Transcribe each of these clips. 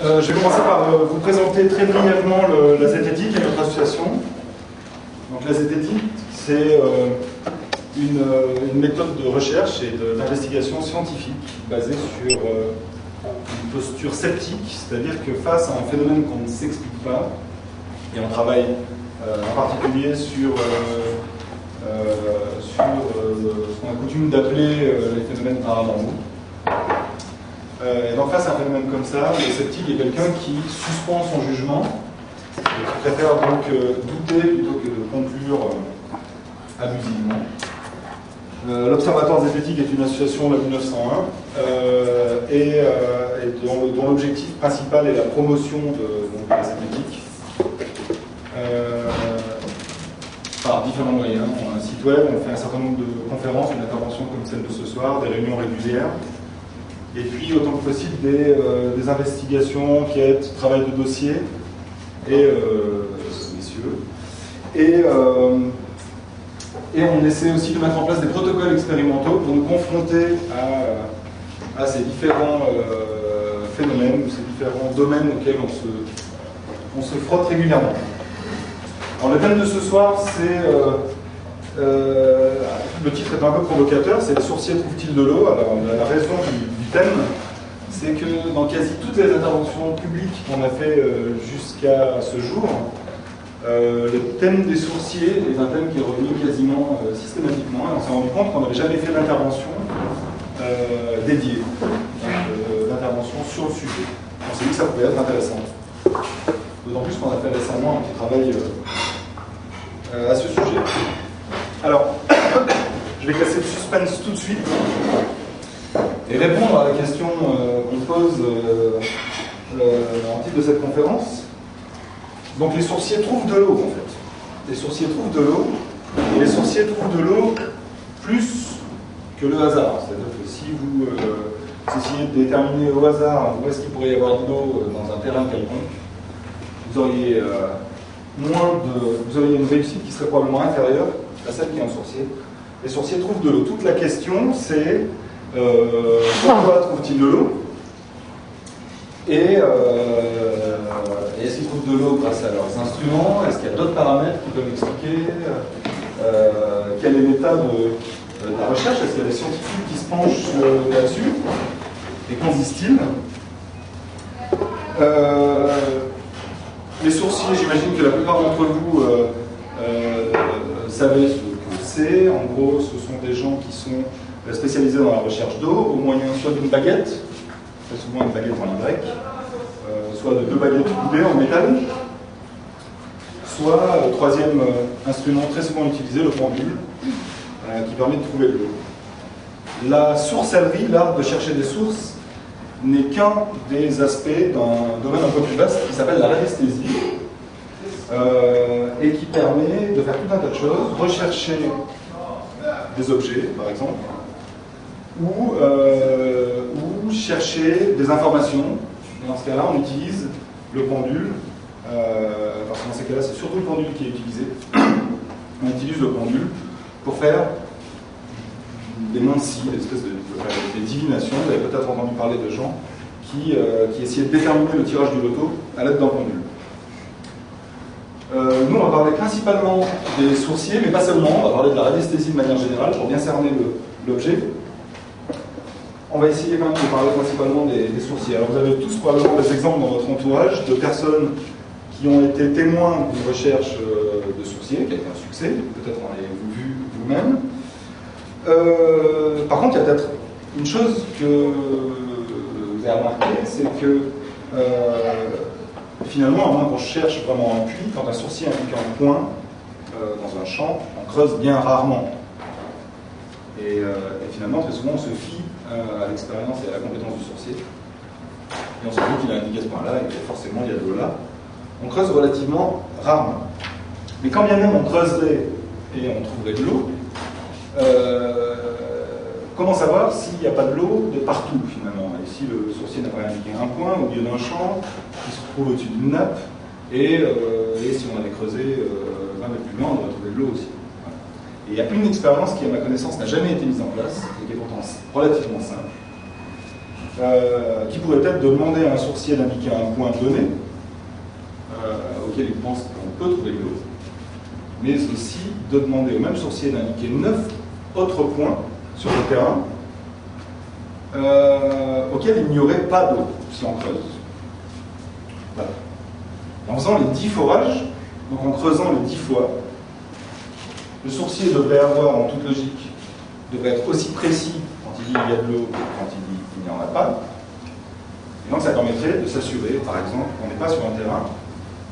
Je vais commencer par vous présenter très brièvement la zététique et notre association. Donc la zététique, c'est une méthode de recherche et d'investigation scientifique basée sur une posture sceptique, c'est-à-dire que face à un phénomène qu'on ne s'explique pas, et on travaille en particulier sur ce qu'on a coutume d'appeler les phénomènes paranormaux. Et donc face à un phénomène comme ça, le sceptique est quelqu'un qui suspend son jugement et qui préfère donc douter plutôt que de conclure abusivement. L'Observatoire zététique est une association de 1901 dont l'objectif principal est la promotion de la zététique par différents moyens. On a un site web, on fait un certain nombre de conférences, une intervention comme celle de ce soir, des réunions régulières. Et puis, autant que possible, des investigations, enquêtes, travail de dossier, et on essaie aussi de mettre en place des protocoles expérimentaux pour nous confronter à ces différents phénomènes, ces différents domaines auxquels on se frotte régulièrement. Alors, le thème de ce soir, c'est... le titre est un peu provocateur, c'est « Les sourciers trouvent-ils de l'eau ?» Alors, la raison du thème, c'est que dans quasi toutes les interventions publiques qu'on a fait jusqu'à ce jour, le thème des sourciers est un thème qui est revenu quasiment systématiquement, et on s'est rendu compte qu'on n'avait jamais fait d'intervention dédiée, d'intervention sur le sujet. On s'est dit que ça pouvait être intéressant. D'autant plus qu'on a fait récemment un petit travail à ce sujet. Alors, je vais casser le suspense tout de suite et répondre à la question qu'on pose en titre de cette conférence. Donc les sourciers trouvent de l'eau, en fait. Les sourciers trouvent de l'eau, et les sourciers trouvent de l'eau plus que le hasard. C'est-à-dire que si vous essayez de déterminer au hasard où est-ce qu'il pourrait y avoir de l'eau dans un terrain quelconque, vous auriez une réussite qui serait probablement inférieure à celle qui est en sorcier. Les sorciers trouvent de l'eau. Toute la question, c'est pourquoi trouvent-ils de l'eau? Et est-ce qu'ils trouvent de l'eau grâce à leurs instruments? Est-ce qu'il y a d'autres paramètres qui peuvent expliquer quel est l'état de la recherche? Est-ce qu'il y a des scientifiques qui se penchent là-dessus? Et qu'en disent-ils? Les sourciers, j'imagine que la plupart d'entre vous savez ce que c'est. En gros, ce sont des gens qui sont spécialisés dans la recherche d'eau, au moyen soit d'une baguette, très souvent une baguette en Y, soit de deux baguettes coudées en métal, soit, troisième instrument très souvent utilisé, le pendule, qui permet de trouver de l'eau. La sourcellerie, l'art de chercher des sources, n'est qu'un des aspects d'un domaine un peu plus vaste qui s'appelle la radiesthésie, et qui permet de faire tout un tas de choses, rechercher des objets, par exemple, ou chercher des informations. Et dans ce cas-là, on utilise le pendule, parce que dans ces cas-là, c'est surtout le pendule qui est utilisé. On utilise le pendule pour faire des mancies, des espèces des divinations. Vous avez peut-être entendu parler de gens qui essayaient de déterminer le tirage du loto à l'aide d'un pendule. Nous, on va parler principalement des sourciers, mais pas seulement. On va parler de la radiesthésie de manière générale pour bien cerner l'objet. On va essayer quand même de parler principalement des sourciers. Alors, vous avez tous probablement des exemples dans votre entourage de personnes qui ont été témoins d'une recherche de sourciers, qui a été un succès. Peut-être en avez-vous vu vous-même. Par contre, il y a peut-être une chose que vous avez remarqué, c'est que finalement, à moins qu'on cherche vraiment un puits, quand un sourcier indique un point dans un champ, on creuse bien rarement. Et finalement, très souvent, on se fie à l'expérience et à la compétence du sorcier. Et on se dit qu'il a indiqué ce point-là et que forcément il y a de l'eau là. On creuse relativement rarement. Mais quand bien même on creuserait et on trouverait de l'eau, comment savoir s'il n'y a pas de l'eau de partout finalement? Et si le sorcier n'a pas indiqué un point au milieu d'un champ qui se trouve au-dessus d'une nappe, et si on avait creusé 20 mètres plus loin, on aurait trouvé de l'eau aussi. Et il y a une expérience qui, à ma connaissance, n'a jamais été mise en place, et qui est pourtant relativement simple, qui pourrait être de demander à un sourcier d'indiquer un point donné auquel il pense qu'on peut trouver de l'eau, mais aussi de demander au même sourcier d'indiquer 9 autres points sur le terrain auxquels il n'y aurait pas d'eau si on creuse. Voilà. En faisant les 10 forages, donc en creusant les 10 fois, le sourcier devrait avoir, en toute logique, devrait être aussi précis quand il dit il y a de l'eau que quand il dit il n'y en a pas. Et donc ça permettrait de s'assurer, par exemple, qu'on n'est pas sur un terrain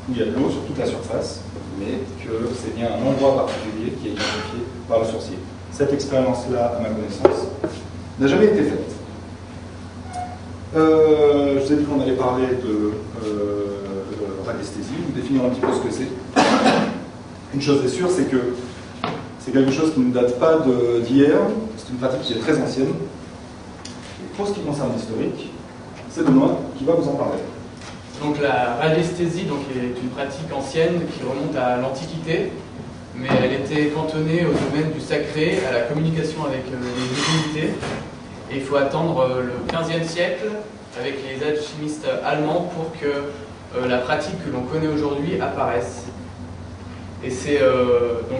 où il y a de l'eau sur toute la surface, mais que c'est bien un endroit particulier qui est identifié par le sourcier. Cette expérience-là, à ma connaissance, n'a jamais été faite. Je vous ai dit qu'on allait parler de radiesthésie, vous définir un petit peu ce que c'est. Une chose est sûre, c'est que c'est quelque chose qui ne date pas d'hier, c'est une pratique qui est très ancienne. Et pour ce qui concerne l'historique, c'est Benoît qui va vous en parler. Donc la radiesthésie est une pratique ancienne qui remonte à l'Antiquité, mais elle était cantonnée au domaine du sacré, à la communication avec les divinités. Et il faut attendre le XVe siècle avec les alchimistes allemands pour que la pratique que l'on connaît aujourd'hui apparaisse. Et c'est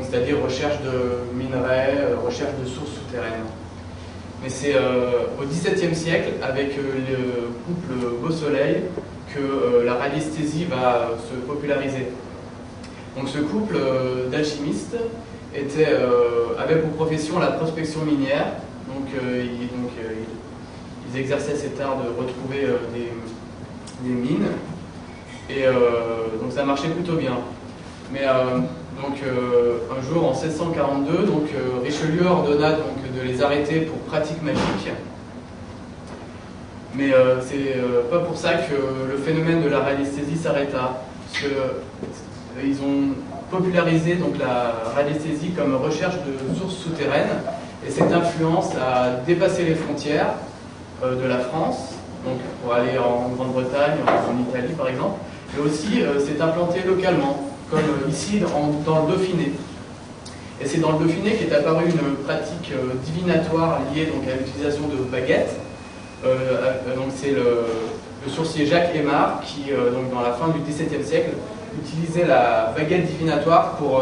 c'est-à-dire recherche de minerais, recherche de sources souterraines. Mais c'est au XVIIe siècle, avec le couple Beau-Soleil, que la radiesthésie va se populariser. Donc ce couple d'alchimistes avait pour profession la prospection minière. Ils exerçaient cet art de retrouver des mines. Et donc ça marchait plutôt bien. Mais un jour, en 1642, Richelieu ordonna de les arrêter pour pratique magique. Mais c'est pas pour ça que le phénomène de la radiesthésie s'arrêta. Parce qu'ils ont popularisé la radiesthésie comme recherche de sources souterraines. Et cette influence a dépassé les frontières de la France, donc pour aller en Grande-Bretagne, en Italie par exemple, et aussi s'est implanté localement, comme ici dans le Dauphiné. Et c'est dans le Dauphiné qu'est apparue une pratique divinatoire liée à l'utilisation de baguettes. C'est le sourcier Jacques Aymar qui, dans la fin du XVIIe siècle, utilisait la baguette divinatoire pour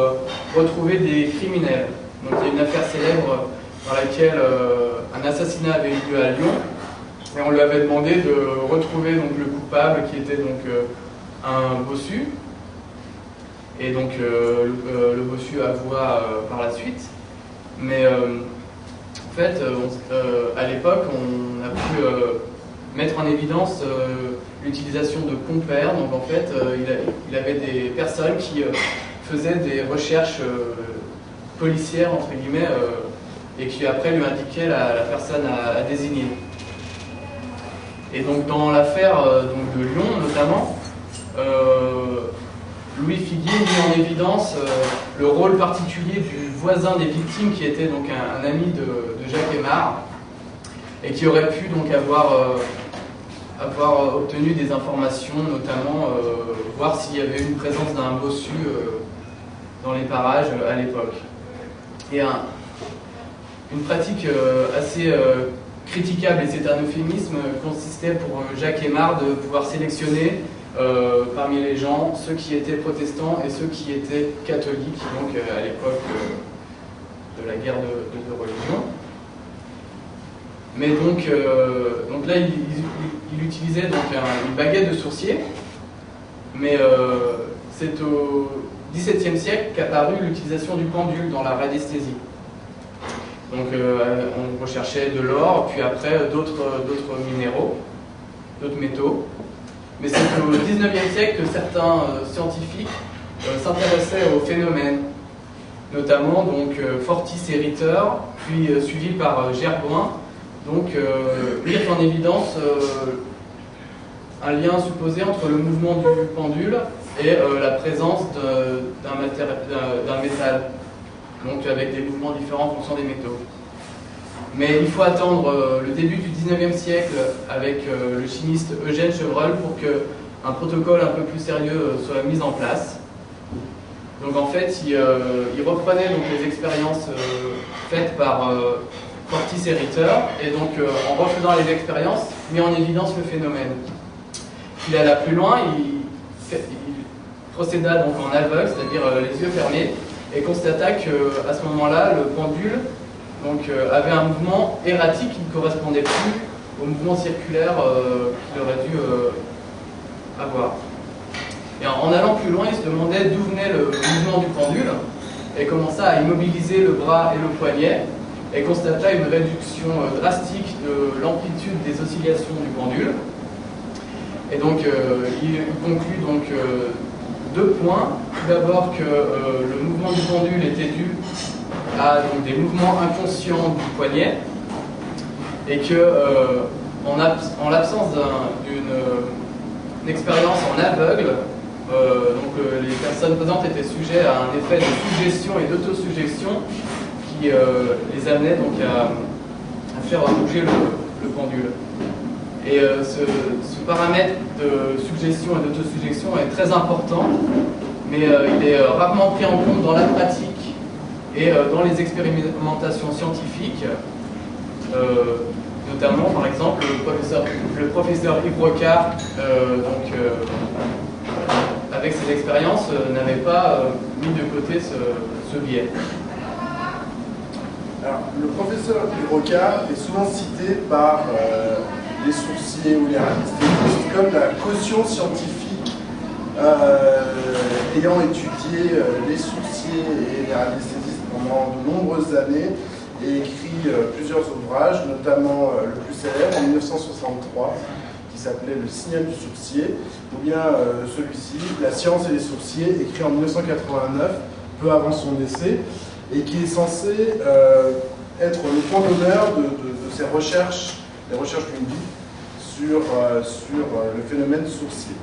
retrouver des criminels. Donc il y a une affaire célèbre dans laquelle un assassinat avait eu lieu à Lyon, et on lui avait demandé de retrouver le coupable qui était un bossu. Et le bossu avoua par la suite. Mais en fait, à l'époque, on a pu mettre en évidence l'utilisation de compères. Donc en fait, il avait des personnes qui faisaient des recherches policières, entre guillemets, et qui après lui indiquaient la personne à désigner. Et donc dans l'affaire de Lyon notamment, Louis Figuier mit en évidence le rôle particulier du voisin des victimes qui était un ami de Jacques Aymar et qui aurait pu avoir obtenu des informations, notamment voir s'il y avait une présence d'un bossu dans les parages à l'époque. Et une pratique assez critiquable, et c'est un euphémisme, consistait pour Jacques Aymar de pouvoir sélectionner parmi les gens ceux qui étaient protestants et ceux qui étaient catholiques, à l'époque de la guerre de religion. Mais donc là, il utilisait une baguette de sourcier, mais c'est au XVIIe siècle qu'apparut l'utilisation du pendule dans la radiesthésie. Donc on recherchait de l'or, puis après d'autres minéraux, d'autres métaux. Mais c'est au XIXe siècle que certains scientifiques s'intéressaient au phénomène, notamment Fortis et Ritter, puis suivi par Gerboin, mirent en évidence un lien supposé entre le mouvement du pendule et la présence d'un métal, avec des mouvements différents en fonction des métaux. Mais il faut attendre le début du XIXe siècle avec le chimiste Eugène Chevreul pour qu'un protocole un peu plus sérieux soit mis en place. Donc en fait, il reprenait les expériences faites par Fortis et Ritter, et en refaisant les expériences, mis en évidence le phénomène. Il alla plus loin, il procéda donc en aveugle, c'est-à-dire les yeux fermés, et constata qu'à ce moment-là, le pendule avait un mouvement erratique qui ne correspondait plus au mouvement circulaire qu'il aurait dû avoir. Et en allant plus loin, il se demandait d'où venait le mouvement du pendule, et commença à immobiliser le bras et le poignet, et constata une réduction drastique de l'amplitude des oscillations du pendule. Et donc, il conclut donc, 2 points. Tout d'abord que le mouvement du pendule était dû à donc, des mouvements inconscients du poignet, et que en l'absence d'une expérience en aveugle, les personnes présentes étaient sujettes à un effet de suggestion et d'autosuggestion qui les amenait donc à faire bouger le pendule. Et ce paramètre de suggestion et d'autosuggestion est très important, mais il est rarement pris en compte dans la pratique et dans les expérimentations scientifiques, notamment par exemple le professeur Yves Rocard, avec ses expériences, n'avait pas mis de côté ce biais. Alors, le professeur Yves Rocard est souvent cité par les sourciers ou les radiesthésistes comme la caution scientifique, ayant étudié les sourciers et les radiesthésistes pendant de nombreuses années et écrit plusieurs ouvrages, notamment le plus célèbre en 1963, qui s'appelait Le signal du sourcier, ou bien celui-ci, La science et les sourciers, écrit en 1989, peu avant son décès, et qui est censé être le point d'honneur de ses recherches, les recherches d'une vie, sur le phénomène sourcier.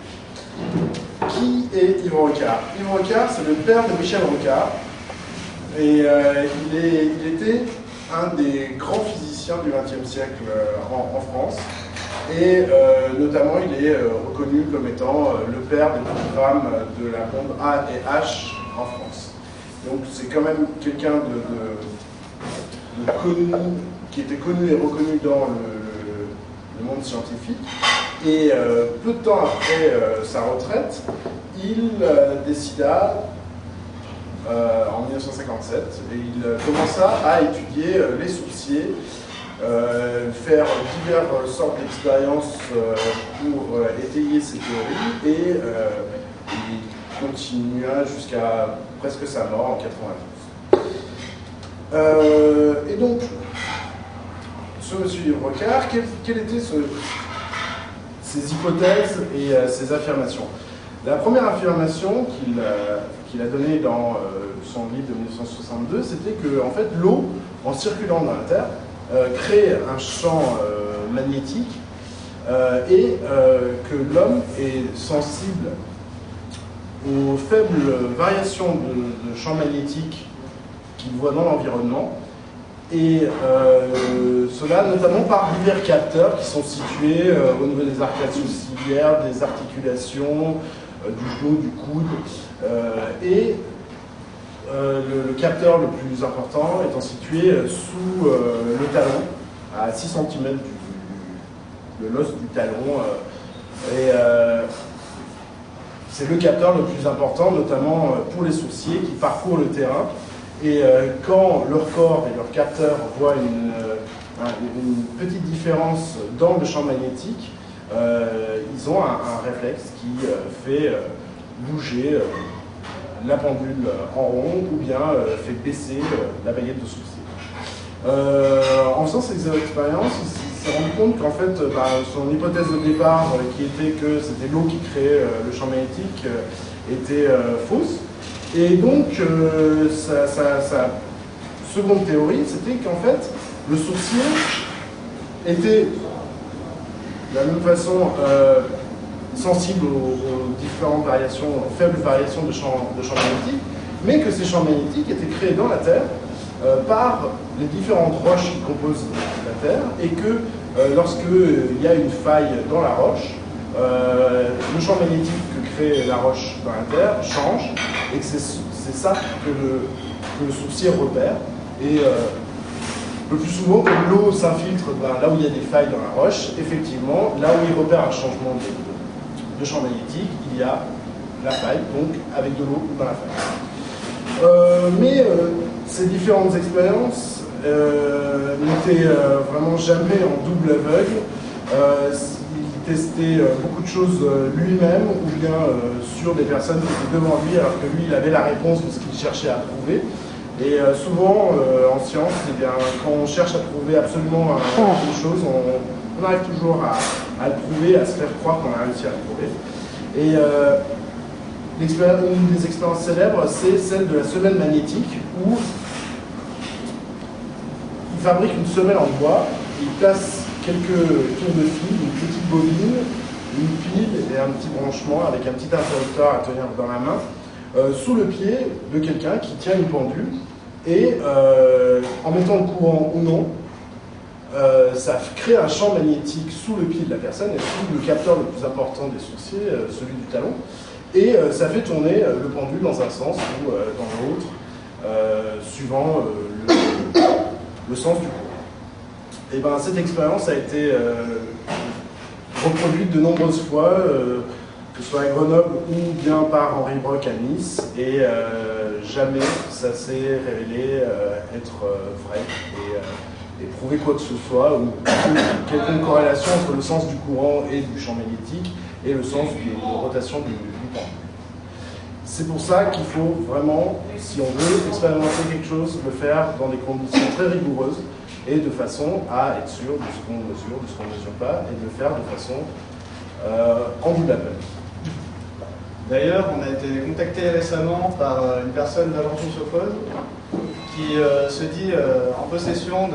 Qui est Yves Rocard? Yves Rocard, c'est le père de Michel Rocard, et il était un des grands physiciens du XXe siècle en France, et notamment il est reconnu comme étant le père des programmes de la bombe A et H en France. Donc c'est quand même quelqu'un de connu, qui était connu et reconnu dans le monde scientifique. Et peu de temps après sa retraite, il décida, en 1957, et il commença à étudier les sourciers, faire diverses sortes d'expériences pour étayer ses théories, et il continua jusqu'à presque sa mort en 92. Et donc, ce monsieur Yves Rocard, quelles étaient ses hypothèses et ses affirmations? La première affirmation qu'il a donnée dans son livre de 1962, c'était que en fait, l'eau, en circulant dans la Terre, crée un champ magnétique et que l'homme est sensible aux faibles variations de champ magnétique qu'il voit dans l'environnement, et cela notamment par divers capteurs qui sont situés au niveau des arcades sourcilières, des articulations, du dos, du coude, et le capteur le plus important étant situé sous le talon, à 6 cm de l'os du talon, et c'est le capteur le plus important, notamment pour les sourciers qui parcourent le terrain. Et quand leur corps et leur capteur voient une petite différence dans le champ magnétique, ils ont un réflexe qui fait bouger la pendule en rond ou bien fait baisser la baguette de sourcier. En faisant ces expériences, il s'est rendu compte qu'en fait, son hypothèse de départ, qui était que c'était l'eau qui créait le champ magnétique, était fausse. Et donc, sa seconde théorie, c'était qu'en fait, le sourcier était de la même façon sensible aux différentes variations, aux faibles variations de champ magnétique, mais que ces champs magnétiques étaient créés dans la Terre par les différentes roches qui composent la Terre, et que lorsqu'il y a une faille dans la roche, le champ magnétique que crée la roche dans la Terre change, et que c'est ça que le sourcier repère. Et Le plus souvent, comme l'eau s'infiltre là où il y a des failles dans la roche, effectivement, là où il repère un changement de champ magnétique, il y a la faille, donc avec de l'eau dans la faille. Mais ces différentes expériences n'étaient vraiment jamais en double aveugle. Il testait beaucoup de choses lui-même ou bien sur des personnes qui étaient devant lui, alors que lui, il avait la réponse de ce qu'il cherchait à prouver. Et souvent, en science, eh bien, quand on cherche à prouver absolument une chose, on arrive toujours à le prouver, à se faire croire qu'on a réussi à le prouver. Et une des expériences célèbres, c'est celle de la semelle magnétique, où il fabrique une semelle en bois, il place quelques tours de fil, une petite bobine, une pile et un petit branchement avec un petit interrupteur à tenir dans la main, sous le pied de quelqu'un qui tient une pendule. Et en mettant le courant ou non, ça crée un champ magnétique sous le pied de la personne et sous le capteur le plus important des sourciers, celui du talon. Et ça fait tourner le pendule dans un sens ou dans l'autre, suivant le sens du courant. Et ben, cette expérience a été reproduite de nombreuses fois, que ce soit à Grenoble ou bien par Henri Brock à Nice, et jamais ça s'est révélé être vrai et prouver quoi que ce soit, ou quelconque corrélation entre le sens du courant et du champ magnétique et le sens de rotation du pendule. C'est pour ça qu'il faut vraiment, si on veut expérimenter quelque chose, le faire dans des conditions très rigoureuses et de façon à être sûr de ce qu'on mesure, de ce qu'on ne mesure pas, et de le faire de façon en double aveugle. D'ailleurs, on a été contacté récemment par une personne d'Argenton-sur-Creuse qui se dit en possession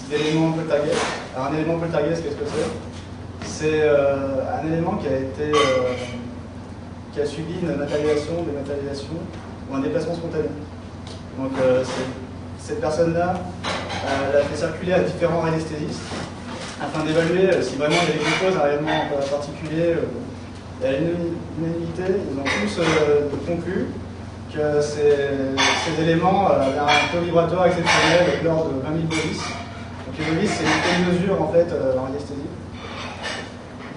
d'éléments poltergeist. Alors, un élément poltergeist, qu'est-ce que c'est? C'est un élément qui a subi une matérialisation, dématérialisation ou un déplacement spontané. Donc, cette personne-là l'a fait circuler à différents radiesthésistes afin d'évaluer si vraiment il y avait quelque chose, un rayonnement particulier. Et à l'unanimité, ils ont tous conclu que ces éléments avaient un taux vibratoire exceptionnel de l'ordre de 20 000 bovis. Donc les bovis, c'est une mesure en fait en radiesthésie.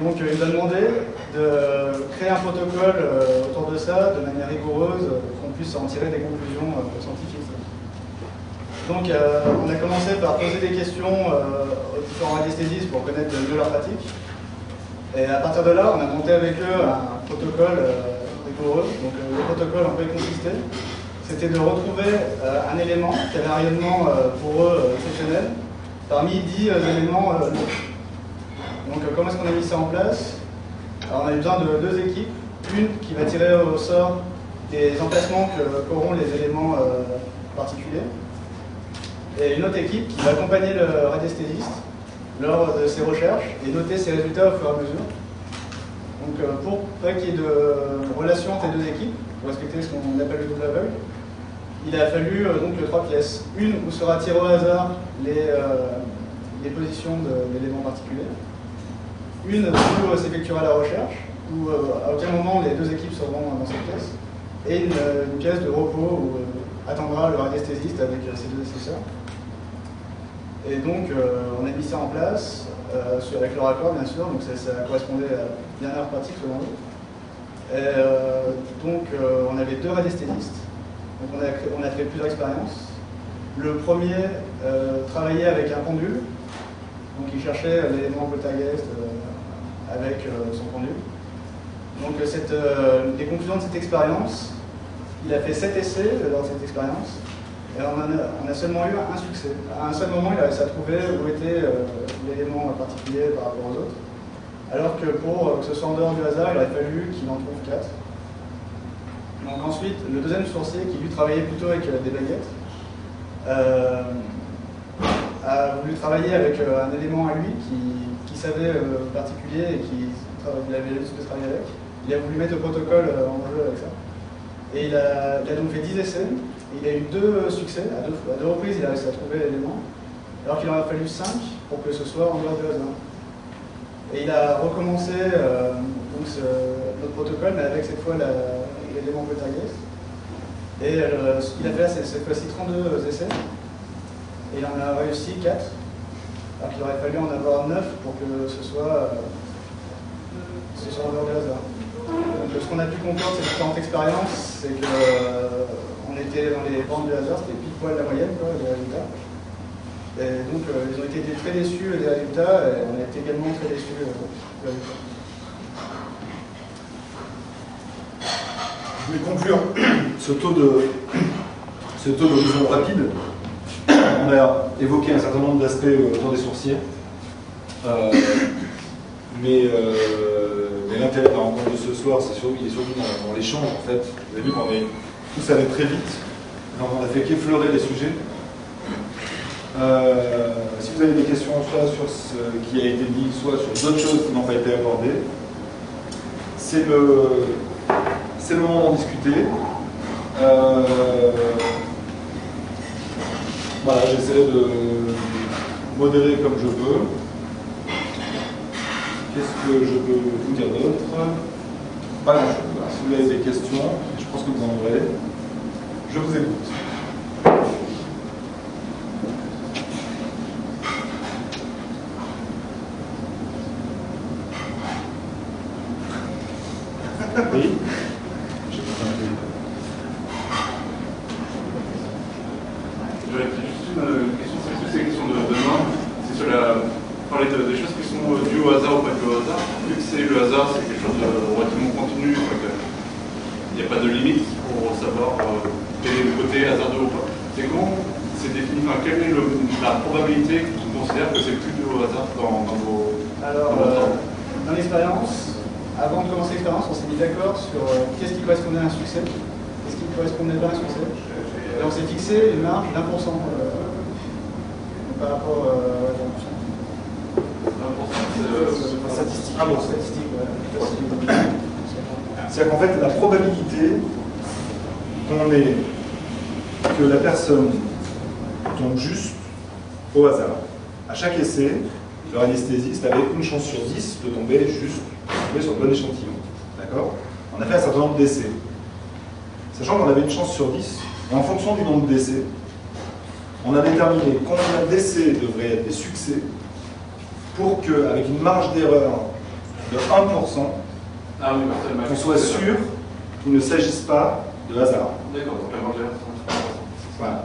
Donc il nous a demandé de créer un protocole autour de ça de manière rigoureuse, qu'on puisse en tirer des conclusions scientifiques. Donc on a commencé par poser des questions aux différents radiesthésistes pour connaître mieux leur pratique. Et à partir de là, on a monté avec eux un protocole rigoureux. Donc le protocole en quoi il consistait, c'était de retrouver un élément qui avait un rayonnement pour eux exceptionnel parmi 10 éléments. Donc comment est-ce qu'on a mis ça en place? Alors on a eu besoin de deux équipes. Une qui va tirer au sort des emplacements qu'auront les éléments particuliers. Et une autre équipe qui va accompagner le radiesthésiste lors de ses recherches et noter ses résultats au fur et à mesure. Donc pour pas qu'il y ait de relation entre les deux équipes, pour respecter ce qu'on appelle le double aveugle, il a fallu donc 3 pièces. Une où sera tiré au hasard les positions de l'élément particulier. Une où s'effectuera la recherche, où à aucun moment les deux équipes seront dans cette pièce. Et une pièce de repos où attendra le radiesthésiste avec ses deux assesseurs. Et donc, on a mis ça en place, avec leur accord bien sûr, donc ça correspondait à bien leur pratique selon eux. Donc, on avait 2 radiesthésistes, donc on a fait plusieurs expériences. Le premier travaillait avec un pendule, donc il cherchait l'élément poltergeist avec son pendule. Donc, les conclusions de cette expérience, il a fait 7 essais lors de cette expérience. Et on a seulement eu un succès. À un seul moment, il a réussi à trouver où était l'élément particulier par rapport aux autres. Alors que pour que ce soit en dehors du hasard, il aurait fallu qu'il en trouve 4. Donc ensuite, le deuxième sourcier, qui lui travaillait plutôt avec des baguettes, a voulu travailler avec un élément à lui qui savait particulier et qu'il avait l'habitude de travailler avec. Il a voulu mettre le protocole en jeu avec ça. Et il a donc fait 10 essais. Il a eu 2 succès, à deux reprises il a réussi à trouver l'élément, alors qu'il en a fallu 5 pour que ce soit en dehors du hasard. Et il a recommencé notre protocole, mais avec cette fois l'élément poltergeist. Et il a fait cette fois-ci 32 essais. et il en a réussi 4. Alors qu'il aurait fallu en avoir 9 pour que ce soit en dehors de hasard. Donc, ce qu'on a pu comprendre de ces différentes expériences, c'est qu'on était dans les bandes du hasard, c'était pile poil la moyenne, quoi, les résultats. Et donc ils ont été très déçus des résultats, et on a été également très déçus des résultats. Je vais conclure ce taux d'horizon rapide. On a évoqué un certain nombre d'aspects autour des sourciers. Mais l'intérêt de la rencontre de ce soir, il est surtout dans l'échange, en fait. Vous avez vu qu'on est tous allés très vite. Donc on a fait qu'effleurer les sujets. Si vous avez des questions, soit sur ce qui a été dit, soit sur d'autres choses qui n'ont pas été abordées, c'est le moment d'en discuter. Voilà, j'essaierai de modérer comme je peux. Qu'est-ce que je peux vous dire d'autre? Pas grand-chose. Voilà. Si vous avez des questions, je pense que vous en aurez. Je vous écoute. Oui. J'aurais juste une question, c'est plus une question de demain. C'est sur parler des choses qui sont dues au hasard ou pas dues au hasard. Vu que c'est le hasard, c'est quelque chose de relativement continu, il n'y a pas de limite pour savoir quel est le côté hasardeux ou pas. C'est comment c'est défini, quelle est la probabilité que tu considères que c'est plus dû au hasard dans vos... Alors, dans l'expérience, avant de commencer l'expérience, on s'est mis d'accord sur qu'est-ce qui correspondait à un succès, qu'est-ce qui ne correspondait pas à un succès. Et on s'est fixé une marge d'1% par rapport à 1%. 1%, Statistique. Statistique, ouais. C'est-à-dire qu'en fait, la probabilité que la personne tombe juste au hasard. À chaque essai, le anesthésiste avait une chance sur 10 de tomber sur le bon échantillon. D'accord? On a fait un certain nombre d'essais. Sachant qu'on avait une chance sur 10, et en fonction du nombre d'essais, on a déterminé combien d'essais devraient être des succès pour qu'avec une marge d'erreur de 1%, on soit sûr qu'il ne s'agisse pas de hasard. D'accord, donc la marge d'erreur, Voilà.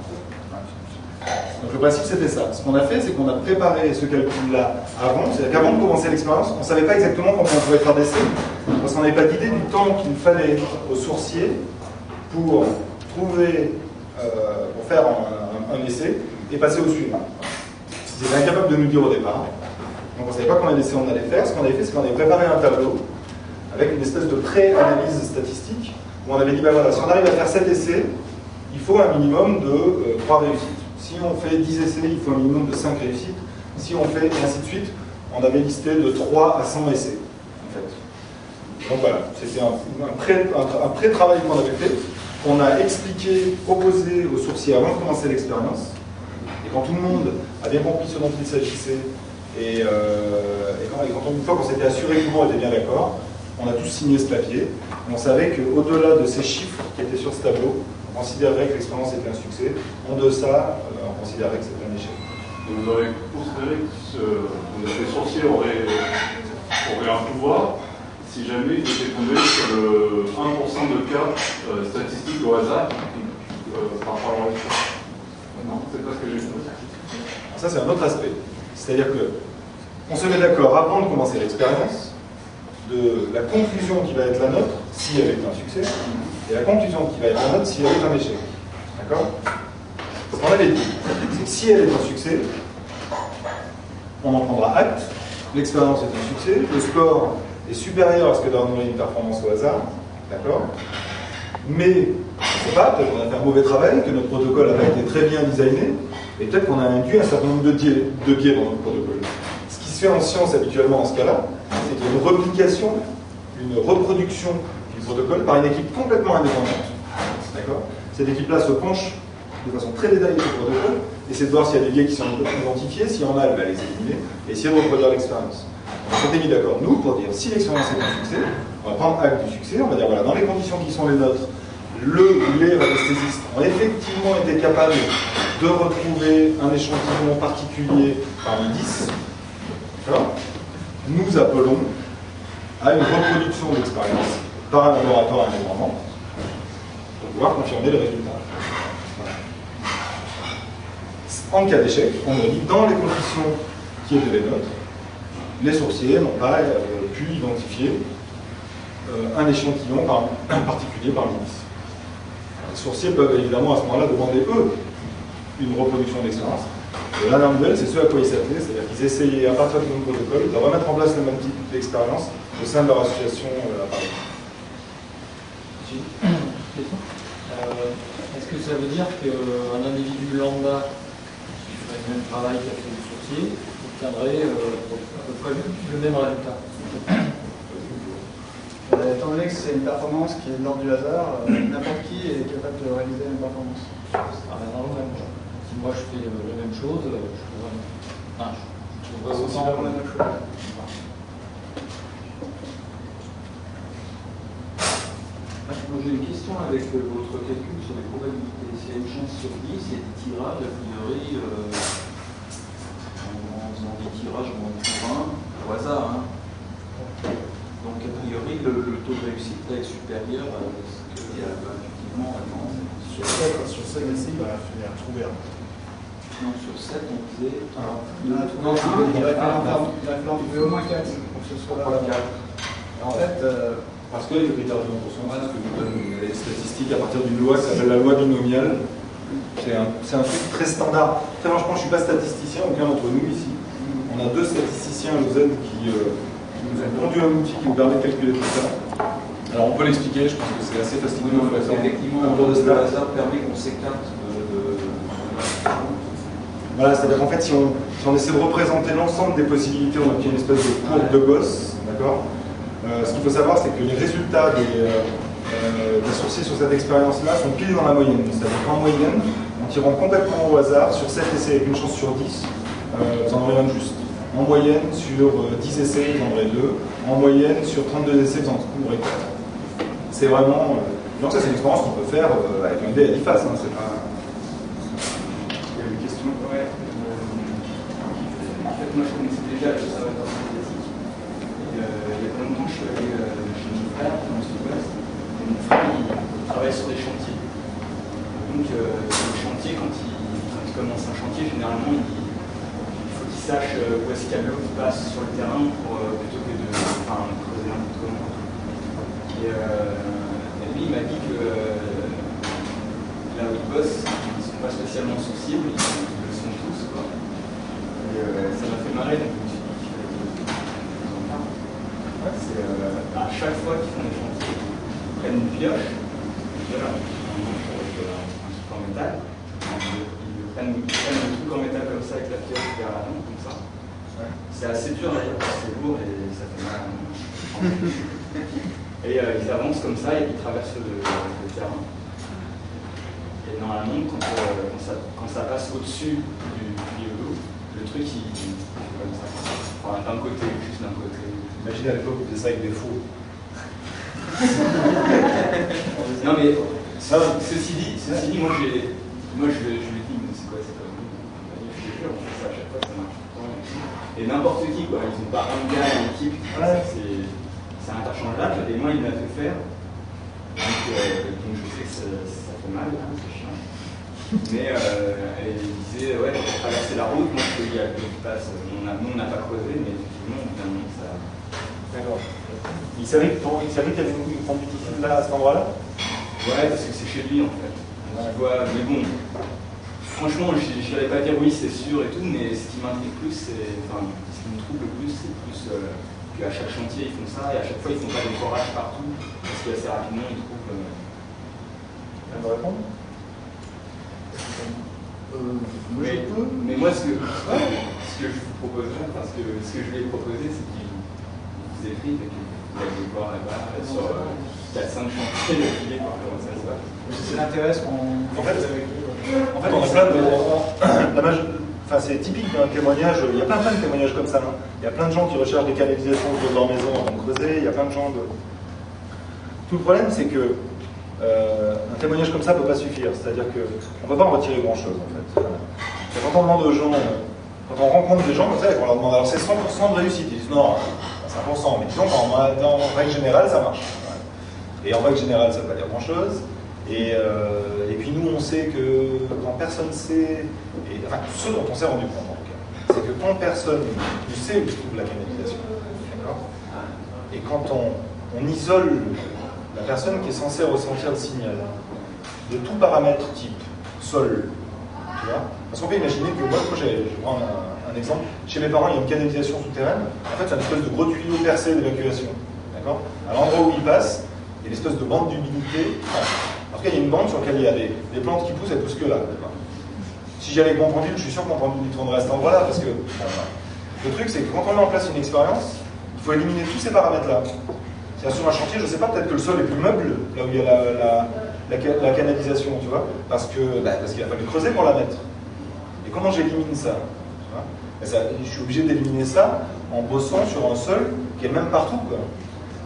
Donc le principe c'était ça. Ce qu'on a fait, c'est qu'on a préparé ce calcul-là avant. C'est-à-dire qu'avant de commencer l'expérience, on ne savait pas exactement combien on pouvait faire d'essais, parce qu'on n'avait pas d'idée du temps qu'il fallait aux sourciers pour faire un essai et passer au suivant. Ils étaient incapables de nous dire au départ. Donc on ne savait pas combien d'essais on allait faire. Ce qu'on avait fait, c'est qu'on avait préparé un tableau avec une espèce de pré-analyse statistique où on avait dit, ben voilà, si on arrive à faire 7 essais, il faut un minimum de 3 réussites. Si on fait 10 essais, il faut un minimum de 5 réussites. Si on fait, et ainsi de suite, on avait listé de 3 à 100 essais, en fait. Donc voilà, c'était un pré-travail qu'on avait fait, qu'on a expliqué, proposé aux sourciers avant de commencer l'expérience. Et quand tout le monde a bien compris ce dont il s'agissait, et une fois qu'on s'était assuré que tout le monde était bien d'accord, on a tous signé ce papier. Et on savait qu'au-delà de ces chiffres qui étaient sur ce tableau, on considérerait que l'expérience était un succès. En deçà, on considérait que c'était un échec. Donc vous aurez considéré que les sourciers auraient un pouvoir si jamais ils étaient tombés sur le 1% de cas statistiques au hasard par rapport à leur histoire. Non, c'est pas ce que j'ai compris. Ça, c'est un autre aspect. C'est-à-dire qu'on se met d'accord avant de commencer l'expérience de la conclusion qui va être la nôtre si elle est un succès et la conclusion qui va être la nôtre si elle est un échec. D'accord? Ce qu'on avait dit, c'est que si elle est un succès, on en prendra acte, l'expérience est un succès, le score est supérieur à ce que donnerait une performance au hasard, d'accord? Mais, on ne sait pas, peut-être qu'on a fait un mauvais travail, que notre protocole n'a pas été très bien designé, et peut-être qu'on a induit un certain nombre de biais dans notre protocole. Ce qui se fait en science habituellement en ce cas-là, c'est qu'il y a une replication, une reproduction du protocole par une équipe complètement indépendante. D'accord? Cette équipe-là se penche de façon très détaillée sur le protocole, et c'est de voir s'il y a des biais qui sont identifiés, s'il y en a, elle va les éliminer, et essayer de reproduire l'expérience. On s'était mis d'accord, nous, pour dire si l'expérience est un succès, on va prendre acte du succès, on va dire voilà, dans les conditions qui sont les nôtres, le ou les radiesthésistes ont effectivement été capables de retrouver un échantillon particulier parmi 10, nous appelons à une reproduction d'expérience par un laboratoire indépendant pour pouvoir confirmer les résultats. En cas d'échec, on a dit dans les conditions qui étaient les nôtres, les sourciers n'ont pas pu identifier un échantillon particulier parmi 10. Les sourciers peuvent évidemment à ce moment-là demander, eux, une reproduction d'expérience. Et là, la nouvelle, c'est ce à quoi ils s'attelaient, c'est-à-dire qu'ils essayaient, à partir du même protocole, de remettre en place le même type d'expérience au sein de leur association à Paris. Est-ce que ça veut dire qu'un individu lambda qui ferait le même travail qu'a fait le sourcier obtiendrait à peu près le même résultat? Étant donné que c'est une performance qui est de l'ordre du hasard, n'importe qui est capable de réaliser la même performance. Ça reviendra au même. Si moi je fais la même chose, je trouverai autant la même chose. Moi j'ai une question avec votre calcul sur les probabilités. S'il y a une chance sur 10, il y a des tirages, a priori, en faisant des tirages, on en trouve un, au hasard. Hein. Donc a priori, le taux de réussite va être supérieur à ce qu'il y a effectivement avant. Sur 7 ici, il va finir à trouver un. Non, sur 7, on disait. Non, il va falloir trouver au moins 4 pour que ce soit la 4. En fait, Parce que les critères de 1%, c'est ce que nous donnent les statistiques à partir d'une loi qui s'appelle la loi binomiale. C'est un truc très standard. Très franchement, je ne suis pas statisticien, aucun d'entre nous ici. On a 2 statisticiens à Lausanne qui nous ont pondu un outil qui nous permet de calculer tout ça. Alors on peut l'expliquer, je pense que c'est assez fastidieux. Effectivement, le hasard permet qu'on s'écarte de. Voilà, c'est-à-dire qu'en fait, si on essaie de représenter l'ensemble des possibilités, on obtient une espèce de courbe de Gauss, d'accord. Ce qu'il faut savoir, c'est que les résultats des sourciers sur cette expérience-là sont pile dans la moyenne. C'est-à-dire qu'en moyenne, en tirant complètement au hasard, sur 7 essais avec une chance sur 10, vous en aurez un juste. En moyenne, sur 10 essais, vous en aurez 2. En moyenne, sur 32 essais, vous en aurez 4. C'est vraiment... donc ça, c'est une expérience qu'on peut faire avec un dé à 10 faces. Hein, c'est pas... Il y a une question. Ouais. En fait, moi, je connaissais déjà l'observatoire synthétique. Il y a pas longtemps, je suis allé chez mon frère, dans le sud-ouest. Et mon frère, il travaille sur des chantiers. Donc, le chantier, quand il commence un chantier, généralement, il faut qu'il sache où est-ce qu'il y a l'eau qui passe sur le terrain plutôt que de creuser n'importe comment. Et lui, il m'a dit que là où il bosse, ils ne sont pas spécialement sensibles, ils le sont tous, quoi. Et ça m'a fait marrer, donc je me suis dit qu'il fallait que vous en parle. C'est à chaque fois qu'ils font des chantiers, ils prennent une pioche, voilà, un truc en métal, ils prennent le truc en métal comme ça avec la pioche vers l'avant, comme ça. C'est assez dur d'ailleurs, parce que c'est lourd et ça fait mal. Et ils avancent comme ça et ils traversent le terrain. Et normalement, quand ça passe au-dessus du tuyau, le truc il fait comme ça. Enfin, d'un côté, juste d'un côté. Imaginez à l'époque, vous faisiez ça avec des faux. Non mais, ceci dit, moi je lui ai dit, mais c'est quoi, c'est comme je te jure, on fait ça à chaque fois, ça marche. Et n'importe qui, quoi, ils ont pas un gars à l'équipe, c'est interchangeable, et moi il m'a fait faire. Donc je sais que ça fait mal, hein, c'est chiant. Mais elle disait, ouais, pour traverser la route, moi je peux y aller, qui passe. Nous on n'a pas creusé, mais effectivement, évidemment, ça. D'accord. Il savait qu'il y avait une conduite ici, là, à cet endroit-là? Ouais, parce que c'est chez lui en fait. Tu vois, mais bon, franchement, je n'irais pas dire oui, c'est sûr et tout, mais ce qui m'intrigue plus, ce qui me trouble le plus, c'est plus qu'à chaque chantier ils font ça, et à chaque fois ils font pas des forages partout, parce qu'assez rapidement ils trouvent. Elle me répond? Mais moi, ce que je vous proposerais, enfin, ce que je lui ai proposé, c'est qu'il vous écrit et qu'il allait voir là-bas sur 4-5 chantiers d'affilée, comment ça se passe. c'est l'intérêt En fait, on a plein de... Enfin, c'est typique d'un témoignage. Il y a plein de témoignages comme ça. Hein. Il y a plein de gens qui recherchent des canalisations autour de leur maison avant de creuser. Il y a plein de gens de... Tout le problème, c'est que un témoignage comme ça ne peut pas suffire. C'est-à-dire qu'on ne peut pas en retirer grand-chose, en fait. Et quand on demande aux gens, quand on rencontre des gens comme ça, et qu'on leur demande, alors c'est 100% de réussite, ils disent non, 5%, mais disons qu'en règle générale, ça marche. Et en règle générale, ça ne veut pas dire grand-chose. Et puis nous, on sait que quand personne sait, enfin, ce dont on s'est rendu compte en tout cas, c'est que quand personne ne sait où se trouve la canalisation, d'accord, et quand on isole la personne qui est censée ressentir le signal de tout paramètre type sol, tu vois, parce qu'on peut imaginer que moi, je prends un exemple, chez mes parents, il y a une canalisation souterraine, en fait, c'est une espèce de gros tuyau percé d'évacuation, d'accord, à l'endroit où il passe, il y a une espèce de bande d'humidité. En tout cas, il y a une bande sur laquelle il y a des plantes qui poussent, elles poussent que là. Si j'allais avec mon pendule, je suis sûr que mon pendule il tournerait à cet endroit-là, parce que le truc, c'est que quand on met en place une expérience, il faut éliminer tous ces paramètres-là. C'est-à-dire sur un chantier, je ne sais pas, peut-être que le sol est plus meuble, là où il y a la canalisation, tu vois, parce qu'il a fallu creuser pour la mettre. Et comment j'élimine ça, tu vois, je suis obligé d'éliminer ça en bossant sur un sol qui est le même partout, quoi.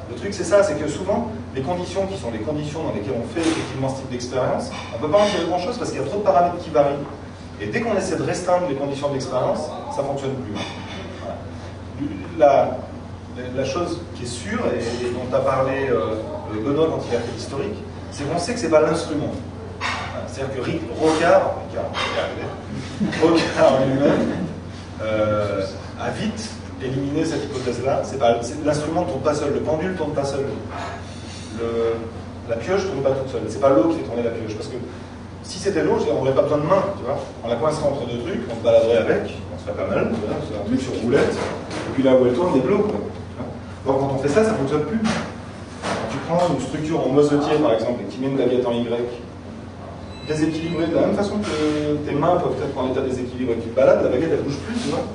Le truc, c'est ça, c'est que souvent, les conditions qui sont les conditions dans lesquelles on fait effectivement ce type d'expérience, on ne peut pas en tirer grand-chose parce qu'il y a trop de paramètres qui varient. Et dès qu'on essaie de restreindre les conditions d'expérience, ça ne fonctionne plus. Voilà. La chose qui est sûre, et dont a parlé Benoît quand il a fait l'historique, c'est qu'on sait que ce n'est pas l'instrument. C'est-à-dire que Rocard lui-même a vite éliminer cette hypothèse-là. L'instrument ne tourne pas seul, le pendule ne tourne pas seul, la pioche ne tourne pas toute seule. C'est pas l'eau qui fait tourner la pioche, parce que si c'était l'eau, on n'aurait pas besoin de main, tu vois. On la coincerait entre deux trucs, on se baladerait avec, on se fait pas mal, c'est un truc sur roulette, et puis là où elle tourne, il y a de l'eau. Donc quand on fait ça, ça ne fonctionne plus. Quand tu prends une structure en mosetier, par exemple, et que tu mets une baguette en Y, déséquilibrée de la même façon que tes mains peuvent être en état déséquilibré, et que tu te balades, la baguette elle bouge plus, tu vois.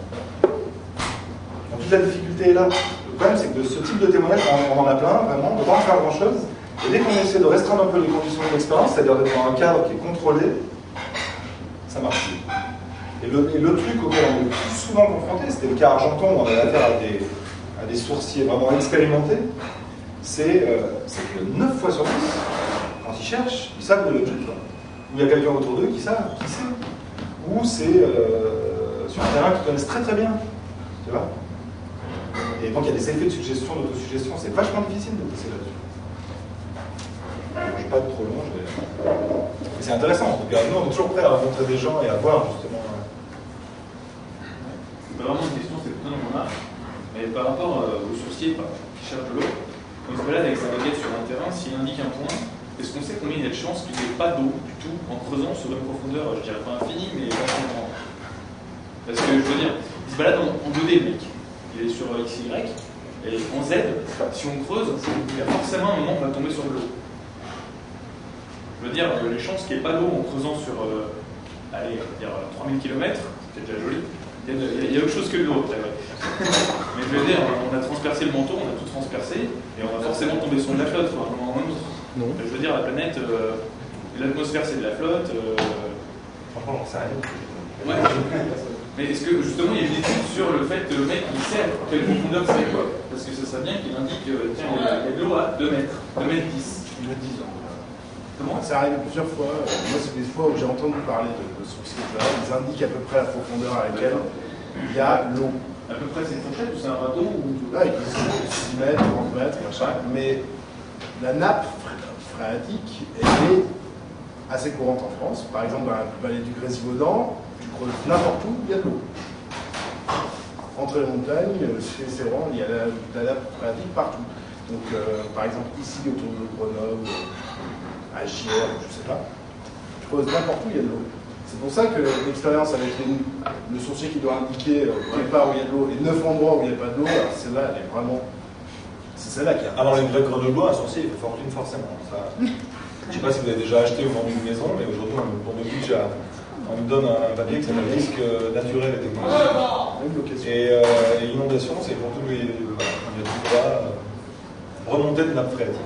Toute la difficulté est là. Le problème, c'est que de ce type de témoignage, on en a plein, vraiment, on ne peut pas en faire grand-chose. Et dès qu'on essaie de restreindre un peu les conditions de l'expérience, c'est-à-dire d'être dans un cadre qui est contrôlé, ça marche plus. Et le truc auquel on est le plus souvent confronté, c'était le cas argenton, où on avait affaire à des sourciers vraiment expérimentés, c'est que 9 fois sur 10, quand ils cherchent, ils savent de l'objet. Ou il y a quelqu'un autour d'eux qui sait. Ou c'est sur un terrain qu'ils connaissent très très bien. Tu vois. Et donc il y a des effets de suggestion, d'autosuggestion, c'est vachement difficile de passer là-dessus. Je ne vais pas être trop long, mais c'est intéressant. En tout cas, nous on est toujours prêts à rencontrer des gens et à voir justement. C'est pas vraiment une question, c'est plutôt dans mon art. Mais par rapport aux sourciers qui cherchent de l'eau, quand ils se baladent avec sa baguette sur un terrain, s'il indique un point, est-ce qu'on sait combien il y a de chances qu'il n'y ait pas d'eau du tout en creusant sur une profondeur, je dirais pas infinie, mais vachement grande? Parce que je veux dire, il se balade en 2D, mec. Il est sur XY, et en Z, si on creuse, il y a forcément un moment où on va tomber sur de l'eau. Je veux dire, les chances qu'il n'y ait pas d'eau en creusant sur, allez, on va dire 3000 km, c'est déjà joli. Il y a autre chose que de l'eau, après, ouais. Mais je veux dire, on a transpercé le manteau, on a tout transpercé, et on va forcément tomber sur de la flotte, à un moment ou un autre. Non. Je veux dire, la planète, l'atmosphère c'est de la flotte. Franchement, ça arrive. Ouais. Mais est-ce que justement il y a une étude sur le fait que le mec il sait quelle profondeur c'est quoi? Parce que ça serait bien qu'il indique, tiens, il y a de l'eau à 2 mètres, 2 mètres 10. Il y a 10 ans. Comment? C'est arrivé plusieurs fois. Moi, c'est des fois où j'ai entendu parler de sourciers-là. Ils indiquent à peu près la profondeur à laquelle il y a l'eau. À peu près c'est une fourchette ou c'est un bateau ou... Là, ils disent 6 mètres, 30 mètres, machin. Mais la nappe phréatique, elle est assez courante en France. Par exemple, dans la vallée du Grésivaudan, tu creuses n'importe où, il y a de l'eau. Entre les montagnes, chez Sévran, il y a la nappe phréatique partout. Donc, par exemple, ici, autour de Grenoble, à Gier, je sais pas, tu creuses n'importe où, il y a de l'eau. C'est pour ça que l'expérience avec le sourcier qui doit indiquer quelque part où il y a de l'eau et 9 endroits où il n'y a pas d'eau, alors celle-là, elle est vraiment... C'est celle-là qui a... Alors les vrais grenoblois, un sourcier, il faut fortune forcément. Ça... Je ne sais pas si vous avez déjà acheté ou vendu une maison, mais aujourd'hui, pour nous budget, on nous donne un papier qui s'appelle risque naturel et technologique. Et inondation, c'est pour tous les... Il y a tout droit, remontée de nappe phréatique.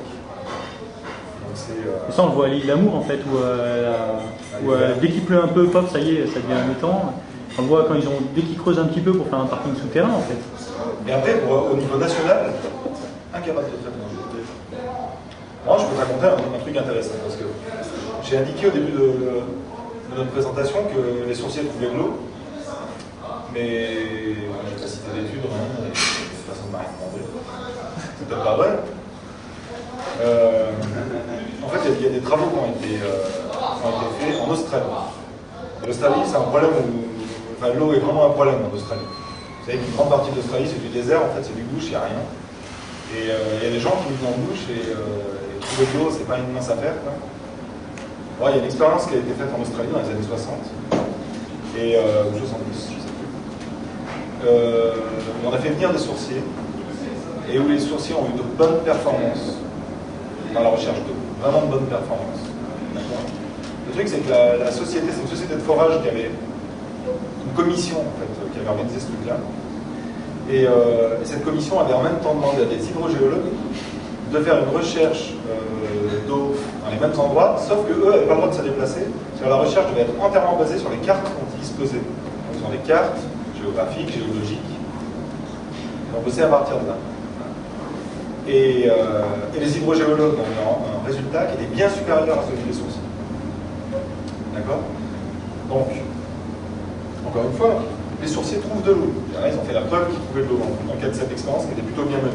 Et ça, on le voit à l'île d'Amour, en fait, où dès qu'il pleut un peu, pop, ça y est, ça devient mi-temps. On le voit dès qu'ils creusent un petit peu pour faire un parking souterrain, en fait. Et après, au niveau national, incapable de traitement. Moi, je peux te raconter un truc intéressant, parce que j'ai indiqué au début de notre présentation que les sourciers trouvaient de l'eau, mais je n'ai pas cité d'études, rien, et personne ne m'a demandé. C'est peut-être pas vrai. En fait, il y a des travaux qui ont été faits en Australie. L'Australie, c'est un problème où l'eau est vraiment un problème en Australie. Vous savez qu'une grande partie de l'Australie, c'est du désert, en fait, c'est du bush, il n'y a rien. Et il y a des gens qui vivent dans le bush et trouver de l'eau, c'est pas une mince affaire. Bon, il y a une expérience qui a été faite en Australie dans les années 60 et, ou 70, je ne sais plus. On a fait venir des sourciers et où les sourciers ont eu de bonnes performances dans la recherche d'eau, vraiment de bonnes performances. Le truc, c'est que la société, c'est une société de forage qui avait une commission en fait, qui avait organisé ce truc-là. Et cette commission avait en même temps demandé à des hydrogéologues de faire une recherche d'eau dans les mêmes endroits, sauf qu'eux n'avaient pas le droit de se déplacer, parce que la recherche devait être entièrement basée sur les cartes dont ils disposaient. Donc, sur les cartes géographiques, géologiques, et on bossait à partir de là. Et les hydrogéologues ont eu un résultat qui était bien supérieur à celui des sourciers. D'accord? Donc, encore une fois, les sourciers trouvent de l'eau. Ils ont fait la preuve qu'ils trouvaient de l'eau dans le cadre de cette expérience qui était plutôt bien menée.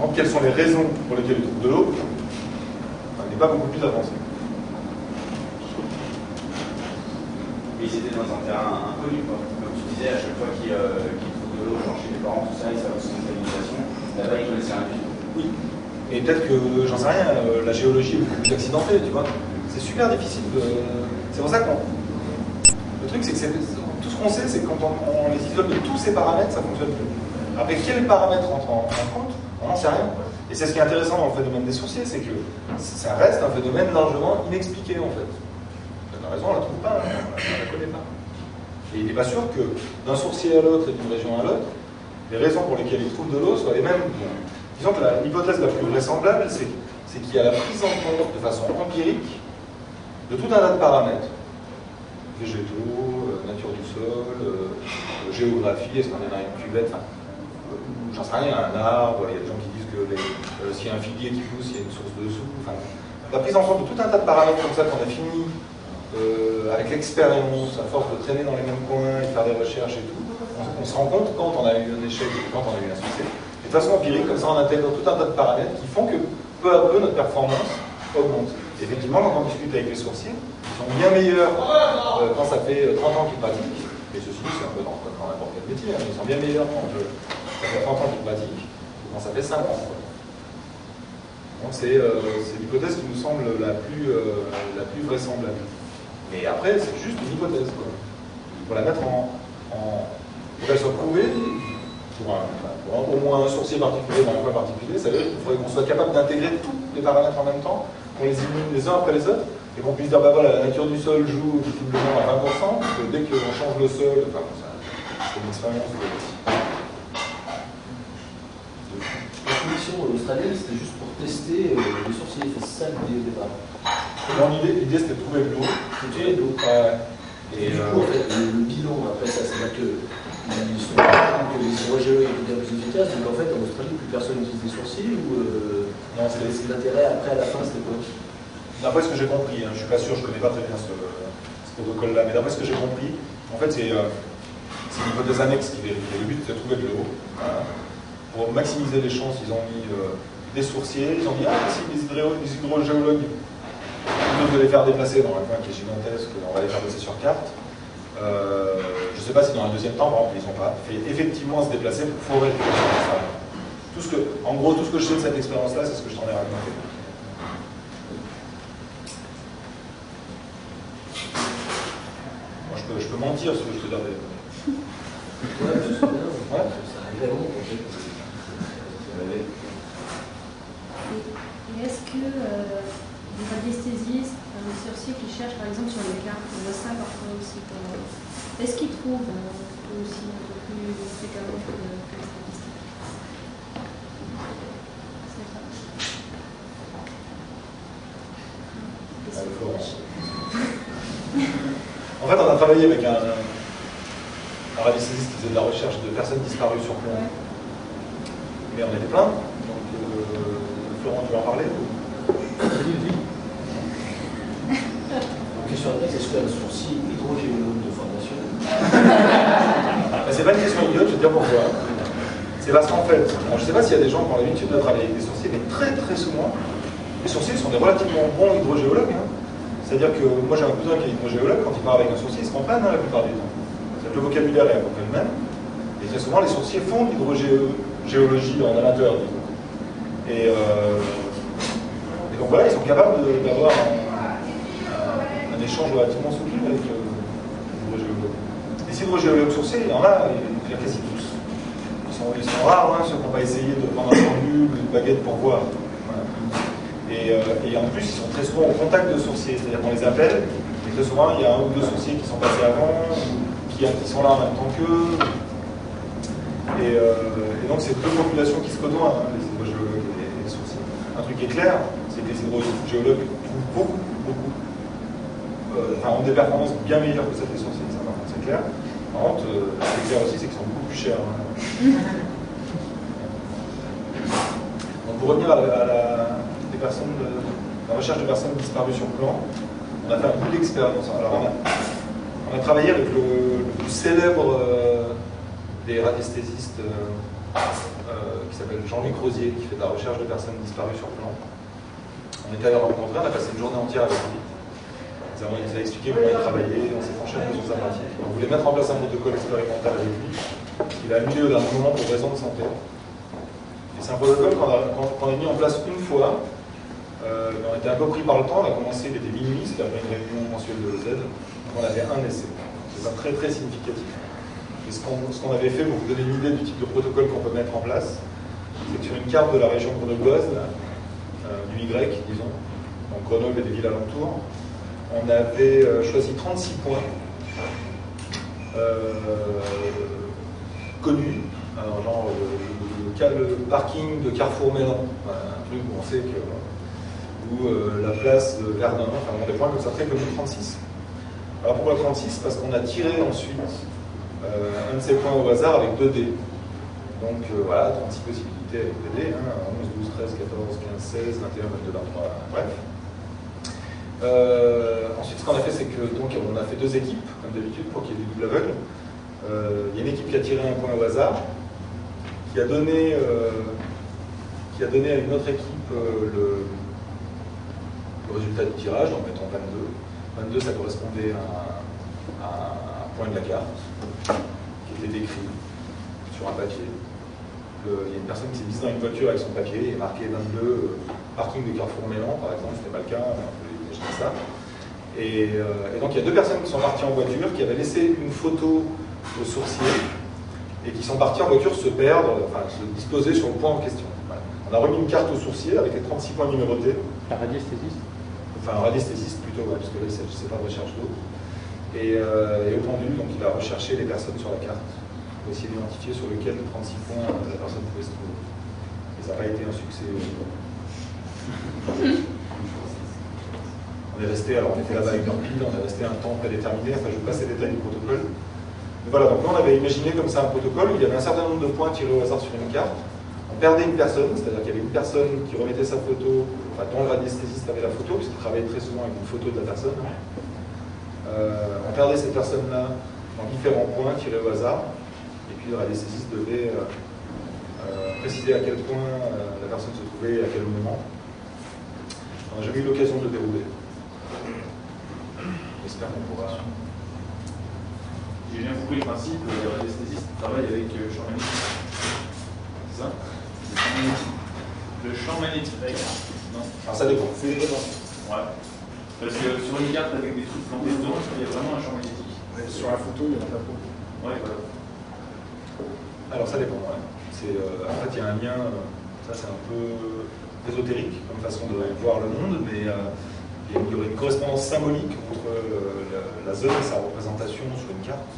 Donc, quelles sont les raisons pour lesquelles ils trouvent de l'eau? On n'est pas beaucoup plus avancé. Mais ils étaient dans un terrain inconnu, quoi. Comme tu disais, à chaque fois qu'ils trouvent de l'eau, genre chez les parents, tout ça, ils savent son localisation. Là-bas, ils connaissaient un peu. Oui. Et peut-être que, j'en sais rien, la géologie est beaucoup plus accidentée, tu vois. C'est super difficile de... C'est pour ça qu'on... Le truc, c'est que tout ce qu'on sait, c'est que quand on les isole de tous ces paramètres, ça ne fonctionne plus. Après, quels paramètres rentrent en compte, on n'en sait rien. Et c'est ce qui est intéressant dans le phénomène des sourciers, c'est que ça reste un phénomène largement inexpliqué, en fait. La raison, on ne la trouve pas, on ne la connaît pas. Et il n'est pas sûr que d'un sourcier à l'autre et d'une région à l'autre, les raisons pour lesquelles ils trouvent de l'eau soient les mêmes. Disons que l'hypothèse la plus vraisemblable, c'est qu'il y a la prise en compte de façon empirique de tout un tas de paramètres. Végétaux, nature du sol, géographie, est-ce qu'on est dans une cuvette, j'en sais rien, un arbre, il y a des gens qui disent que s'il y a un figuier qui pousse, il y a une source dessous. La prise en compte de tout un tas de paramètres comme ça qu'on a fini avec l'expérience, à force de traîner dans les mêmes coins et de faire des recherches et tout, on se rend compte quand on a eu un échec et quand on a eu un succès. Et de façon empirique, comme ça on intègre tout un tas de paramètres qui font que peu à peu notre performance augmente. Et effectivement, quand on discute avec les sourciers, ils sont bien meilleurs quand ça fait 30 ans qu'ils pratiquent, et ceci c'est un peu dans n'importe quel métier, ils sont bien meilleurs quand ça fait 30 ans qu'ils pratiquent que quand ça fait 5 ans. Donc c'est l'hypothèse qui nous semble la plus vraisemblable. Mais après, c'est juste une hypothèse. Pour la mettre pour qu'elle soit prouvée, pour au moins un sourcier particulier dans un coin particulier, ça veut dire qu'il faudrait qu'on soit capable d'intégrer tous les paramètres en même temps, qu'on les élimine les uns après les autres, et qu'on puisse dire, bah voilà, la nature du sol joue visiblement à 20%, parce que dès qu'on change le sol, enfin, c'est une expérience La commission australienne, c'était juste pour tester les sourciers, c'est ça l'idée au départ. L'idée c'était de trouver de l'eau. Trouver de l'eau. Et du coup, en fait, le bilan après ça, c'est-à-dire que les hydrogéologues étaient bien plus efficaces, donc en fait, en Australie, plus personne n'utilise des sourciers ou non, c'est l'intérêt après, à la fin, c'était quoi? D'après ce que j'ai compris, je ne suis pas sûr, je ne connais pas très bien ce protocole-là, mais d'après ce que j'ai compris, en fait, c'est une hypothèse annexe qui vérifie. Le but, c'est de trouver de l'eau. Voilà. Pour maximiser les chances, ils ont mis des sourciers, ils ont dit, si les hydrogéologues, plutôt que de les faire déplacer dans un coin qui est gigantesque, on va les faire passer sur carte. Je ne sais pas si dans un deuxième temps, par exemple, ils n'ont pas fait effectivement se déplacer pour forer ça. En gros, tout ce que je sais de cette expérience-là, c'est ce que je t'en ai raconté. Moi, je peux mentir sur ce que je te dirais. Ouais, je sais bien. Ouais. Ça arrive vraiment, en fait. Et est-ce que les radiesthésistes, les sorciers qui cherchent par exemple sur les cartes, on voit ça parfois aussi, est-ce qu'ils trouvent aussi un peu plus fréquemment que les statistiques? En fait, on a travaillé avec un radiesthésiste qui faisait de la recherche de personnes disparues sur Plomb. Mais on était plein. Donc, Florent, tu veux en parler ou... sur la tête, est-ce qu'un sourcier hydrogéologue de formation? C'est pas une question idiote, je vais te dire pourquoi. C'est parce qu'en fait, alors je sais pas s'il y a des gens qui ont l'habitude de travailler avec des sourciers, mais très très souvent, les sourciers sont des relativement bons hydrogéologues. Hein. C'est-à-dire que moi j'ai un cousin qui est hydrogéologue, quand il part avec un sourcier, il se prend pas la plupart du temps. C'est-à-dire que le vocabulaire est à peu près le même. Et très souvent, les sourciers font de l'hydrogéologie en amateur. Et donc voilà, ils sont capables d'avoir un échange relativement souple avec l'hydrogéologue. Les hydrogéologues sourciers, il y en a quasi tous. Ils sont rares, hein, ceux qui n'ont pas essayé de prendre un pendule ou une baguette pour voir. Voilà. Et en plus, ils sont très souvent au contact de sourciers, c'est-à-dire qu'on les appelle, et très souvent, il y a un ou deux sourciers qui sont passés avant, qui sont là en même temps qu'eux. Et donc, c'est deux populations qui se côtoient, hein, les hydrogéologues et les sourciers. Un truc qui est clair, c'est que les hydrogéologues trouvent beaucoup, ont des performances bien meilleures que celles des sourciers, ça par contre, c'est clair. Par contre, ce qui est clair aussi, c'est qu'ils sont beaucoup plus chers. Hein. Donc, pour revenir à la recherche de personnes disparues sur plan, on a fait un bout d'expérience. Alors, on a travaillé avec le plus célèbre des radiesthésistes qui s'appelle Jean-Luc Rosier, qui fait de la recherche de personnes disparues sur plan. On était allé le rencontrer, on a passé une journée entière avec lui. Il nous a expliqué comment il travaillait, on s'est penché sur sa pratique. On voulait mettre en place un protocole expérimental avec lui. Il a annulé au dernier moment pour raison de santé. Et c'est un protocole qu'on a mis en place une fois. On était un peu pris par le temps, on a commencé, il était minuit, c'était après une réunion mensuelle de l'EZ. Donc on avait un essai. C'est pas très très significatif. Et ce qu'on avait fait, pour vous donner une idée du type de protocole qu'on peut mettre en place, c'est que sur une carte de la région grenobloise, du Y, disons, donc Grenoble et des villes alentours, on avait choisi 36 points connus, alors genre le parking de Carrefour Mélan, un truc où on sait que, ou la place de Verdun, enfin des points comme ça, très connus, 36. Alors pourquoi 36? Parce qu'on a tiré ensuite un de ces points au hasard avec 2 dés. Donc voilà, 36 possibilités avec 2 dés, hein, 11, 12, 13, 14, 15, 16, 21, 22, 23, bref. Ensuite, ce qu'on a fait, c'est que donc on a fait 2 équipes, comme d'habitude, pour qu'il y ait du double aveugle. Il y a une équipe qui a tiré un point au hasard, qui a donné à une autre équipe le résultat du tirage, en mettant 22. 22, ça correspondait à un point de la carte, qui était décrit sur un papier. Il y a une personne qui s'est mise dans une voiture avec son papier, et marqué 22, parking de Carrefour Mélan, par exemple, c'était pas le cas. Ça. Et donc il y a 2 personnes qui sont parties en voiture, qui avaient laissé une photo au sourcier et qui sont parties en voiture se perdre, enfin se disposer sur le point en question. Voilà. On a remis une carte au sourcier avec les 36 points numérotés. Un radiesthésiste? Enfin un radiesthésiste plutôt, ouais, parce que là il ne s'agissait pas de recherche d'eau. Et au pendule, donc il a recherché les personnes sur la carte pour essayer d'identifier sur lequel 36 points la personne pouvait se trouver. Et ça n'a pas été un succès. On est resté, alors on était là-bas avec pile, on est resté un temps prédéterminé, enfin je vous passe les détails du protocole. Mais voilà, donc nous on avait imaginé comme ça un protocole où il y avait un certain nombre de points tirés au hasard sur une carte. On perdait une personne, c'est-à-dire qu'il y avait une personne qui remettait sa photo, enfin dont le radiesthésiste avait la photo, puisqu'il travaillait très souvent avec une photo de la personne. On perdait cette personne-là dans différents points tirés au hasard, et puis le radiesthésiste devait préciser à quel point la personne se trouvait et à quel moment. On n'a jamais eu l'occasion de le dérouler. J'espère qu'on pourra. J'ai bien compris le principe, les radiesthésistes travaillent avec champ magnétique. C'est ça? Le champ magnétique. Non. Alors ça dépend. C'est dépend. Ouais. Parce que sur une carte avec des trucs plantés dedans, il y a vraiment un champ magnétique. Mais sur la photo, il n'y en a pas beaucoup. Ouais, voilà. Alors ça dépend, ouais. En fait, il y a un lien, ça c'est un peu ésotérique comme façon de voir le monde, mais il y aurait une correspondance symbolique entre la zone et sa représentation sur une carte.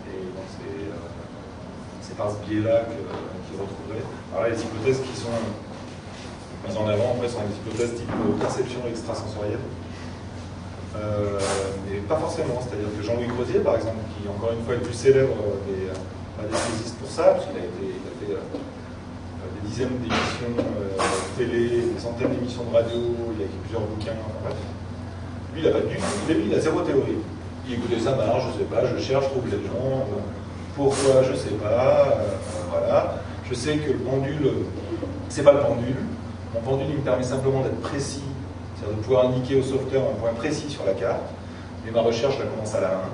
Et donc c'est par ce biais-là qu'ils retrouveraient. Alors là, les hypothèses qui sont mises en avant, après, sont des hypothèses type perception extrasensorielle. Mais pas forcément, c'est-à-dire que Jean-Louis Grosier, par exemple, qui encore une fois est le plus célèbre des radiesthésistes pour ça, parce qu'il a fait des dizaines d'émissions télé, des centaines d'émissions de radio, il a écrit plusieurs bouquins, enfin bref. Lui, il n'a pas du tout, il a zéro théorie. Il dit, écoutez, ça marche, je sais pas, je cherche, je trouve les gens, pourquoi, je sais pas, voilà. Je sais que le pendule, c'est pas le pendule. Mon pendule, il me permet simplement d'être précis, c'est-à-dire de pouvoir indiquer au sauveteur un point précis sur la carte. Mais ma recherche, je la commence à la main.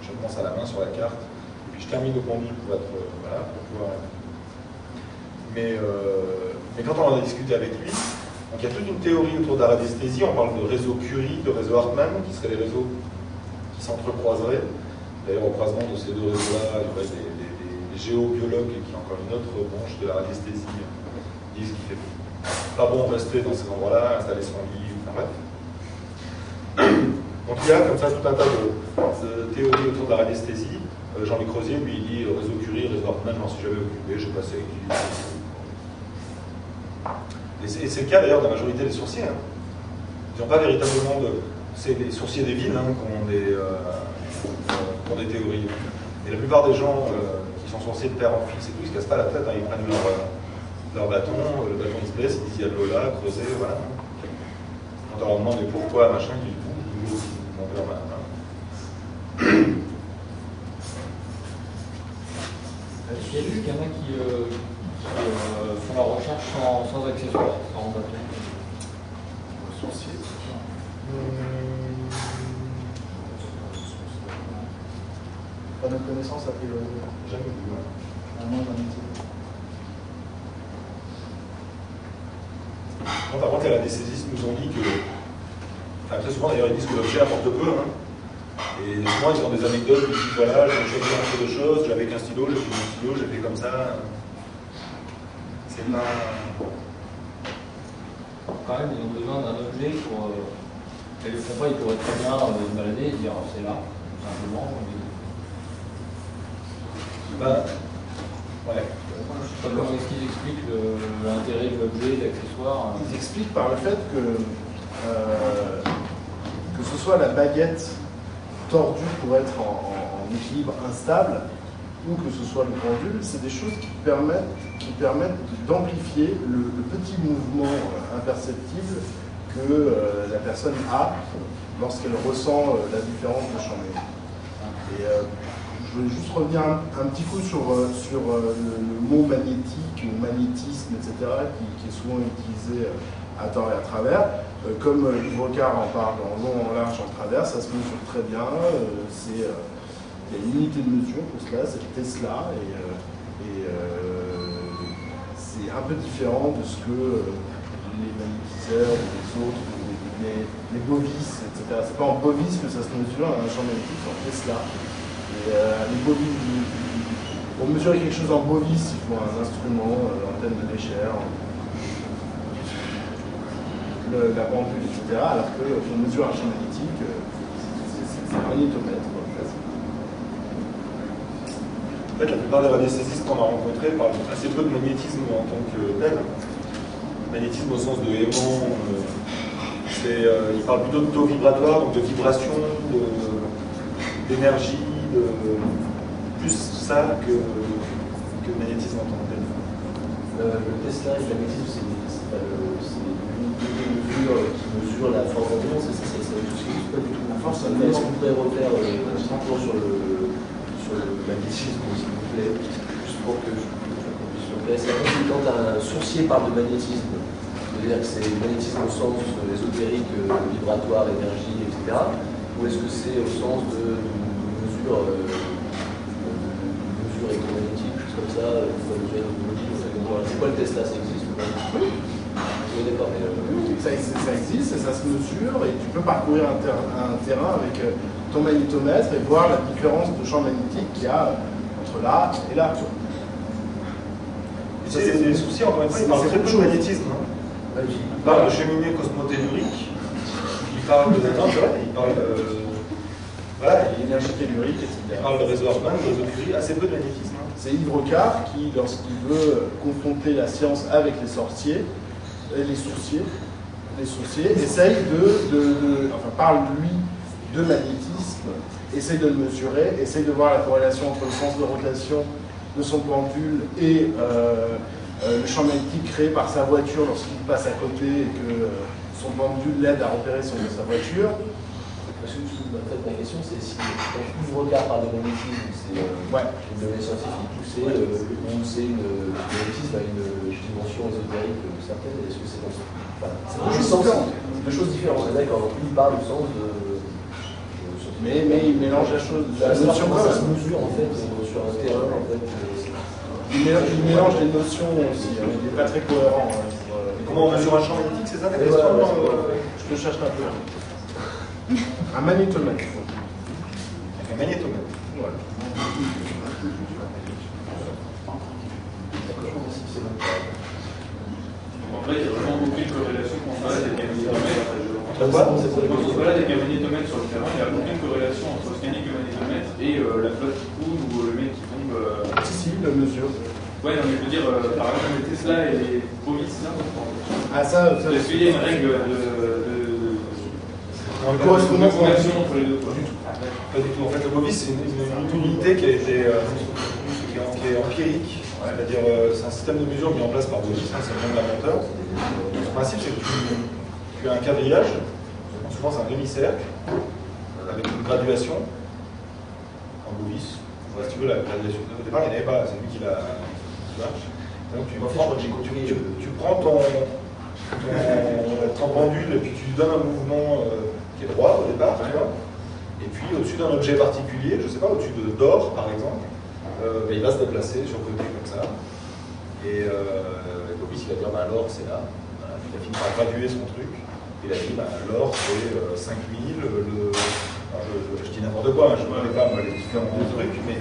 Je commence à la main sur la carte, et puis je termine au pendule pour être, voilà, pour pouvoir... Mais quand on en a discuté avec lui, donc il y a toute une théorie autour de la radiesthésie. On parle de réseau Curie, de réseau Hartmann, qui seraient les réseaux qui s'entrecroiseraient. D'ailleurs, au croisement de ces deux réseaux-là, il y aurait des géobiologues, qui ont encore une autre branche de la radiesthésie, disent qu'il fait pas bon rester dans ces endroits-là, installer son lit, enfin bref. Donc il y a comme ça tout un tas de théories autour de la radiesthésie. Jean-Luc Rosier, lui, il dit réseau Curie, réseau Hartmann, je m'en suis jamais occupé, j'ai passé avec lui. Et c'est le cas d'ailleurs de la majorité des sourciers. Hein. Ils n'ont pas véritablement de... C'est les sourciers des villes qui ont des théories. Et la plupart des gens qui sont sourciers de père en fils et tout, ils ne se cassent pas la tête, hein. Ils prennent leur bâton, le bâton il se baisse, ils disent il y a de l'eau là, creuser, voilà. Quand on leur demande mais pourquoi, machin, ils disent vous, Il y a vu qu'il y en a qui font la recherche sans accessoires, sans bâton. Sourcier. Pas de connaissance a priori. Jamais vu. Moi, j'en ai été. Par contre, les radiesthésistes nous ont dit que, enfin, très souvent d'ailleurs, ils disent que l'objet apporte peu. Hein. Et souvent, ils ont des anecdotes où ils disent voilà, j'ai choisi un peu de choses, j'avais qu'un stylo, j'ai pris mon stylo, j'ai fait comme ça. C'est pas. Quand même, ils ont besoin d'un objet pour. Ils le font pas, ils pourraient très bien se balader et dire c'est là, simplement. Bah, ouais. Comment est-ce qu'ils expliquent l'intérêt de l'objet, de l'accessoire? Ils expliquent par le fait que ce soit la baguette tordue pour être en équilibre instable, ou que ce soit le pendule, c'est des choses qui permettent d'amplifier le petit mouvement imperceptible que la personne a lorsqu'elle ressent la différence de champ magnétique. Et je voulais juste revenir un petit coup sur le mot magnétique ou magnétisme, etc., qui est souvent utilisé à tort et à travers. Comme Yves Rocard en parle en long, en large, en travers, ça se mesure très bien. Il y a une unité de mesure pour cela, c'est le Tesla, et c'est un peu différent de ce que les magnétiseurs ou les autres, les bovis, etc. C'est pas en bovis que ça se mesure, un champ magnétique, c'est en Tesla. Et les bovis, pour mesurer quelque chose en bovis, il faut un instrument, l'antenne de Lécher, la pendule, etc. Alors que pour mesurer un champ magnétique, c'est un magnétomètre. En fait, la plupart des radiesthésistes qu'on a rencontrés parlent assez peu de magnétisme en tant que tel. Magnétisme au sens de aimant, ils parlent plutôt de taux vibratoire, donc de vibration, d'énergie, plus ça que le magnétisme en tant que tel. Le Tesla et le magnétisme, c'est l'unité de mesure qui mesure la force d'onde, c'est pas du tout. Force d'onde. Est-ce que vous pouvez refaire sur le magnétisme, s'il vous plaît, juste pour que je puisse me placer. Quand un sourcier parle de magnétisme, c'est-à-dire que c'est le magnétisme au sens ésotérique, vibratoire, énergie, etc., ou est-ce que c'est au sens de mesure électromagnétique, juste comme ça, c'est quoi le Tesla, ça existe ou pas? Oui, d'accord, mais ça existe et ça se mesure, et tu peux parcourir un terrain avec ton magnétomètre et voir la différence de champ magnétique qu'il y a entre là et là. C'est des soucis, encore une fois, ils parlent très peu de magnétisme. Hein. Ils parlent de cheminée cosmotellurique, ils parlent de... Non, c'est vrai, ils parlent de... Voilà, l'énergie tellurique, etc. Ils parlent de réseau Hartmann, de réseau Curie, assez peu de magnétisme. Hein. C'est Yves Rocard qui, lorsqu'il veut confronter la science avec les sourciers, essaye enfin parle lui de magnétisme, essaye de le mesurer, essaye de voir la corrélation entre le sens de rotation de son pendule et le champ magnétique créé par sa voiture lorsqu'il passe à côté et que son pendule l'aide à repérer sa voiture. Parce que en fait, ma question, c'est si quand je regarde par le magnétisme, c'est une donnée scientifique, ou c'est une magnétisme à une dimension ésotérique certaine, est-ce que c'est dans ce deux choses différentes, d'accord. Donc lui, il parle au sens de. Mais il mélange la chose. La notion comment ça se mesure en fait sur un terrain en fait. Il mélange les notions aussi, il n'est pas très cohérent. Comment on mesure un champ magnétique, c'est ça la question? Je le cherche un peu. Un magnétomètre. Un magnétomètre. Voilà. En fait, il n'y a vraiment aucune corrélation entre ça et les magnétomètres. On voit là des magnétomètres sur le terrain, il n'y a aucune corrélation entre scanner le magnétomètre et la flotte qui coule ou le mec qui tombe. Si, le mesure. Ouais, non, mais je veux dire, par exemple, les Tesla et les Bovis, là. Ah, ça. Est-ce qu'il y a une règle de correspondance entre les deux? Pas du tout. En fait, le Bovis, c'est une unité qui est empirique. C'est-à-dire, c'est un système de mesure mis en place par Bovis, c'est le nom de l'inventeur. Le principe, c'est que tu as un quadrillage, souvent c'est un demi-cercle, avec une graduation en Bovis. Si tu veux, la graduation au départ, il n'y en avait pas, c'est lui qui l'a. Donc tu prends ton pendule et puis tu lui donnes un mouvement qui est droit au départ, tu vois. Et puis au-dessus d'un objet particulier, je ne sais pas, au-dessus d'or par exemple, il va se déplacer sur le côté comme ça. Et Bovis il va dire l'or c'est là. Voilà. Il a fini par graduer son truc. Il a dit l'or c'est 5000, je dis n'importe quoi, je ne connais pas moi, les différents trucs, mais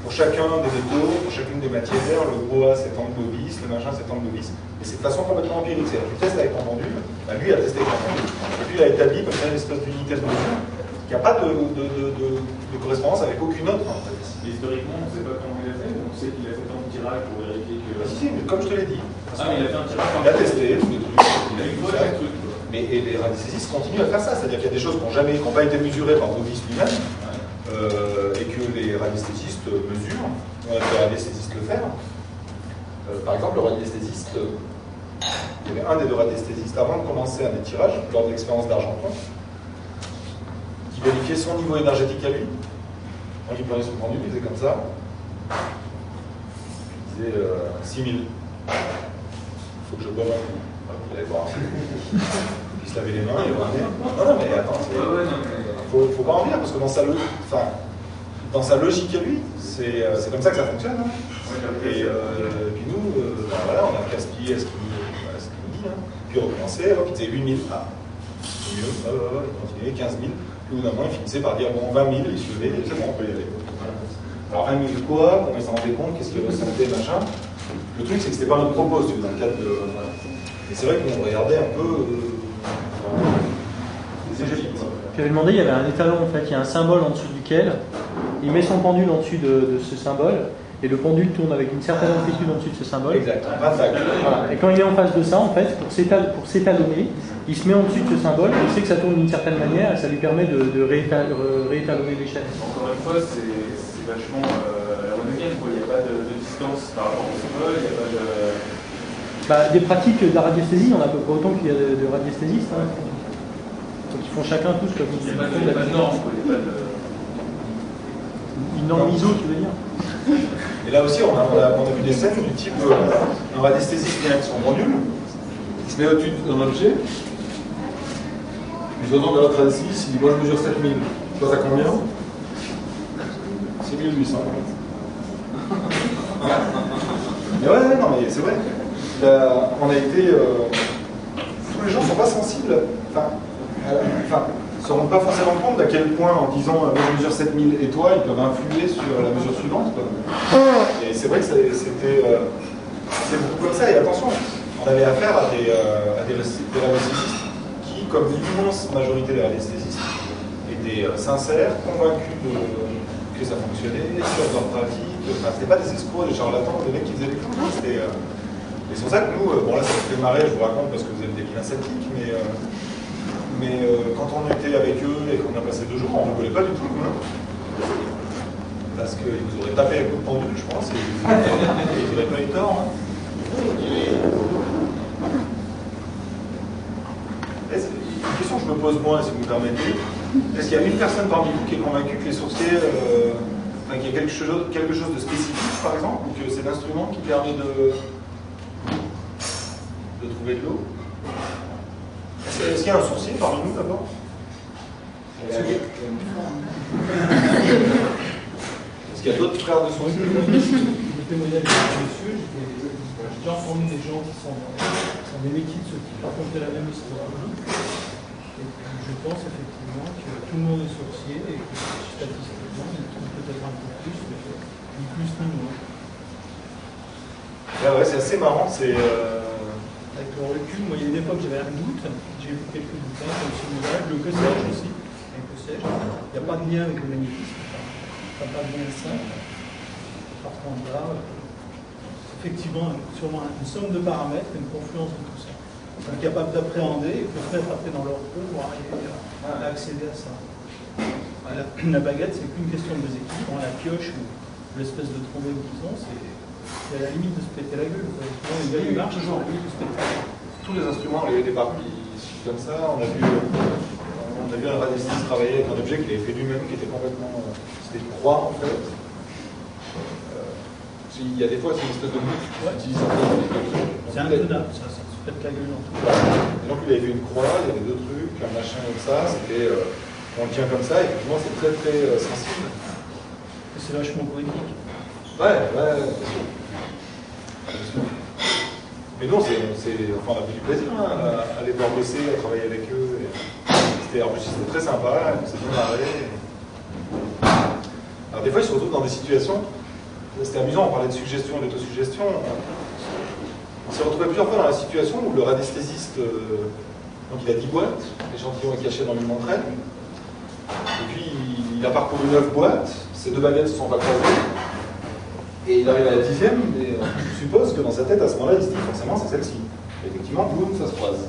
pour chacun des métaux, pour chacune des matières, le bois c'est tant de Bovis, le machin c'est tant de Bovis. Et c'est de façon complètement empirique. C'est-à-dire tu testes avec ton pendule, lui a testé avec ton pendule, et puis il a établi comme ça une espèce d'unité de mesure qui n'a pas de correspondance avec aucune autre en fait. Historiquement, on ne sait pas comment il a fait, on sait qu'il a fait tant de tirages pour vérifier que. Si, mais comme je te l'ai dit. Mais il a fait un tirage. Il a testé tous les trucs, il a eu tout ça. Mais les radiesthésistes continuent à faire ça, c'est-à-dire qu'il y a des choses qui n'ont pas été mesurées par Bovis lui-même. Et que les radiesthésistes mesurent, on a fait les radiesthésistes le faire. Par exemple, le radiesthésiste, il y avait un des deux radiesthésistes avant de commencer un des tirages, lors de l'expérience d'Argenton, qui vérifiait son niveau énergétique à lui. Quand il prenait son pendule, il faisait comme ça. Il disait 6000. Il faut que je boive un coup. Vous allez voir. Il se lavait les mains, il revenait. Non, mais attends, faut pas en rire, parce que dans sa logique à lui, c'est comme ça que ça fonctionne. Hein. Et puis nous, voilà, on a gaspillé ce qu'il nous dit. Hein. Puis on recommençait, il disait 8000. Ah, c'est mieux, il continuait, 15 000. Puis au bout d'un moment, il finissait par dire bon, 20 000, il se levait, c'est bon, on peut y aller. Alors 20 000 quoi? On s'en rendait compte, qu'est-ce qu'il ressentait, machin. Le truc, c'est que c'était pas notre propos, dans le cadre de. Voilà. Et c'est vrai qu'on regardait un peu. J'avais demandé, il y avait un étalon en fait, il y a un symbole en dessous duquel il met son pendule en dessus de ce symbole et le pendule tourne avec une certaine amplitude en dessus de ce symbole. Exact. Voilà. Et quand il est en face de ça, en fait, pour s'étalonner, il se met en dessus de ce symbole, il sait que ça tourne d'une certaine manière et ça lui permet de réétalonner l'échelle. Encore une fois, c'est vachement aéronautique, il n'y a pas de distance par rapport au symbole, il n'y a pas de. Des pratiques de la radiesthésie, on a à peu près autant qu'il y a de radiesthésistes. Hein. Donc ils font chacun tous comme ils font. Il n'y a pas de norme, il n'y a pas de. Une norme ISO, tu veux dire? Et là aussi, on a vu des scènes du type un radiesthésiste vient avec son pendule, il se met au-dessus d'un objet, puis je demande à l'autre radiesthésiste, il dit moi je mesure 7000. Toi t'as combien? C'est 1800. Mais ouais, non mais c'est vrai. On a été. Tous les gens ne sont pas sensibles. Ne se rendent pas forcément compte d'à quel point, en disant moi je mesure 7000 et toi, ils peuvent influer sur la mesure suivante. Quoi. Et c'est vrai que c'était beaucoup comme ça. Et attention, on avait affaire à des radiesthésistes qui, comme l'immense majorité des radiesthésistes, étaient sincères, convaincus que ça fonctionnait, sur leur pratique. Enfin, c'était pas des escrocs, des charlatans, des mecs qui faisaient des coups. Et c'est pour ça que nous, bon là ça me fait marrer, je vous raconte parce que vous êtes des vilains sceptiques, mais quand on était avec eux et qu'on a passé 2 jours, on ne rigolait pas du tout. Hein, parce qu'ils vous auraient tapé un coup de pendule, je pense, et ils n'auraient pas eu tort. Hein. Une question que je me pose moi, si vous me permettez, est-ce qu'il y a une personne parmi vous qui est convaincue que les sourciers, enfin, qu'il y a quelque chose de spécifique par exemple, ou que c'est l'instrument qui permet de trouver de l'eau? Est-ce qu'il y a un sourcier parmi nous d'abord? Est-ce qu'il y a d'autres frères de sourciers? Le témoignage de monsieur, j'ai déjà entendu des gens qui sont des métiers de ce type, raconter la même histoire. Et je pense effectivement que tout le monde est sourcier et que statistiquement, il trouve peut-être un peu plus, mais ni plus ni moins. Ouais, c'est assez marrant. Avec le recul, moi, il y a une époque, j'avais un doute. J'ai vu quelques bouquins comme celui-là, le que sais-je aussi. Un que sais-je. Il n'y a pas de lien avec le magnétisme. Pas de lien simple. Partant de là, effectivement, sûrement une somme de paramètres, une confluence de tout ça. Ils sont capables d'appréhender et de se mettre après dans leur peau pour arriver à accéder à ça. La baguette, c'est qu'une question de déséquilibre. La pioche ou l'espèce de trombone qu'ils ont, c'est à la limite de se péter la gueule. Les gars, ils marchent toujours à la limite de se péter la gueule. Tous les instruments, les parties comme ça, on a vu un radiesthésique travailler avec un objet qu'il avait fait lui-même, qui était complètement... c'était une croix en fait. Il y a des fois, c'est une espèce de boucle qui utilise un peu les deux trucs. C'est intenable, ça se pète la gueule en tout cas. Et donc il avait fait une croix, il y avait deux trucs, un machin comme ça, c'était... on le tient comme ça, et effectivement c'est très très sensible. Et c'est vachement poétique. Ouais, bien sûr. Mais non, enfin, on a eu du plaisir hein, à aller voir bosser, à travailler avec eux. En plus, c'était très sympa, on s'est bien marré. Alors des fois, ils se retrouvent dans des situations... C'était amusant, on parlait de suggestion et d'autosuggestion. On s'est retrouvé plusieurs fois dans la situation où le radiesthésiste, donc il a 10 boîtes, l'échantillon est caché dans l'une d'entre elles. Et puis il a parcouru 9 boîtes, ces 2 baguettes ne se sont pas croisées. Et il arrive à la 10e, et on suppose que dans sa tête, à ce moment-là, il se dit forcément c'est celle-ci. Et effectivement, boum, ça se croise.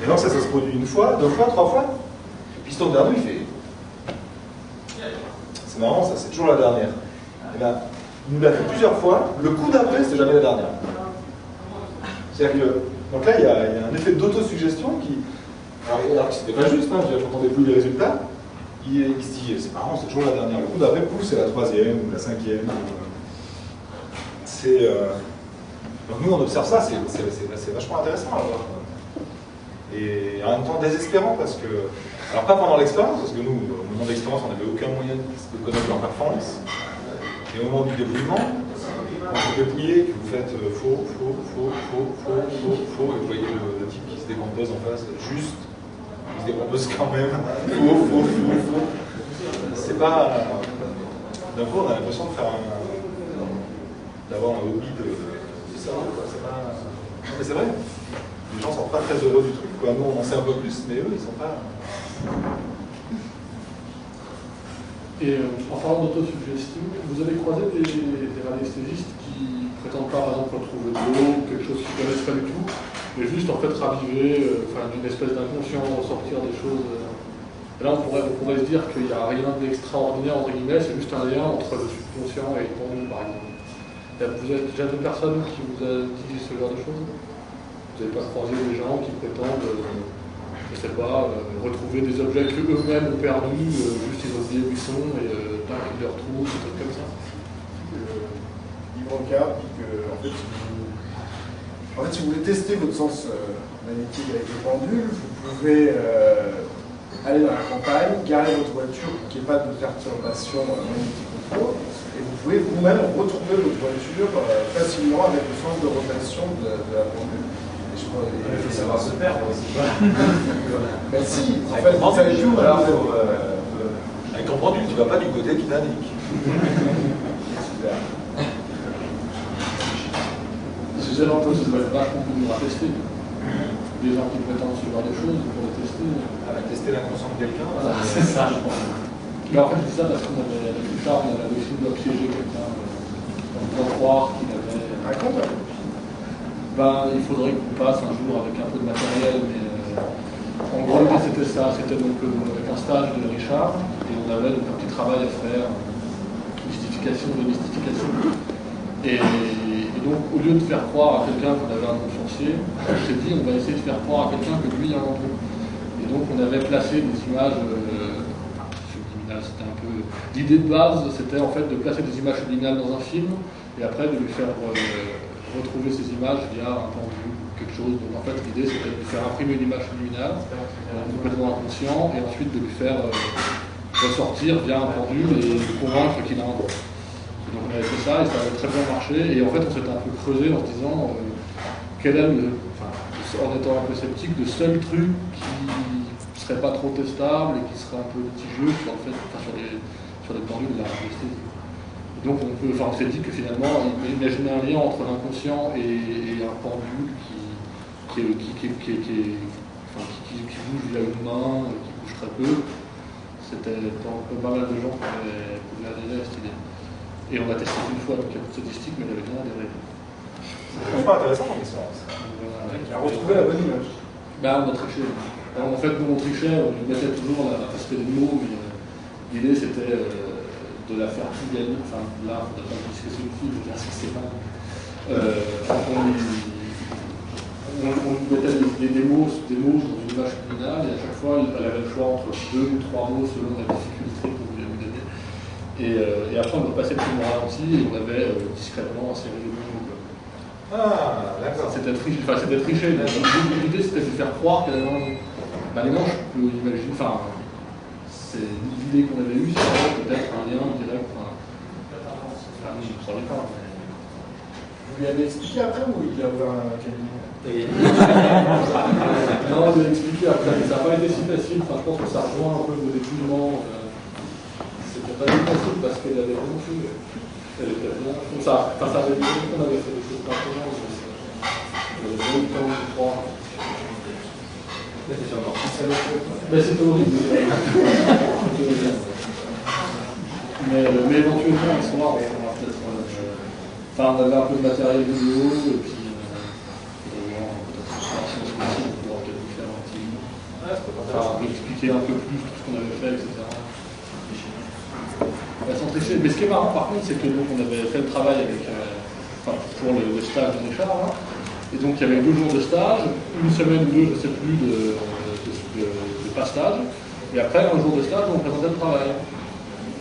Et donc ça se produit une fois, 2 fois, 3 fois. Et puis ce dernier, il fait. C'est marrant, ça, c'est toujours la dernière. Et bien, il nous l'a fait plusieurs fois, le coup d'après, c'était jamais la dernière. C'est-à-dire que, donc là, il y a un effet d'autosuggestion qui, alors que c'était pas juste, hein, je n'entendais plus les résultats, il se dit, c'est marrant, c'est toujours la dernière. Le coup d'après, pouf, c'est la 3e ou la 5e. Donc nous, on observe ça, c'est vachement intéressant à voir. Et en même temps désespérant, parce que, alors pas pendant l'expérience, parce que nous, au moment de l'expérience, on n'avait aucun moyen de connaître leur performance. Et au moment du dépouillement, quand vous dépouillez, que vous faites faux, et vous voyez le type qui se décompose en face, juste, il se décompose quand même, faux. C'est pas... D'un coup, on a l'impression d'avoir un hobby de cerveau, quoi. C'est pas... Non, mais c'est vrai, les gens sont pas très heureux du truc, quoi. Nous, on en sait un peu plus, mais eux, ils sont pas... Et en parlant d'autosuggestion, vous avez croisé des radiesthésistes qui prétendent pas, par exemple, retrouver de l'eau, quelque chose qu'ils ne connaissent pas du tout, mais juste en fait raviver, d'une espèce d'inconscient, ressortir des choses. Et là, on pourrait se dire qu'il n'y a rien d'extraordinaire, entre guillemets, c'est juste un lien entre le subconscient et le tendu, par exemple. Vous avez déjà deux personnes qui vous ont dit ce genre de choses? Vous n'avez pas croisé des gens qui prétendent... je sais pas, retrouver des objets qu'eux-mêmes ont perdus, juste ils ont oublié où ils sont et ils les retrouvent, des trucs comme ça. L'Ibroca dit que, en fait, si vous voulez tester votre sens magnétique avec les pendules, vous pouvez aller dans la campagne, garer votre voiture pour qu'il n'y ait pas de perturbation magnétique autour, et vous pouvez vous-même retrouver votre voiture facilement avec le sens de rotation de la pendule. Ça va se perdre aussi. Ben si, en fait, vous savez tout. Avec ton pendule, tu ne vas pas du côté qui t'indique. Super. Ces éléments, ça doit être vachement plus à tester. Des gens qui prétendent ce genre de choses pour les tester. Tester l'inconscient de quelqu'un. Voilà, c'est ça, je pense. Mais en fait, je dis ça parce qu'on avait, plus tard, on avait aussi piégé quelqu'un. On peut croire qu'il avait. Raconte. Il faudrait qu'on passe un jour avec un peu de matériel, mais en gros l'idée c'était ça, c'était donc avec un stage de Richard, et on avait donc un petit travail à faire, mystification, démystification. Et donc, au lieu de faire croire à quelqu'un qu'on avait un nom foncier, on s'est dit on va essayer de faire croire à quelqu'un que lui a un nom. Et donc, on avait placé des images subliminales. C'était un peu. L'idée de base, c'était en fait de placer des images subliminales dans un film et après de lui faire retrouver ces images via un pendu ou quelque chose. Donc, en fait, l'idée, c'était de lui faire imprimer une image subliminale complètement inconscient et ensuite de lui faire ressortir via un pendule et le convaincre qu'il a un droit. Donc on avait fait ça et ça avait très bien marché et en fait on s'était un peu creusé en se disant quel est en étant un peu sceptique, le seul truc qui serait pas trop testable et qui serait un peu litigieux sur le fait, sur les pendules de la radiesthésie. Donc on s'est dit que finalement imaginer un lien entre l'inconscient et un pendule qui bouge via une main, qui bouge très peu. C'était pas mal de gens qui pouvaient adhérer à cette idée. Et on a testé une fois, donc il y a beaucoup de statistiques, mais il y avait bien adhéré. C'est pas intéressant, mais ça. On a retrouvé la bonne image. On a triché. Alors, en fait, nous on trichait, on lui mettait toujours l'aspect des mots, mais l'idée c'était de la faire plus gagner. Enfin, là, on n'a pas dit que c'est une fille, je veux dire que c'est pas. On lui mettait des mots dans une image subliminale, et à chaque fois, elle avait le choix entre 2 ou 3 mots selon la difficulté qu'on voulait lui donner. Et après, on a passé le film au ralenti et on avait discrètement inséré les mots. Ah, d'accord. C'était triché. L'idée, c'était de faire croire qu'elle avait les manches, je peux imaginer. C'est l'idée qu'on avait eue, c'était peut-être un lien direct. Je ne savais pas. Vous lui avez expliqué après ou il a ouvert un cabinet? Non, on lui a expliqué après, mais ça n'a pas été si facile. Je pense que ça rejoint un peu vos étudiants. C'était pas si facile parce qu'elle avait vraiment fait. Elle était bien. Ça avait dit qu'on avait fait des choses pas trop. J'avais pas eu le temps de croire. Mais c'était horrible. Mais éventuellement, ils sont là, on va peut-être. On avait un peu de matériel vidéo et puis. Expliquer un peu plus tout ce qu'on avait fait, etc. Sans tricher. Mais ce qui est marrant par contre, c'est que donc, on avait fait le travail avec, pour le stage de Richard, là. Et donc il y avait 2 jours de stage, une semaine ou 2, je ne sais plus, de pas stage. Et après, un jour de stage, on présentait le travail.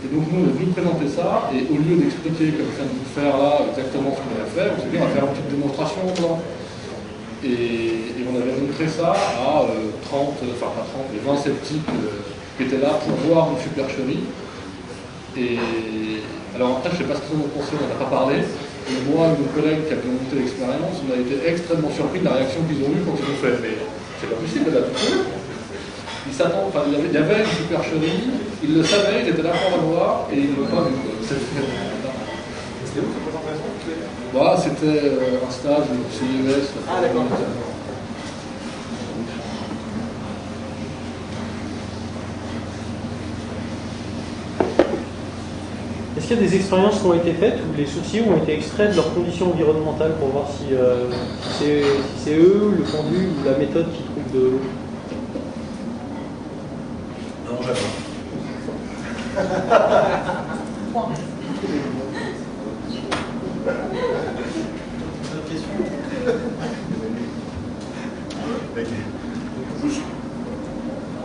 Et donc nous, on est venu présenter ça, et au lieu d'expliquer comme ça de vous faire là exactement ce qu'on avait fait, on s'est dit on va faire une petite démonstration dedans. Et on avait montré ça à 20 sceptiques qui étaient là pour voir une supercherie. Et alors après, je ne sais pas ce qu'ils en ont pensé, on n'en a pas parlé. Et moi et mon collègue qui a monté l'expérience, on a été extrêmement surpris de la réaction qu'ils ont eue quand ils ont fait. Mais c'est pas possible, elle a tout trouvé. Il y avait une supercherie, ils le savaient, ils étaient là pour la voir, et ils ne l'ont pas vu. C'était où cette présentation? C'était un stage au CIES. Ah d'accord. Est-ce qu'il y a des expériences qui ont été faites où les sourciers ont été extraits de leurs conditions environnementales pour voir si c'est eux, le pendu ou la méthode qui trouve de l'eau? Non, jamais.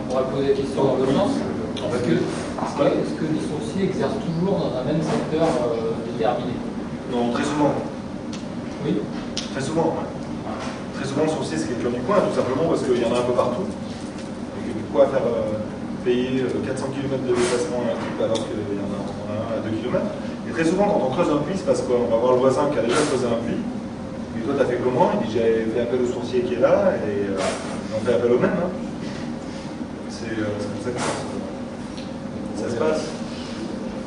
On pourrait poser la question dans l'autre sens. Est-ce que les sourciers exercent toujours dans un même secteur déterminé? Non, très souvent. Oui. Très souvent. Très souvent, le sourcier, c'est quelqu'un du coin, tout simplement parce qu'il y en a un peu partout. Et que du coup, à faire payer 400 km de déplacement à un type alors qu'il y en a un à 2 km. Et très souvent, quand on creuse un puits, c'est parce qu'on va voir le voisin qui a déjà creusé un puits. Et toi, tu as fait comment? Il dit j'ai fait appel au sourcier qui est là, et on fait appel au même. Hein. C'est comme ça que ça se passe.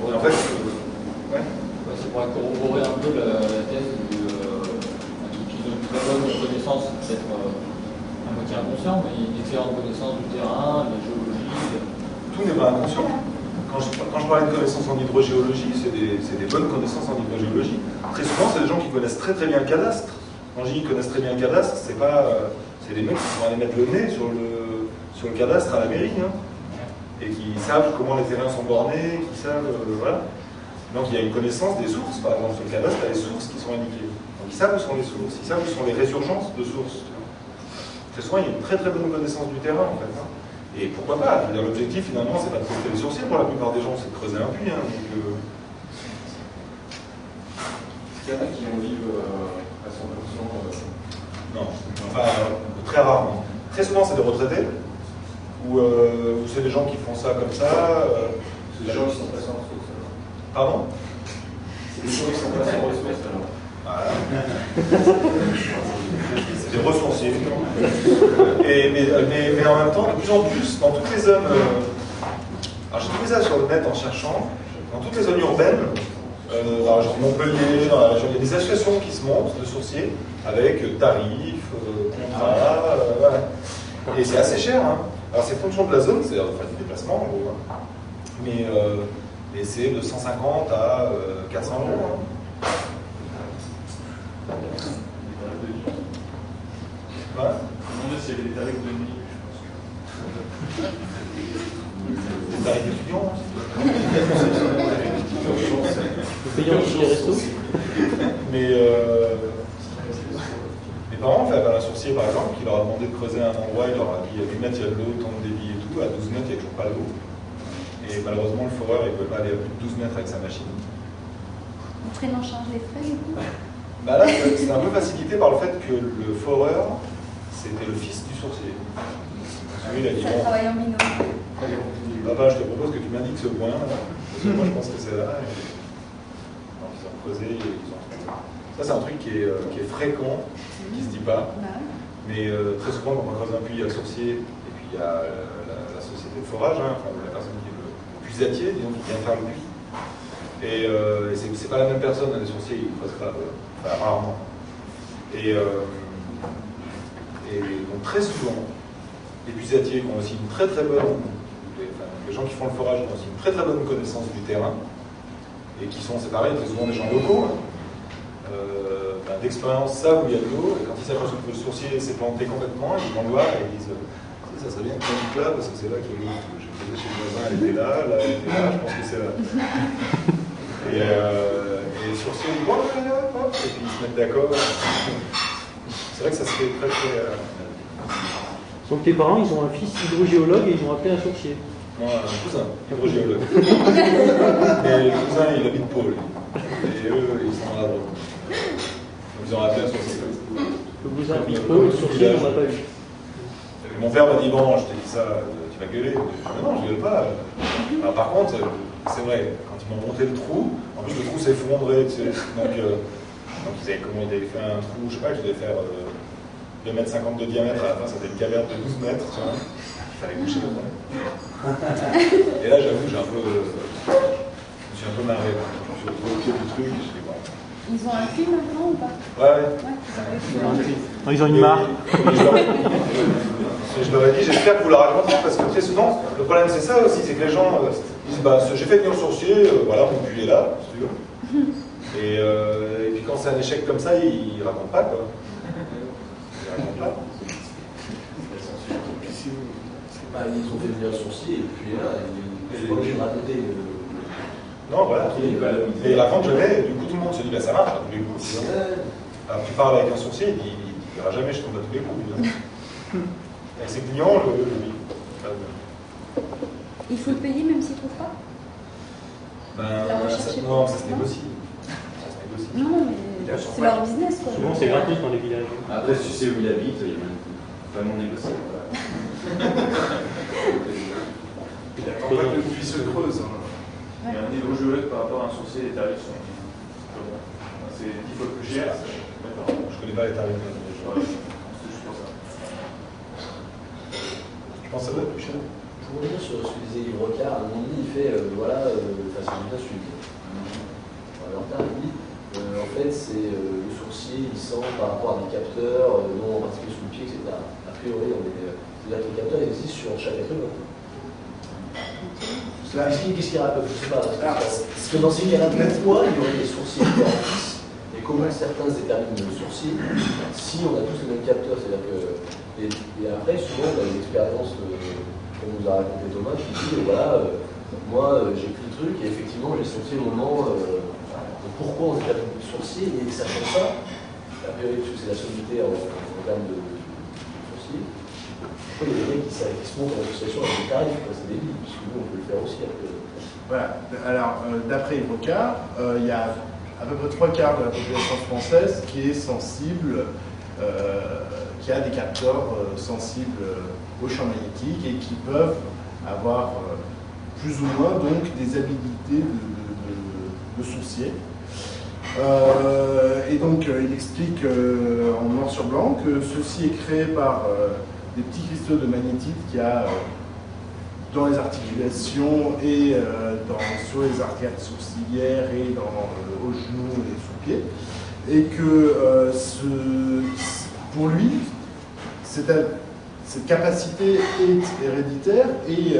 En fait, c'est pour corroborer un peu la thèse qu'ils ont une très bonne connaissance, peut-être à moitié inconscient, mais une excellente connaissance du terrain, de la géologie. Tout n'est pas inconscient. Quand je parlais de connaissances en hydrogéologie, c'est des bonnes connaissances en hydrogéologie. Très souvent, c'est des gens qui connaissent très très bien le cadastre. Quand je dis qu'ils connaissent très bien le cadastre, c'est des mecs qui vont aller mettre le nez sur le cadastre à la mairie, hein, et qui savent comment les terrains sont bornés, qui savent, voilà. Donc il y a une connaissance des sources, par exemple sur le cadastre, il y a les sources qui sont indiquées. Donc ils savent où sont les sources, ils savent où sont les résurgences de sources. Très souvent, il y a une très très bonne connaissance du terrain en fait. Et pourquoi pas? L'objectif finalement, c'est pas de creuser les sourciers pour la plupart des gens, c'est de creuser un puits. Donc, il y en a qui en vivent à 100%. Non, enfin très rarement. Très souvent, c'est des retraités, ou c'est des gens qui font ça comme ça. C'est des gens qui sont passés en ressources. Pardon? C'est des gens qui sont passés en ressources alors. Voilà. C'est des ressourciers. Mais en même temps, de plus en plus, dans toutes les zones. Alors j'ai trouvé ça sur le net en cherchant. Dans toutes les zones urbaines, dans la région de Montpellier, dans la région, il y a des associations qui se montent de sourciers avec tarifs, contrats, voilà. Et c'est assez cher. Hein. Alors c'est fonction de la zone, c'est enfin du déplacement en gros. Hein. Mais c'est de 150 à 400 euros. Hein. Ouais. Je me demandais s'il y avait des tarifs de nuit, je pense que. Des tarifs étudiants. Vous payez aussi les restos. Mais mes parents ont fait appel à un sourcier par exemple qui leur a demandé de creuser un endroit, il leur a dit il y a 10 mètres, il y a de l'eau, tant de débit et tout, à 12 mètres, il n'y a toujours pas d'eau. Et malheureusement, le foreur, il ne pouvait pas aller à plus de 12 mètres avec sa machine. Vous prenez en charge les frais du coup? Bah là, c'est un peu facilité par le fait que le foreur, c'était le fils du sourcier. Lui, il a dit Ça travaille en binôme. Papa, je te propose que tu m'indiques ce point, parce que moi je pense que c'est là. Donc ils ont creusé, ils ont trouvé. Ça, c'est un truc qui est fréquent, qui se dit pas. Mais très souvent, quand on creuse un puits, il y a le sourcier, et puis il y a la société de forage, hein, enfin, la personne qui est le puisatier, disons, qui vient faire le puits. Et c'est pas la même personne, hein, les sourciers, ils ne creusent pas, enfin, rarement. Et donc très souvent, les puisatiers qui ont aussi une très très bonne, les gens qui font le forage ont aussi une très très bonne connaissance du terrain, et qui sont séparés très souvent des gens locaux, d'expérience savent où il y a de l'eau, et quand ils s'aperçoivent que le sourcier s'est planté complètement, ils vont le voir et ils disent ça serait bien que tu indiques là, parce que c'est là qu'il y a l'eau. J'ai posé chez le voisin, elle était là, elle était là, je pense que c'est là. Et les sourciers disent bon, et puis ils se mettent d'accord. C'est vrai que ça se fait très très. Donc tes parents, ils ont un fils hydrogéologue et ils ont appelé un sourcier. Non, un cousin, hydrogéologue. Et le cousin, il habite Pôle. Et eux, ils sont à la droite. Donc ils ont appelé un sourcier. Le cousin habite Pôle, le sourcier, on n'a pas eu. Mon père m'a dit bon, je t'ai dit ça, tu vas gueuler. Non, je gueule pas. Alors, par contre, c'est vrai, quand ils m'ont monté le trou, en plus le trou s'est effondré, tu sais. Donc ils avaient fait un trou, je sais pas, qui devait faire 2,50 m de diamètre, à la fin c'était une caverne de 12 mètres, tu vois. Il fallait coucher dedans. Et là j'avoue, je me suis un peu marré. Je me suis retrouvé au pied du truc, je dis bon. Ils ont un puits maintenant ou pas? Ouais. Ils ont une mare. Je leur ai dit, j'espère que vous la racontez, parce que très souvent, le problème c'est ça aussi, c'est que les gens disent, bah, j'ai fait venir le sourcier, voilà, mon puits est là, si tu veux. Et puis quand c'est un échec comme ça, ils ne racontent pas, quoi. Ils racontent pas. Bah, ils ont fait venir le sourcier, et puis là, ils sont pas obligés de raconter. Non, voilà. Et la vente, je l'ai, du coup tout le monde se dit, bah, ça marche à tous les coups. Alors tu parles avec un sourcier, il ne dira jamais, je tombe à tous les coups, évidemment. Avec ses clients, il faut le payer même s'il ne trouve pas? Non, ça se négocie. Non, mais c'est leur business, quoi. Souvent, c'est gratuit dans les villages. Après, si tu sais où il habite, il y a vraiment négocié. En fait, le puits se creuse. Il y a un hydrogéologue par rapport à un sourcier, les tarifs sont. C'est 10 fois plus cher. Je ne connais pas les tarifs. C'est juste pour ça. Je pense que ça doit être plus cher. Pour revenir sur ce que disait Yves Rocard, à un moment donné, il fait voilà, c'est bien suivi. Alors, il dit en fait, c'est le sourcier, il sent par rapport à des capteurs, non en particulier sous le pied, etc. A priori, c'est-à-dire que les capteurs existent sur chaque être humain. Qu'est-ce qu'il raconte? Je ne sais pas. Parce que dans ces cas-là, pourquoi il y aurait des sourciers différents? Et comment certains déterminent le sourcier si on a tous les mêmes capteurs? C'est-à-dire que. Et après, souvent, on a une expérience, comme nous a raconté Thomas, qui dit voilà, Moi, j'ai pris le truc et effectivement, j'ai senti le moment de pourquoi on est capable de sourcier et sachant ça, a priori, parce que c'est la sommité en termes de sourcier, pourquoi il y a des mecs qui se montent en association avec des tarifs, c'est débile, puisque nous, on peut le faire aussi. Voilà. Alors, d'après Evoca, il y a à peu près 3/4 de la population française qui est sensible, qui a des capteurs sensibles au champ magnétique et qui peuvent avoir plus ou moins donc des habilités de sourcier. Et donc, il explique en noir sur blanc que ceci est créé par des petits cristaux de magnétite qu'il y a dans les articulations et sur les artères sourcilières et aux genoux et sous-pieds. Et que pour lui, cette capacité est héréditaire et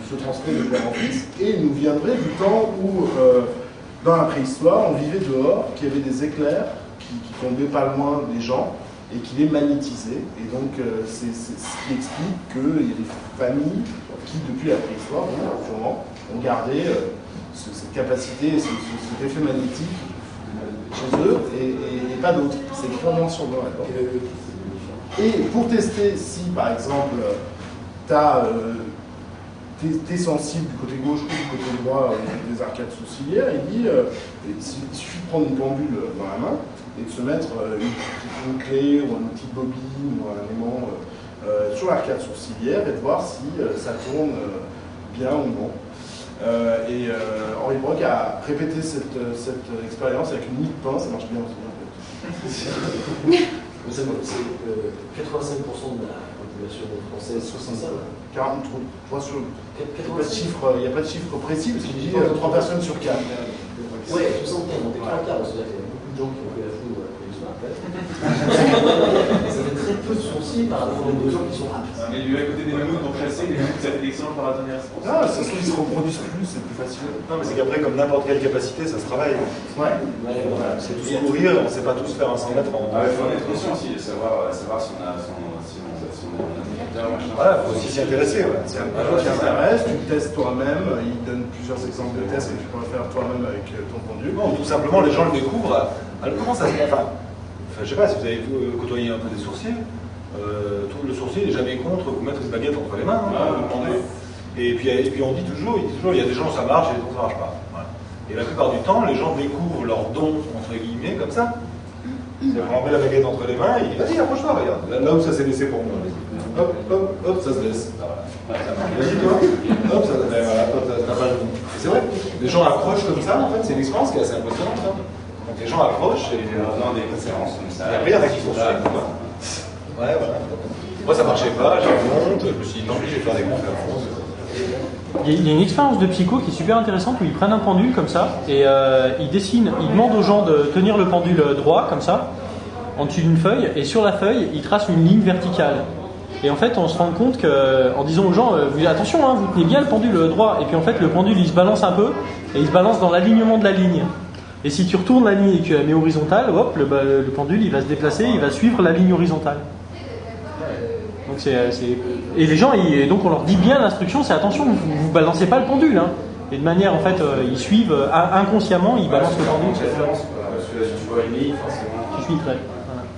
se transmet de père en fils et nous viendrait du temps où, dans la préhistoire, on vivait dehors, qu'il y avait des éclairs qui tombaient pas loin des gens et qui les magnétisaient. Et donc, c'est ce qui explique qu'il y a des familles qui, depuis la préhistoire, sûrement, ont gardé cette capacité, cet effet magnétique chez eux et pas d'autres. C'est extrêmement sur blanc. Et pour tester si, par exemple, t'es sensible du côté gauche ou du côté droit des arcades sourcilières, il dit il suffit de prendre une pendule dans la main et de se mettre une clé ou une petite bobine ou un élément sur l'arcade sourcilière et de voir si ça tourne bien ou non. Henri Brock a répété cette expérience avec une mie de pain, ça marche bien aussi en fait. C'est 85% de la population française, 65. 43 sur. Il n'y a pas de chiffre précis parce qu'il dit 3 personnes sur 4. Oui, 75, on est 3 quarts, c'est-à-dire qu'il y a beaucoup de gens qui ont fait la foule après le soir. Ça fait très peu de sourcils par rapport aux gens qui sont aptes. Mais lui, à côté des mammouths pour chasser, ça fait l'excellent paratonnerre. Ah, ça se trouve, ils se reproduisent plus, c'est plus facile. Non, mais c'est qu'après, comme n'importe quelle capacité, ça se travaille. Ouais. Voilà. C'est tous courir, on ne sait pas tous faire un 100 mètres en. Il faut en être conscient aussi, savoir si on a un indicateur, machin. Voilà, il faut aussi s'y intéresser. Ouais. C'est un peu qui intéresse, tu testes toi-même, il donne plusieurs exemples de tests que tu peux faire toi-même avec ton pendule. Non, tout simplement, les gens le découvrent. Alors, comment ça se passe? Enfin, je sais pas si vous avez côtoyé un peu des sourciers. Le sourcier n'est jamais contre vous mettre une baguette entre les mains. Et puis on dit toujours, il y a des gens ça marche et des gens ça marche pas. Voilà. Et la plupart du temps, les gens découvrent leur don entre guillemets comme ça. On met la baguette entre les mains et il dit vas-y approche-toi, regarde. Là où ça s'est laissé pour moi. Hop, hop, hop, ça se laisse. Vas-y toi. Hop, ça se laisse. Voilà, hop, t'as pas le don. C'est vrai. Les gens approchent comme ça, en fait, c'est une expérience qui est assez impressionnante. Hein. Donc les gens approchent et dans des conférences comme ça. Et après il y en a qui font ça. Ouais, voilà. Moi ça marchait pas, j'ai honte, je me suis dit tant pis, je vais faire des conférences. Il y a une expérience de psycho qui est super intéressante où ils prennent un pendule comme ça et ils dessinent, ils demandent aux gens de tenir le pendule droit comme ça, en dessus d'une feuille, et sur la feuille, ils tracent une ligne verticale. Et en fait, on se rend compte qu'en disant aux gens, attention, hein, vous tenez bien le pendule droit, et puis en fait, le pendule il se balance un peu, et il se balance dans l'alignement de la ligne. Et si tu retournes la ligne et que tu la mets horizontale, hop, le pendule il va se déplacer, il va suivre la ligne horizontale. Donc et les gens, donc on leur dit bien l'instruction, c'est attention, vous balancez pas le pendule. Hein. Et de manière, en fait, ils suivent inconsciemment, ils balancent le pendule. Tu vois une ligne, forcément. Tu filtres. Voilà.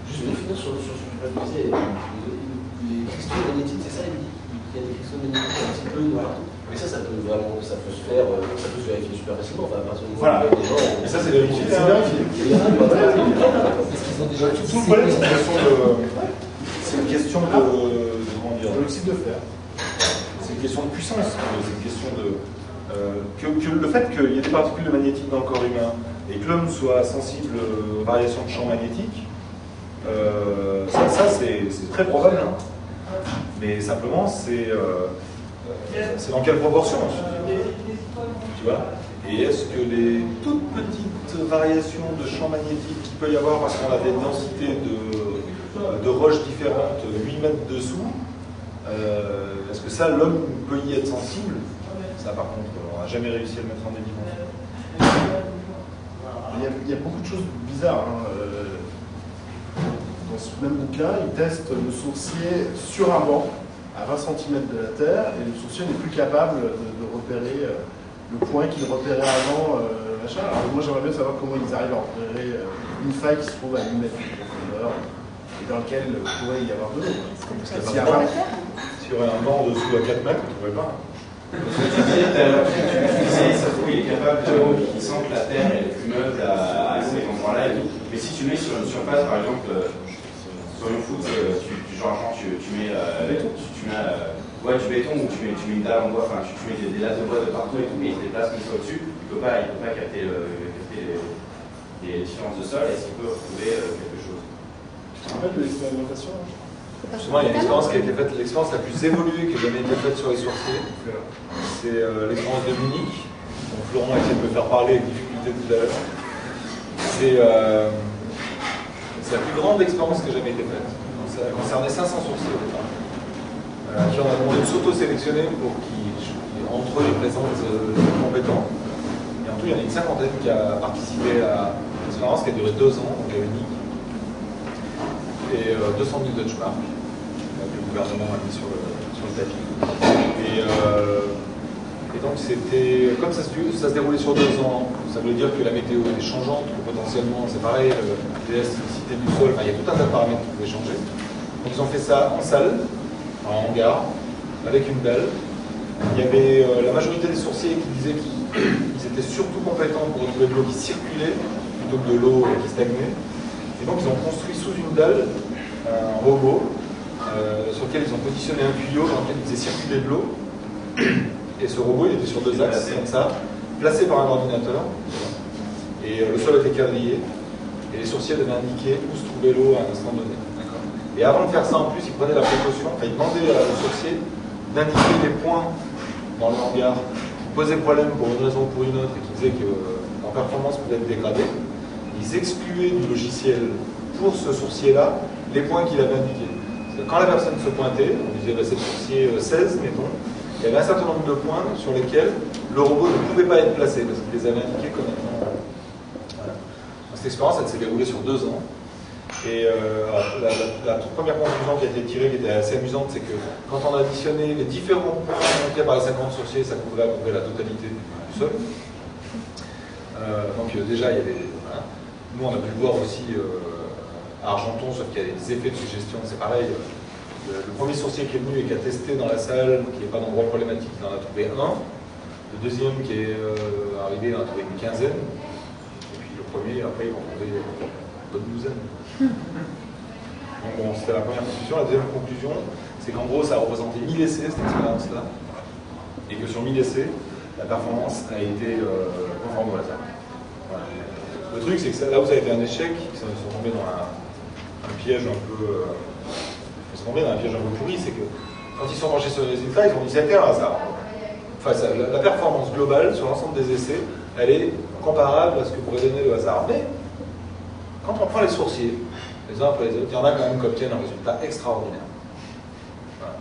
Juste pour finir sur ce que je disais, les cristaux magnétiques, c'est ça, il dit qu'il y a des cristaux magnétiques un petit peu de partout. Mais ça peut vraiment, ça peut se faire, ça peut se vérifier super facilement. Enfin, à partir du moment où des gens. Et ça, c'est vérifié. C'est vérifié. Tout le problème, c'est une question de comment dire, de fer. C'est une question de puissance. C'est une question de que le fait qu'il y ait des particules magnétiques dans le corps humain et que l'homme soit sensible aux variations de champ magnétique, ça c'est très probable. Hein. Mais simplement, c'est dans quelle proportion tu vois? Et est-ce que les toutes petites variations de champ magnétique qu'il peut y avoir parce qu'on a des densités de roches différentes 8 mètres dessous, est-ce que ça, l'homme peut y être sensible? Ça, par contre, on n'a jamais réussi à le mettre en évidence. Il y a beaucoup de choses bizarres. Hein. Dans ce même bouquin, il teste le sourcier sur un banc, à 20 cm de la Terre, et le sourcier n'est plus capable de repérer le point qu'il repérait avant, machin. Alors moi j'aimerais bien savoir comment ils arrivent à repérer une faille qui se trouve à 1 mètre de profondeur, et dans laquelle pourrait y avoir de l'eau. S'il y aurait un vent dessous à 4 mètres, on ne trouverait pas. Il est capable il sent que la terre est fumeuse à ces endroits-là et tout. Mais si tu mets sur une surface, par exemple, sur une foot, tu mets du béton ou tu mets une dalle en bois, enfin tu mets des lattes de bois de partout et tout, mais il se déplace comme ça au-dessus, il ne peut pas capter les différences de sol. Est-ce qu'il peut retrouver quelque chose? En fait, l'expérimentation. Justement, il y a une expérience qui a été faite, l'expérience la plus évoluée qui a jamais été faite sur les sorciers. C'est l'expérience de Munich. Donc, Florent a essayé de me faire parler avec difficulté tout à l'heure. C'est la plus grande expérience qui a jamais été faite. Donc, ça a concerné 500 sorciers au départ. Qui on a demandé de s'auto-sélectionner pour qu'entre eux ils présentent des compétents. Et en tout, il y en a une cinquantaine qui a participé à l'expérience qui a duré 2 ans, donc à Munich. Et 200 000 Deutschmark que le gouvernement a mis sur le tapis. Et donc c'était, comme ça se déroulait sur 2 ans, ça veut dire que la météo était changeante, que potentiellement c'est pareil, l'élasticité du sol, il y a tout un tas de paramètres qui pouvaient changer. Donc ils ont fait ça en salle, en hangar, avec une dalle. Il y avait la majorité des sorciers qui disaient qu'ils étaient surtout compétents pour retrouver de l'eau qui circulait plutôt que de l'eau qui stagnait. Et donc ils ont construit sous une dalle un robot sur lequel ils ont positionné un tuyau dans lequel ils faisaient circuler de l'eau. Et ce robot il était sur 2 axes, comme ça, placé par un ordinateur. Et le sol était quadrillé. Et les sorciers devaient indiquer où se trouvait l'eau à un instant donné. Et avant de faire ça, en plus, ils prenaient la précaution, ils demandaient aux sorciers d'indiquer des points dans le hangar qui posaient problème pour une raison ou pour une autre et qui disaient que leur performance pouvait être dégradée. Ils excluaient du logiciel pour ce sorcier-là les points qu'il avait indiqués. Parce que quand la personne se pointait, on disait c'est le sorcier 16, mettons, il y avait un certain nombre de points sur lesquels le robot ne pouvait pas être placé parce qu'il les avait indiqués comme étant. Voilà. Cette expérience, elle s'est déroulée sur 2 ans. Et la toute première conclusion qui a été tirée, qui était assez amusante, c'est que quand on a additionné les différents points montrés par les 50 sorciers, ça couvrait à peu près la totalité du sol. Donc déjà, il y avait. Voilà. Nous, on a pu le voir aussi à Argenton, sauf qu'il y a des effets de suggestion, c'est pareil. Le premier sorcier qui est venu et qui a testé dans la salle, qui n'est pas d'endroit problématique, il en a trouvé un. Le deuxième qui est arrivé, il en a trouvé une quinzaine. Et puis le premier, après, il en a trouvé une douzaine. Donc bon, c'était la première conclusion. La deuxième conclusion, c'est qu'en gros, ça a représenté 1000 essais, cette expérience-là. Et que sur 1000 essais, la performance a été conforme au hasard. Voilà. Le truc, c'est que là où ça a été un échec, ils sont tombés dans un piège un peu... ils sont tombés dans un piège un peu pourri, c'est que quand ils sont penchés sur les résultats, ils ont dit que c'était un hasard. Enfin, la performance globale sur l'ensemble des essais, elle est comparable à ce que pourrait donner le hasard. Mais, quand on prend les sorciers, les uns après les autres, il y en a quand même qui obtiennent un résultat extraordinaire. Voilà.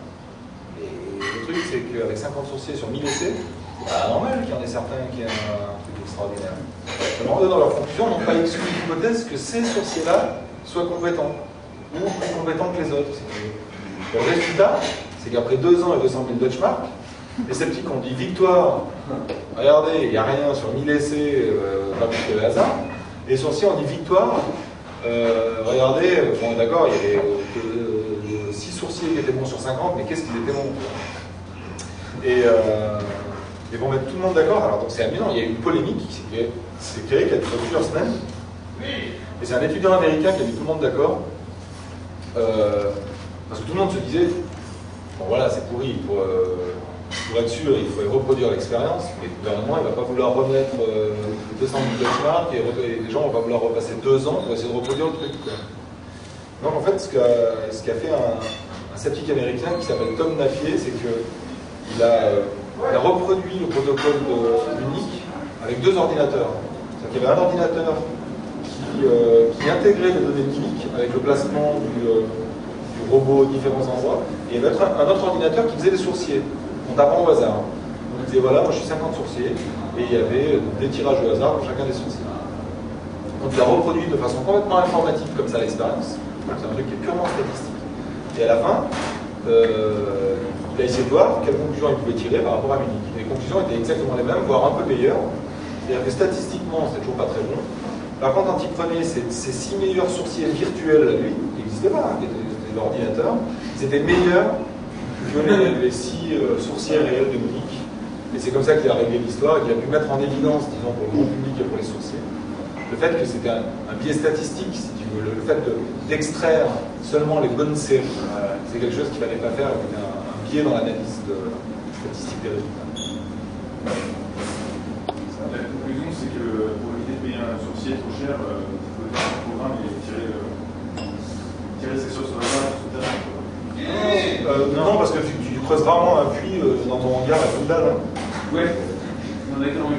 Et le truc, c'est qu'avec 50 sorciers sur 1000 essais, c'est normal qu'il y en ait certains qui aient un truc extraordinaire. Alors, eux, dans leur conclusion, n'ont pas exclu l'hypothèse que ces sorciers-là soient compétents, ou plus compétents que les autres. Et le résultat, c'est qu'après 2 ans et 200 000 Deutschmark, les sceptiques ont dit victoire, regardez, il n'y a rien sur 1000 essais, pas plus que le hasard. Les sorciers ont dit victoire, regardez, bon d'accord, il y avait 6 sorciers qui étaient bons sur 50, mais qu'est-ce qu'ils étaient bons? Et vont mettre tout le monde d'accord. Alors donc c'est amusant, il y a eu une polémique qui s'est créée, qui a duré plusieurs semaines. Et c'est un étudiant américain qui a mis tout le monde d'accord. Parce que tout le monde se disait, bon voilà, c'est pourri, pour être sûr, il faut reproduire l'expérience, mais le gouvernement il ne va pas vouloir remettre 200 000 Deutschmark et les gens ne vont pas vouloir repasser 2 ans pour essayer de reproduire le truc. Donc en fait, ce qu'a fait un sceptique américain qui s'appelle Tom Napier, c'est qu'il a reproduit le protocole unique avec 2 ordinateurs. C'est-à-dire qu'il y avait un ordinateur qui intégrait les données cliniques avec le placement du robot aux différents endroits, et il y avait un autre ordinateur qui faisait des sourciers, en tapant au hasard. Donc il disait voilà, moi je suis 50 sourciers, et il y avait des tirages au hasard pour chacun des sourciers. Donc il a reproduit de façon complètement informatique comme ça l'expérience. C'est un truc qui est purement statistique. Et à la fin, il a essayé de voir quelles conclusions il pouvait tirer par rapport à Munich. Les conclusions étaient exactement les mêmes, voire un peu meilleures. C'est-à-dire que statistiquement, c'est toujours pas très bon. Par contre, quand il prenait ses 6 meilleurs sourciers virtuels à lui, qui n'existaient pas, qui étaient l'ordinateur, ils étaient meilleurs que les 6 sourciers réels de Munich. Et c'est comme ça qu'il a réglé l'histoire et qu'il a pu mettre en évidence, disons, pour le grand public et pour les sourciers, le fait que c'était un biais statistique, si tu veux, le fait d'extraire seulement les bonnes séries, c'est quelque chose qu'il ne fallait pas faire, avec un biais dans l'analyse statistique des résultats. La conclusion, c'est que pour éviter de payer un sourcier trop cher, vous pouvez faire un programme et tirer ses sources sur le terrain. Non, parce que tu creuses rarement un puits dans ton hangar à toute dalle. Ouais.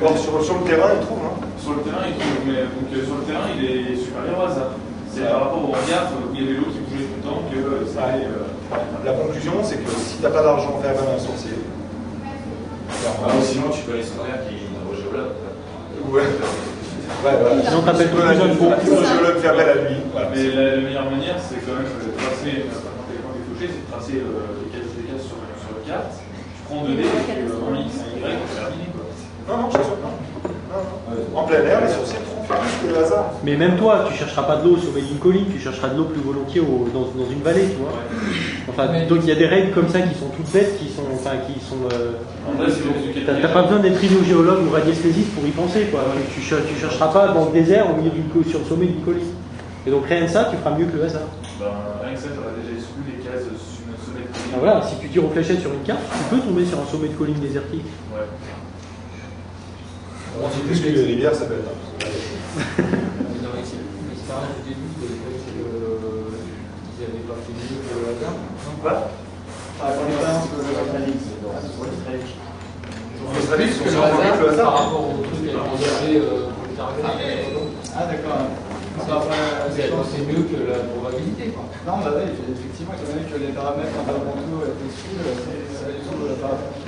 Or, sur le terrain, il trouve. Sur le terrain, il trouve, mais donc, sur le terrain, il est supérieur au hasard. C'est par rapport au hangar où il y avait l'eau qui bougeait tout le temps que c'était. La conclusion, c'est que si tu n'as pas d'argent, fais appel à un sourcier. Sinon, tu peux aller sur l'air qui est un géologue. Ouais. Voilà. Sinon, t'appelles tout le géologue fait appel à lui. Voilà. Mais la meilleure manière, c'est quand même de tracer, quand tu es touché, c'est de tracer les cases sur la carte. Tu prends 2D, un X, un Y, c'est terminé. Non, je suis sûr, non. En plein air, les sourciers trouvent plus que le hasard. Mais même toi, tu chercheras pas de l'eau au sommet d'une colline, tu chercheras de l'eau plus volontiers dans une vallée, tu vois. Enfin, donc il y a des règles comme ça qui sont toutes bêtes, t'as pas besoin d'être hydrogéologue ou radiesthésiste pour y penser, quoi. Tu chercheras pas dans le désert au milieu sur le sommet d'une colline. Et donc rien de ça, tu feras mieux que le hasard. Rien que ça, j'aurais déjà exclu les cases sur un sommet de colline. Voilà, si tu tires aux fléchettes sur une carte, tu peux tomber sur un sommet de colline désertique. Ouais. On dit plus que les rivières, ça peut être. Dans l'expérience du début, vous avez dit qu'ils n'avaient pas fait mieux que le hasard. Quoi? Pour l'expérience de l'Australie. L'Australie, ils sont sûrement mieux que le hasard. Par rapport au truc qui a été engagé pour le target. Ah, d'accord. C'est mieux que la probabilité, quoi. Non, bah oui, effectivement, étant donné que les paramètres environnementaux étaient suivis, c'est pas du tout le paramètre.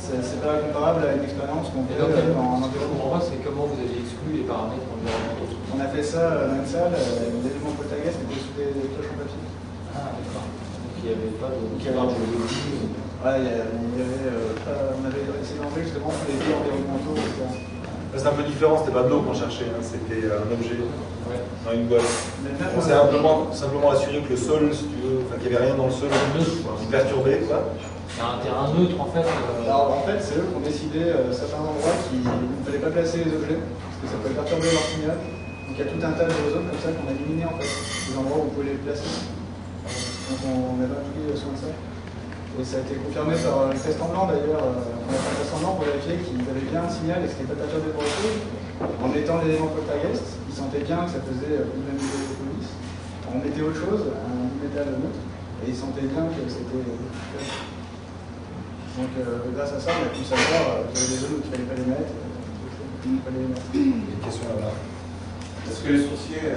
C'est pas comparable à une expérience qu'on fait en environnement. C'est comment vous avez exclu les paramètres environnementaux. On a fait ça dans une salle, l'élément Poltergeist était sous des cloches en papier. Ah, d'accord. Donc il n'y avait pas de. Ouais, on avait essayé d'enlever justement tous les biais environnementaux, etc. C'est un peu différent, c'était pas de l'eau qu'on cherchait, c'était un objet dans une boîte. On s'est simplement assuré que le sol, si tu veux, qu'il n'y avait rien dans le sol qui perturbait, quoi. C'est un terrain neutre en fait. Alors en fait, c'est eux qui ont décidé certains endroits qu'il ne fallait pas placer les objets, parce que ça pouvait perturber leur signal. Donc il y a tout un tas de zones comme ça qu'on a éliminé en fait, des endroits où on pouvait les placer. Donc on avait pris soin de ça. Et ça a été confirmé par le test en blanc d'ailleurs. On a fait un test en blanc pour vérifier qu'ils avaient bien un signal et que ce n'était pas perturbé pour autre chose. En mettant l'élément Poltergeist, ils sentaient bien que ça faisait le même niveau de police. On mettait autre chose, un métal neutre, et ils sentaient bien que c'était. Donc grâce à ça, on a pu savoir qu'il y avait des zones où il ne fallait pas les mettre, il fallait les mettre. Il y a une question là-bas. Est-ce que les sourciers,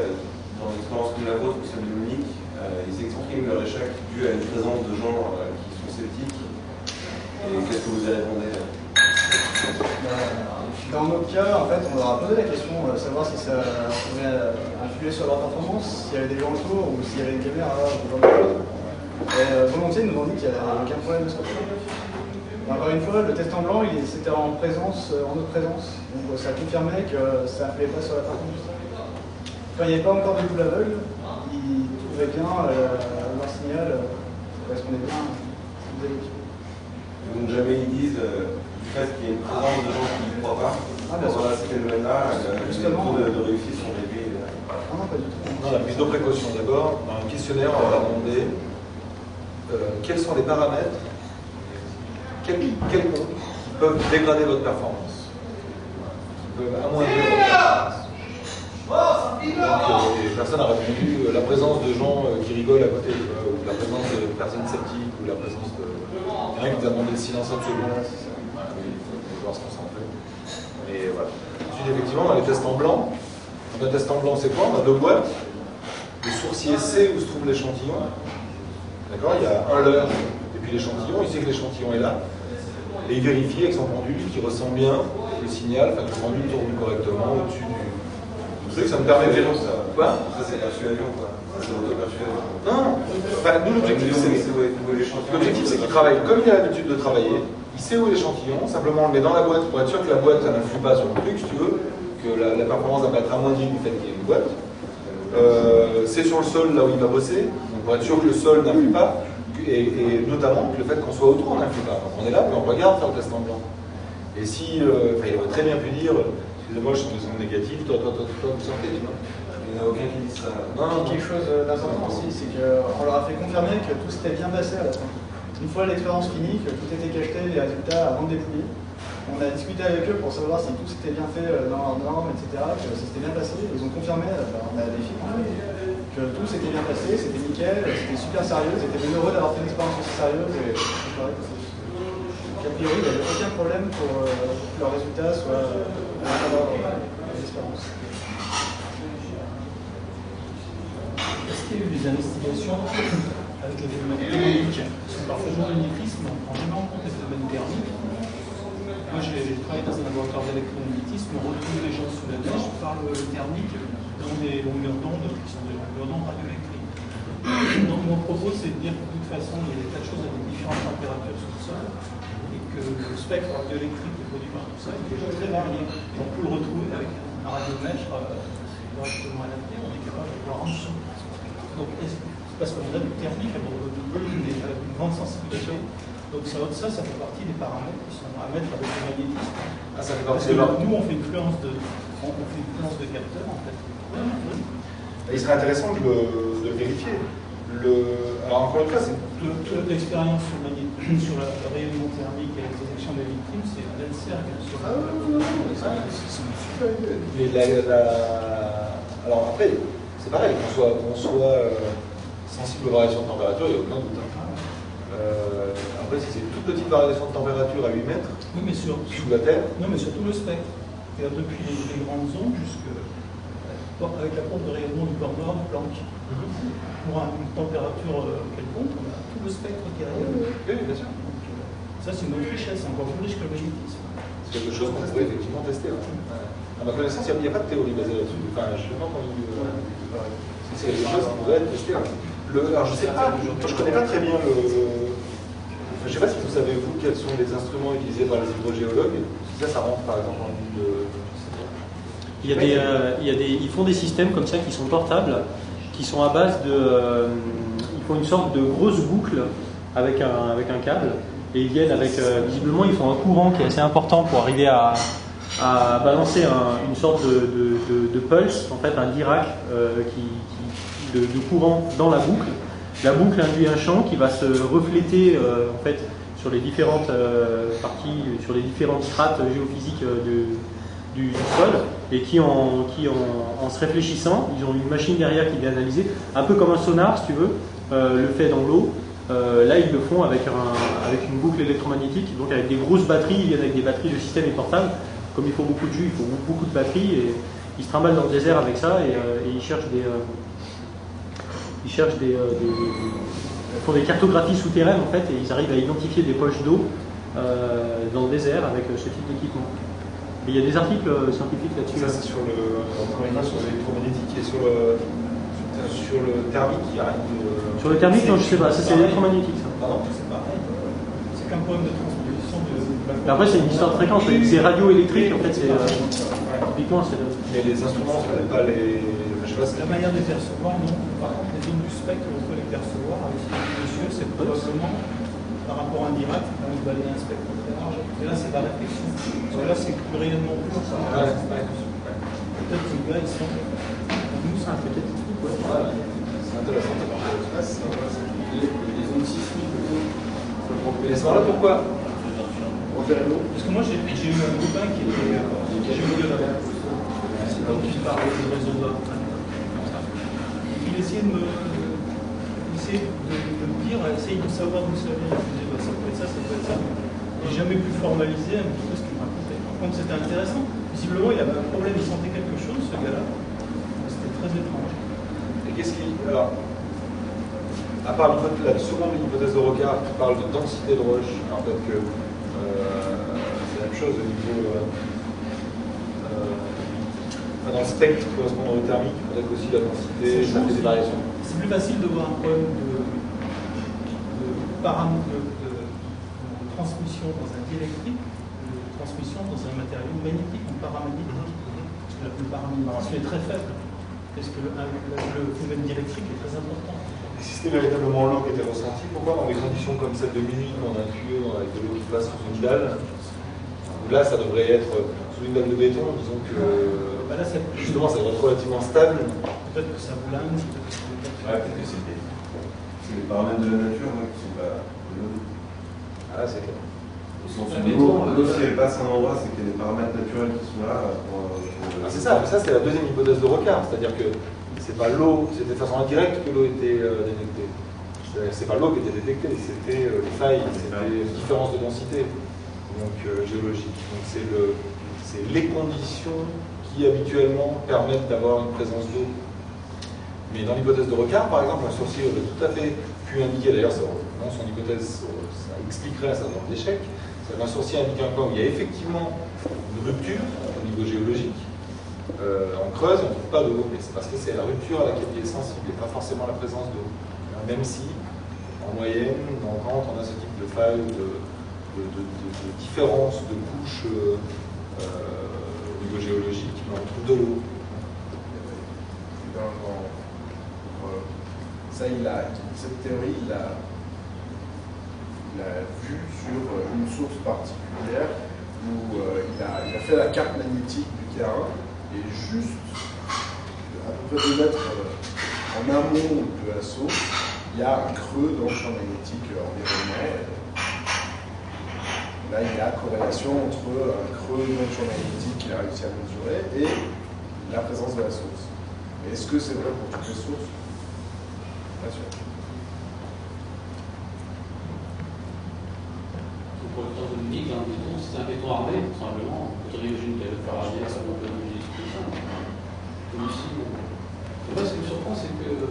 dans l'expérience de la vôtre ou celle de Munich, ils expriment leur échec dû à une présence de gens qui sont sceptiques? Et qu'est-ce que vous avez répondu? Dans notre cas, en fait, on leur a posé la question, savoir si ça pouvait influer sur leur performance, s'il y avait des gens autour ou s'il y avait une caméra ou ce genre de choses. Et volontiers, ils nous ont dit qu'il n'y avait aucun problème de ce côté. Encore une fois, le test en blanc, c'était en notre présence. Donc ça confirmait que ça n'influait pas sur la performance. Quand il n'y avait pas encore de double aveugle, ils trouvaient bien leur signal, ça correspondait bien à ce qu'ils évoquaient. Donc jamais ils disent du fait qu'il y a une présence de gens qui ne croient pas. Voilà, ce phénomène-là, les taux de réussite sont réduits. Non, pas du tout. Non, la prise de précaution d'abord. Dans un questionnaire, on va leur demander quels sont les paramètres, quelconques, qui peuvent dégrader votre performance, qui peuvent amoindrir votre performance. Donc, les personnes ont répondu la présence de gens qui rigolent à côté, ou la présence de personnes sceptiques, ou la présence de. Il y en a qui nous a demandé le silence absolu. Il faut pouvoir se concentrer. Et voilà. Ensuite, effectivement, dans les tests en blanc, un test en blanc, c'est quoi? On a deux boîtes. Le sourcier sait où se trouve l'échantillon. D'accord? Il y a un leurre et puis l'échantillon. Il sait que l'échantillon est là. Et il vérifie avec son pendule qu'il ressent bien le signal, que le pendule tourne correctement au-dessus du. Vous savez que ça me permet de vérifier ça. Quoi? Ça, c'est persuasion, quoi. C'est l'auto-persuasion. Non, enfin, nous, l'objectif, c'est qu'il travaille comme il a l'habitude de travailler. Il sait où est l'échantillon, simplement on le met dans la boîte pour être sûr que la boîte n'influe pas sur le truc, si tu veux, que la performance va pas être amoindrie du fait qu'il y ait une boîte. C'est sur le sol là où il va bosser, donc pour être sûr que le sol n'influe pas, et notamment que le fait qu'on soit autour n'influe pas. Donc on est là, puis on regarde faire le test en blanc. Et si, il aurait très bien pu dire, excusez-moi, je suis de son négatif, toi, vous sortez, tu vois. Il n'y en a aucun qui dit ça. Non, quelque chose d'important aussi, c'est qu'on leur a fait confirmer que tout s'était bien passé à la fin. Une fois l'expérience finie, que tout était cacheté, les résultats avant de dépouiller, on a discuté avec eux pour savoir si tout s'était bien fait dans leurs normes, etc., que ça s'était bien passé. Ils ont confirmé, on a des films, que tout s'était bien passé, c'était nickel, c'était super sérieux, ils étaient bien heureux d'avoir fait une expérience aussi sérieuse. Et a priori, il n'y avait aucun problème pour que leurs résultats soient à l'intérieur de l'expérience. Est-ce qu'il y a eu des investigations avec les phénomènes thermiques? Parce que parfois, le magnétisme, on prend jamais en compte les phénomènes thermiques. Moi, j'ai travaillé dans un laboratoire d'électromagnétisme, on retrouve les gens sous la neige par le thermique dans des longueurs d'onde qui sont des longueurs d'onde radioélectriques. Donc, mon propos, c'est de dire que de toute façon, il y a des tas de choses à des différentes températures sous le sol et que le spectre radioélectrique qui est produit par tout ça est déjà très varié. Et on peut le retrouver avec un radiomètre directement à la Terre, on est capable de voir en dessous. Donc, parce qu'on a du thermique, une grande sensibilité. Donc ça fait partie des paramètres qui sont à mettre avec le magnétisme. Ah, ça fait parce partie que nous, on fait une fluence de capteur, en fait. Il serait intéressant de le vérifier. Alors encore une fois, c'est... Toute l'expérience sur le rayonnement thermique et la détection des victimes, c'est un LCR. Alors après, c'est pareil, qu'on soit sensible aux variations de température, il n'y a aucun doute. Après, si c'est une toute petite variation de température à 8 mètres, oui, mais sous la Terre. Non, mais sur tout le spectre. C'est-à-dire depuis les grandes ondes avec la courbe de rayonnement du corps noir de Planck. Pour une température quelconque, on a tout le spectre qui rayonne. Oui, bien sûr. Donc, ça, c'est une autre richesse, encore plus riche que le magnétisme. C'est quelque chose qu'on pourrait effectivement tester. Ouais. À ma connaissance, il n'y a pas de théorie basée là-dessus. Enfin, je n'ai pas entendu. C'est quelque chose qui pourrait être testé. Alors, je ne sais pas, je ne connais pas très bien le. Je ne sais pas si vous savez, vous, quels sont les instruments utilisés par les hydrogéologues. Ça rentre par exemple en ligne de. Ils font des systèmes comme ça qui sont portables, qui sont à base de. Ils font une sorte de grosse boucle avec un câble, et ils viennent avec. Visiblement, ils font un courant qui est assez important pour arriver à balancer une sorte de pulse, en fait, un Dirac de courant dans la boucle. La boucle induit un champ qui va se refléter en fait sur les différentes parties, sur les différentes strates géophysiques du sol, et qui en se réfléchissant, ils ont une machine derrière qui vient analyser, un peu comme un sonar si tu veux, le fait dans l'eau. Là ils le font avec une boucle électromagnétique, donc avec des grosses batteries, ils viennent avec des batteries, le système est portable, comme il faut beaucoup de jus, il faut beaucoup de batteries, et ils se trimballent dans le désert avec ça, et ils cherchent ils font des cartographies souterraines en fait, et ils arrivent à identifier des poches d'eau dans le désert avec ce type d'équipement. Et il y a des articles scientifiques là-dessus. Ça c'est sur l'électromagnétique et sur le thermique, il n'y a rien de... Sur le thermique, non, je sais pas, ça c'est électromagnétique ça. Pardon, c'est pareil. C'est qu'un problème de transposition de... Après c'est une histoire de fréquence, c'est radioélectrique en fait, c'est typiquement c'est... Mais les instruments, ce n'est pas les... La manière de les percevoir, non. Par contre, les zones du spectre, on peut les percevoir avec ces monsieur, c'est probablement par rapport à un Dirac, on va aller à un spectre très large. Et là, c'est la réflexion. Parce que là, c'est le rayonnement pur. Peut-être que les gars, ils sont. Nous, c'est un peut-être. C'est intéressant. Les zones sismiques, mais à ce moment-là, pourquoi parce que moi, j'ai eu un copain qui était géologue. C'est donc il parle du réseau d'or. Il essayait de me dire, essayer de savoir d'où ça vient. Je me disais, ça peut être ça, ça peut être ça. J'ai jamais pu formaliser un petit peu ce qu'il me racontait. Par contre, c'était intéressant. Visiblement, il avait un problème, il sentait quelque chose, ce gars-là. C'était très étrange. Et qu'est-ce qui... Alors, à part la seconde hypothèse de Rocard qui parle de densité de roche, en fait que c'est la même chose au niveau... dans le spectre correspondant au thermique, peut-être aussi la densité, ça fait des variations. c'est plus facile de voir un problème de transmission dans un diélectrique, de transmission dans un matériau magnétique ou paramagnétique. Parce que le paramagnétisme est très faible. Parce que le phénomène diélectrique est très important. Et si c'était véritablement l'eau qui était ressentie, pourquoi dans des conditions comme celle de minuit, quand on a un tuyau avec de l'eau qui passe sous une dalle, là ça devrait être sous une dalle de béton, disons que là, justement ça devrait être relativement stable. Peut-être que ça vous lance, peut-être que c'est les paramètres de la nature qui ne sont pas l'eau. Ah, c'est clair. Au sens où l'eau, si elle passe à un endroit, c'est qu'il y a des paramètres naturels qui sont là. C'est ça, mais ça c'est la deuxième hypothèse de Rocard, c'est-à-dire que c'est pas l'eau, c'était de façon indirecte que l'eau était détectée. C'est pas l'eau qui était détectée, c'était les failles, c'était les différences de densité donc, géologique. Donc c'est les conditions qui habituellement permettent d'avoir une présence d'eau. Mais dans l'hypothèse de Rocard, par exemple, un sourcier aurait tout à fait pu indiquer, d'ailleurs son hypothèse ça expliquerait un certain nombre d'échecs, un sourcier indique un point où il y a effectivement une rupture au niveau géologique. On creuse, on ne trouve pas d'eau, mais c'est parce que c'est la rupture à laquelle il est sensible et pas forcément la présence d'eau. Même si, en moyenne, quand on a ce type de faille, de différence de couches au niveau géologique, on trouve de l'eau. Ça, cette théorie, il a vu sur une source particulière où il a fait la carte magnétique du terrain et juste à peu près 2 mètres en amont de la source, il y a un creux dans le champ magnétique environnement. Là, il y a corrélation entre un creux dans le champ magnétique qu'il a réussi à mesurer et la présence de la source. Mais est-ce que c'est vrai pour toutes les sources? Pas sûr. Pour le temps de Munich, un béton, c'est un béton armé, tout simplement. L'origine qui avait Faraday, ça peut être une logique comme ça. Comme ici. Moi, ce qui me surprend, c'est que. Je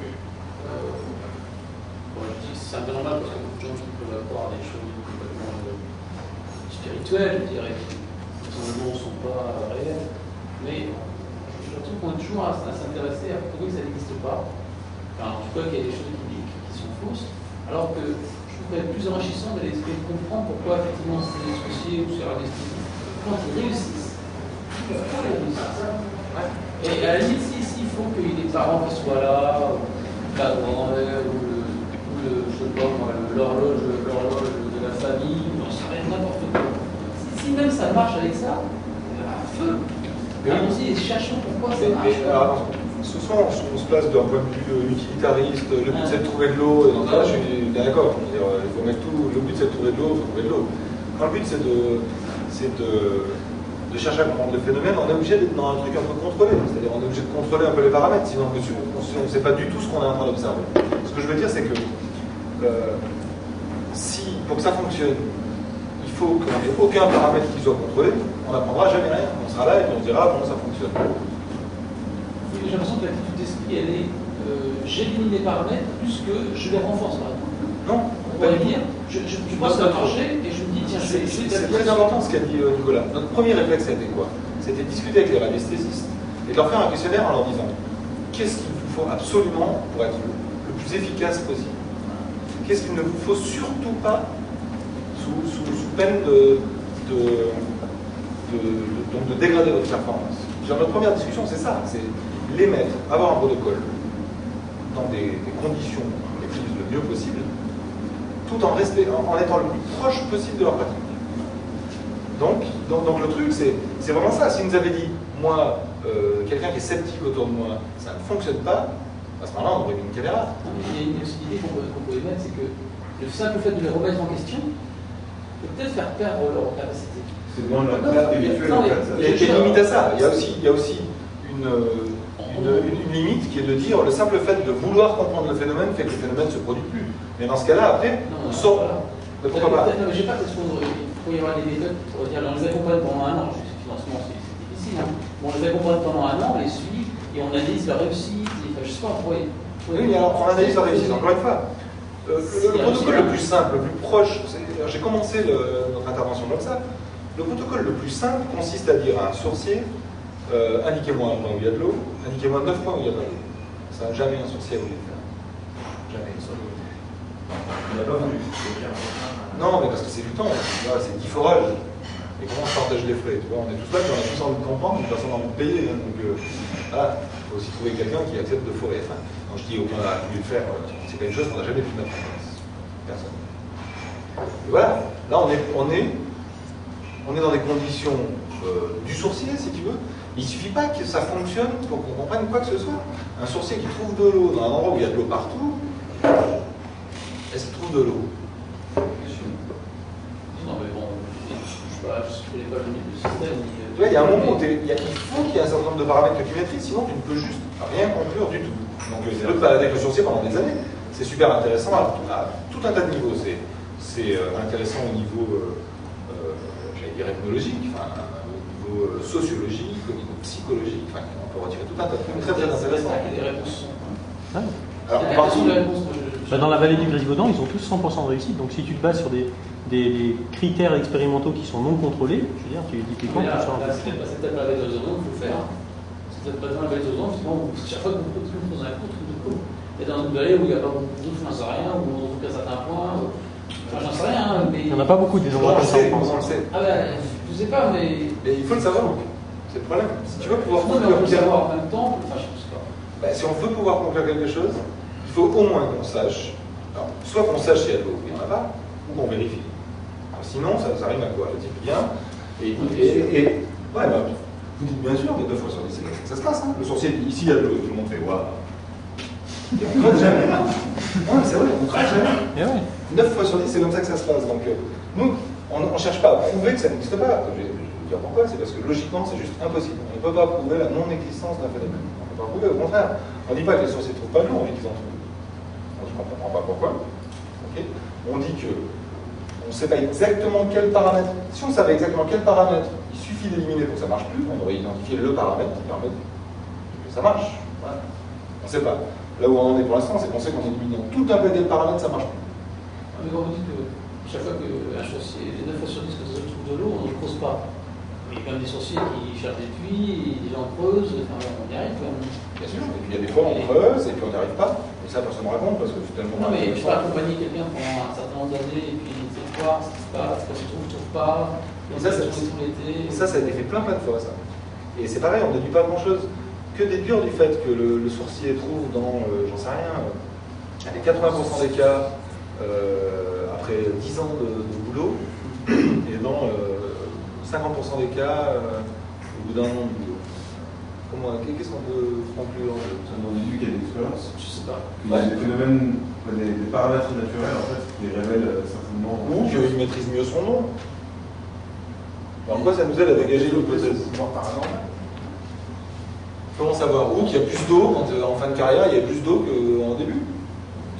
dis que c'est un peu normal parce que beaucoup de gens qui peuvent avoir des choses complètement spirituelles, je dirais, qui personnellement ne sont pas réelles. Mais je trouve qu'on est toujours à s'intéresser à pourquoi ça n'existe pas. Enfin, en tout cas, qu'il y a des choses qui sont fausses. Alors que je trouverais plus enrichissant d'aller essayer de comprendre pourquoi, effectivement, c'est des associés ou c'est anesthésie. Quand ils réussissent, pourquoi ils réussissent. Et à la limite, s'il faut qu'il y ait des parents qui soient là, la grand-mère ou l'horloge de la famille, on serait n'importe quoi. Si même ça marche avec ça, feu. Allons-y et cherchons pourquoi ça marche. Ce soir, on se place d'un point de vue utilitariste, le but c'est de trouver de l'eau, et dans ce cas-là, je suis d'accord. Il faut mettre tout, le but c'est de trouver de l'eau, il faut trouver de l'eau. Quand le but c'est de chercher à comprendre le phénomène, on est obligé d'être dans un truc un peu contrôlé, c'est-à-dire on est obligé de contrôler un peu les paramètres, sinon on ne sait pas du tout ce qu'on est en train d'observer. Ce que je veux dire, c'est que si, pour que ça fonctionne, il faut qu'il n'y ait aucun paramètre qui soit contrôlé, on n'apprendra jamais rien. On sera là et on se dira bon, ça fonctionne. J'ai l'impression que l'attitude d'esprit, elle est j'élimine les paramètres plus que je les renforce, par exemple. Non, on va dire, je pense que ça va marcher et je me dis, tiens, c'est très important ce qu'a dit Nicolas. Notre premier réflexe, c'était quoi? C'était de discuter avec les radiesthésistes et de leur faire un questionnaire en leur disant qu'est-ce qu'il vous faut absolument pour être le plus efficace possible? Qu'est-ce qu'il ne vous faut surtout pas sous peine de dégrader votre performance? Notre première discussion, c'est ça, c'est les mettre, avoir un protocole dans des conditions les plus le mieux possible, tout en étant le plus proche possible de leur pratique. Donc le truc, c'est vraiment ça. Si nous avait dit, moi, quelqu'un qui est sceptique autour de moi, ça ne fonctionne pas, à ce moment-là, on aurait mis une caméra. Il y a une idée qu'on peut émettre, c'est que le simple fait de les remettre en question peut peut-être faire perdre leur capacité. C'est moins la perte habituelle. Il y a une limite à ça. Il y a aussi une limite qui est de dire le simple fait de vouloir comprendre le phénomène fait que le phénomène ne se produit plus. Mais dans ce cas-là, après, on sort. Mais pourquoi pas? Non, mais je ne sais pas, parce qu'il faut y avoir des méthodes pour dire on les accompagne pendant un an. Je sais que financement, c'est difficile. Hein. Bon, on les accompagne pendant un an, on les suit et on analyse leur réussite. Enfin, je sais pas, oui, mais alors on analyse leur réussite, encore une fois. Le protocole le plus simple, le plus proche, j'ai commencé notre intervention comme ça. Le protocole le plus simple consiste à dire à un sourcier indiquez-moi un point où il y a de l'eau, indiquez-moi 9 points où il n'y a pas d'eau. Ça n'a jamais un sourcier voulu faire. Jamais. Il n'a pas voulu. Non, mais parce que c'est du temps, c'est 10 forages. Et comment on partage les frais, tu vois? On est tous là, puis on a tous envie de comprendre, mais personne n'a envie de payer. Hein, donc voilà, il faut aussi trouver quelqu'un qui accepte de forer. Enfin, quand je dis aucun n'a pu le faire, c'est pas une chose qu'on n'a jamais pu mettre en place. Personne. Et voilà, là on est dans des conditions du sourcier, si tu veux. Il ne suffit pas que ça fonctionne pour qu'on comprenne quoi que ce soit. Un sourcier qui trouve de l'eau dans un endroit où il y a de l'eau partout, est-ce qu'il trouve de l'eau? Non, mais bon, je connais pas le limite du système. Tu vois, il y a un moment où il faut qu'il y ait un certain nombre de paramètres que tu maîtrises, sinon tu ne peux juste rien conclure du tout. Donc tu peux te balader avec le sourcier pendant des années. C'est super intéressant à tout un tas de niveaux. C'est intéressant au niveau, j'allais dire, ethnologique, enfin, au niveau sociologique, au niveau psychologique. Enfin, on peut retirer tout un tas de trucs très très intéressants. Des réponses. Alors, partout. Dans la vallée du Grisgaudan, ils ont tous 100% de réussite. Donc si tu te bases sur des critères expérimentaux qui sont non contrôlés, je veux dire, tu typiquement, tu sors. C'est peut-être pas la vallée d'Ozon qu'il faut faire. C'est peut-être pas dans la vallée d'Ozon, sinon, chaque fois que vous continuez dans un coup, et dans une vallée où il n'y a pas beaucoup d'eau, j'en sais rien, ou en tout cas certains points, j'en sais rien, mais. Il n'y en a pas beaucoup des endroits comme ça en France. On le sait. Ah ben, je sais pas, mais. Mais il faut le savoir, donc. C'est le problème. Si tu veux pouvoir on peut le savoir en même temps, enfin, je sais pas. Ben, si on veut pouvoir conclure quelque chose, il faut au moins qu'on sache. Alors, soit qu'on sache s'il y a de l'eau, il n'y en a pas, ou qu'on vérifie. Alors, sinon, ça rime à quoi? Le type vient, et ouais, bah, vous dites bien sûr, mais 2 fois sur 10, c'est comme ça que ça se passe. Hein. Le sourcier dit ici il y a de l'eau, tout le monde fait waouh. Et on ne traite jamais. Ouais, c'est vrai, on ne traite jamais. 9 fois sur 10, c'est comme ça que ça se passe. Donc, nous, on ne cherche pas à prouver que ça n'existe pas. Je vais vous dire pourquoi, c'est parce que logiquement, c'est juste impossible. On ne peut pas prouver la non-existence d'un phénomène. On ne peut pas prouver, au contraire. On ne dit pas que les sourciers ne trouvent pas de l'eau, on dit qu'ils en trouvent. On dit qu'on ne comprend pas pourquoi. Okay. On dit que on ne sait pas exactement quel paramètre. Si on savait exactement quel paramètre, il suffit d'éliminer pour que ça ne marche plus, on aurait identifié le paramètre qui permet que ça marche. Voilà. On ne sait pas. Là où on en est pour l'instant, c'est qu'on sait qu'en éliminant tout un paquet de paramètres, ça ne marche plus. Mais quand vous dites que chaque fois qu'un sourcier, les 9 fois sur 10 que vous trouvez de l'eau, on n'y creuse pas. Il y a quand même des sourciers qui cherchent des puits, des gens creusent, enfin, on y arrive quand même. Bien sûr, et puis il y a des fois on creuse et puis on n'y arrive pas. Et ça, personne ne raconte parce que finalement. Non, mais je peux accompagner quelqu'un pendant un certain nombre d'années et puis il sait voir ce qui se passe, quand il trouve pas. Et ça, ça a été fait plein de fois, ça. Et c'est pareil, on ne déduit pas grand-chose. Que déduire du fait que le sourcier trouve dans, j'en sais rien, les 80% des cas, après 10 ans de boulot, et dans 50% des cas, au bout d'un an de boulot. Qu'est-ce qu'on peut conclure? On déduit qu'il y a des expériences. Je sais pas. Il y a des phénomènes, des paramètres naturels en fait, qui révèlent certainement. Ou qu'il maîtrise mieux son nom. En quoi ça nous aide à dégager l'hypothèse? Comment savoir? Ou qu'il y a plus d'eau en fin de carrière, il y a plus d'eau qu'en début.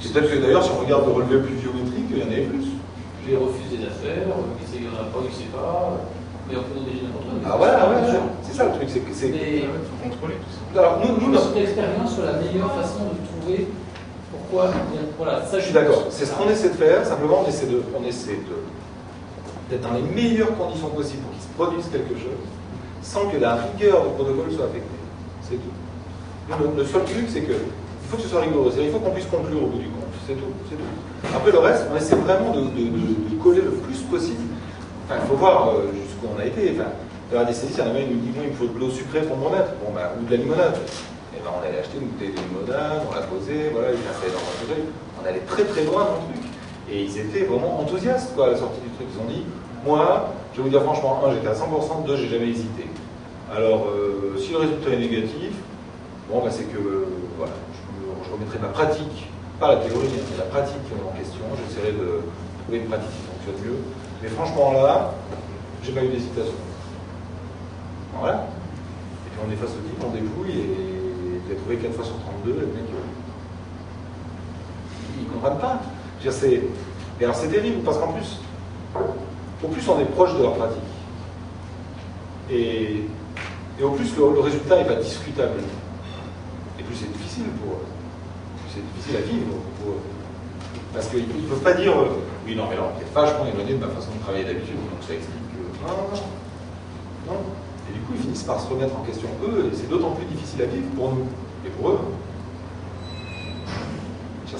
C'est peut-être que d'ailleurs, si on regarde le relevé pluviométrique, il y en avait plus. J'ai refusé des affaires, il sait qu'il n'y en a pas, il ne sait pas. Mais on peut donner n'importe quoi. Ah ouais, c'est ça le truc, c'est que c'est. Mais contrôler tout ça. Alors nous, notre expérience sur la meilleure façon de trouver pourquoi. Voilà, ça je suis d'accord. C'est ce qu'on essaie de faire. Simplement, on essaie d'être dans les meilleures conditions possibles pour qu'il se produise quelque chose, sans que la rigueur du protocole soit affectée. C'est tout. Le seul truc, c'est que il faut que ce soit rigoureux. Il faut qu'on puisse conclure au bout du compte. C'est tout. Après le reste, on essaie vraiment de coller le plus possible. Enfin, il faut voir jusqu'où on a été. Enfin, dans l'anesthésiste, il y en avait une qui nous dit bon, il me faut de l'eau sucrée pour mon être. Bon, ou de la limonade. Et ben, on allait acheter une bouteille de limonade, on l'a posée, voilà, il a fait dans un truc. On allait très très loin dans le truc. Et ils étaient vraiment enthousiastes quoi, à la sortie du truc. Ils ont dit moi, je vais vous dire franchement, 1, j'étais à 100%, 2, j'ai jamais hésité. Alors, si le résultat est négatif, bon, bah, c'est que voilà, je remettrai ma pratique, pas la théorie, mais la pratique en question. J'essaierai de trouver une pratique qui fonctionne mieux. Mais franchement, là, j'ai pas eu d'hésitation. Voilà. Et puis on est face au type, on dépouille et il a trouvé 4 fois sur 32, et le mec, ils ne comprennent pas. Je veux dire, et alors c'est terrible parce qu'en plus, au plus on est proche de leur pratique. Et au plus le résultat n'est pas discutable. Et plus c'est difficile pour eux. C'est difficile à vivre pour eux. Parce qu'ils ne peuvent pas dire oui, non, mais là, on est vachement éloigné de ma façon de travailler d'habitude, donc ça explique que. Non. Et du coup, ils finissent par se remettre en question eux, et c'est d'autant plus difficile à vivre pour nous et pour eux.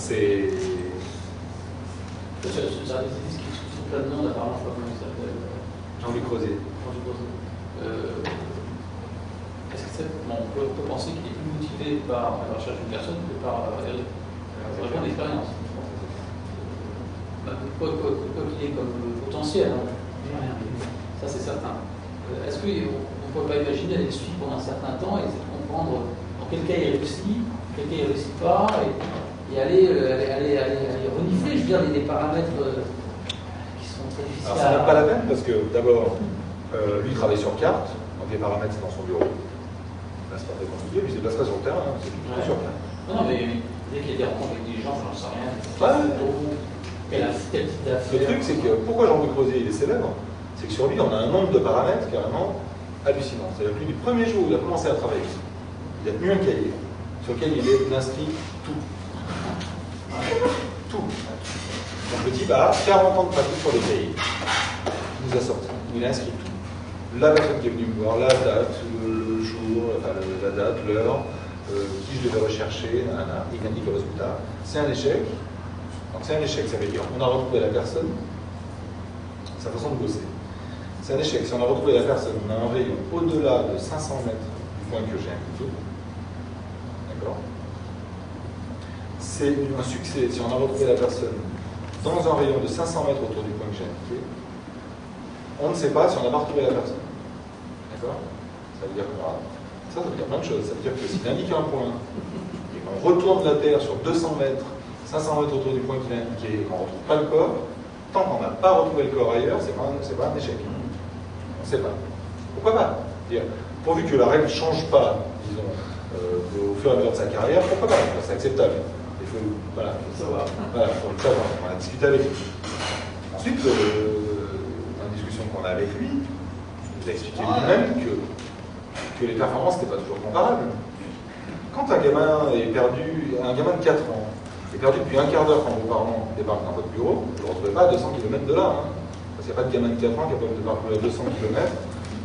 c'est... Ce service qui sont plein de monde, apparemment, je ne sais pas comment il s'appelle. Jean-Luc Rosier. Est-ce que on peut penser qu'il est plus motivé par la recherche d'une personne que par vraiment l'expérience? Quoi qu'il ait comme potentiel, hein. Ça c'est certain. Est-ce qu'on ne peut pas imaginer aller le suivre pendant un certain temps et essayer de comprendre dans quel cas il réussit, quel cas il ne réussit pas, et aller renifler, je veux dire, des paramètres qui sont très difficiles. Alors ça n'a pas la peine parce que d'abord, lui il travaille sur carte, donc les paramètres c'est dans son bureau. Là c'est pas très compliqué, lui il se déplace pas sur le terrain, hein, c'est plutôt sur carte. Non, mais dès qu'il y a des rencontres avec des gens, j'en sais rien. Le truc c'est que pourquoi Jean-Luc Rosier il est célèbre, c'est que sur lui on a un nombre de paramètres carrément hallucinant. C'est-à-dire que lui, du premier jour où il a commencé à travailler, il a tenu un cahier sur lequel il est inscrit tout. Tout. Donc le type a 40 ans de pratique sur le cahier. Il nous a sorti. Il a inscrit tout. La personne qui est venue me voir, la date, le jour, enfin la date, l'heure, qui je devais rechercher, il indique le résultat. C'est un échec. Donc c'est un échec, ça veut dire on a retrouvé la personne, sa façon de bosser. C'est un échec. Si on a retrouvé la personne, on a un rayon au-delà de 500 mètres du point que j'ai indiqué. D'accord? C'est un succès si on a retrouvé la personne dans un rayon de 500 mètres autour du point que j'ai indiqué. On ne sait pas si on n'a pas retrouvé la personne. D'accord? Ça veut dire quoi? Ça veut dire plein de choses. Ça veut dire que s'il indique un point et qu'on retourne la Terre sur 200 mètres, 500 mètres autour du point qu'il a indiqué et qu'on ne retrouve pas le corps, tant qu'on n'a pas retrouvé le corps ailleurs, c'est pas un échec. On ne sait pas. Pourquoi pas? Pourvu que la règle ne change pas, disons, au fur et à mesure de sa carrière, pourquoi pas? C'est acceptable. Il faut, voilà, faut savoir. Voilà, faut le savoir. On va discuter avec lui. Ensuite, dans la discussion qu'on a avec lui, il a expliqué lui-même que les performances n'étaient pas toujours comparables. Quand un gamin est perdu, un gamin de 4 ans, est perdu depuis un quart d'heure quand vos parents débarquent dans votre bureau, vous ne le retrouvez pas à 200 km de là. Hein. Parce qu'il n'y a pas de gamin de 4 ans capable de parcourir 200 km,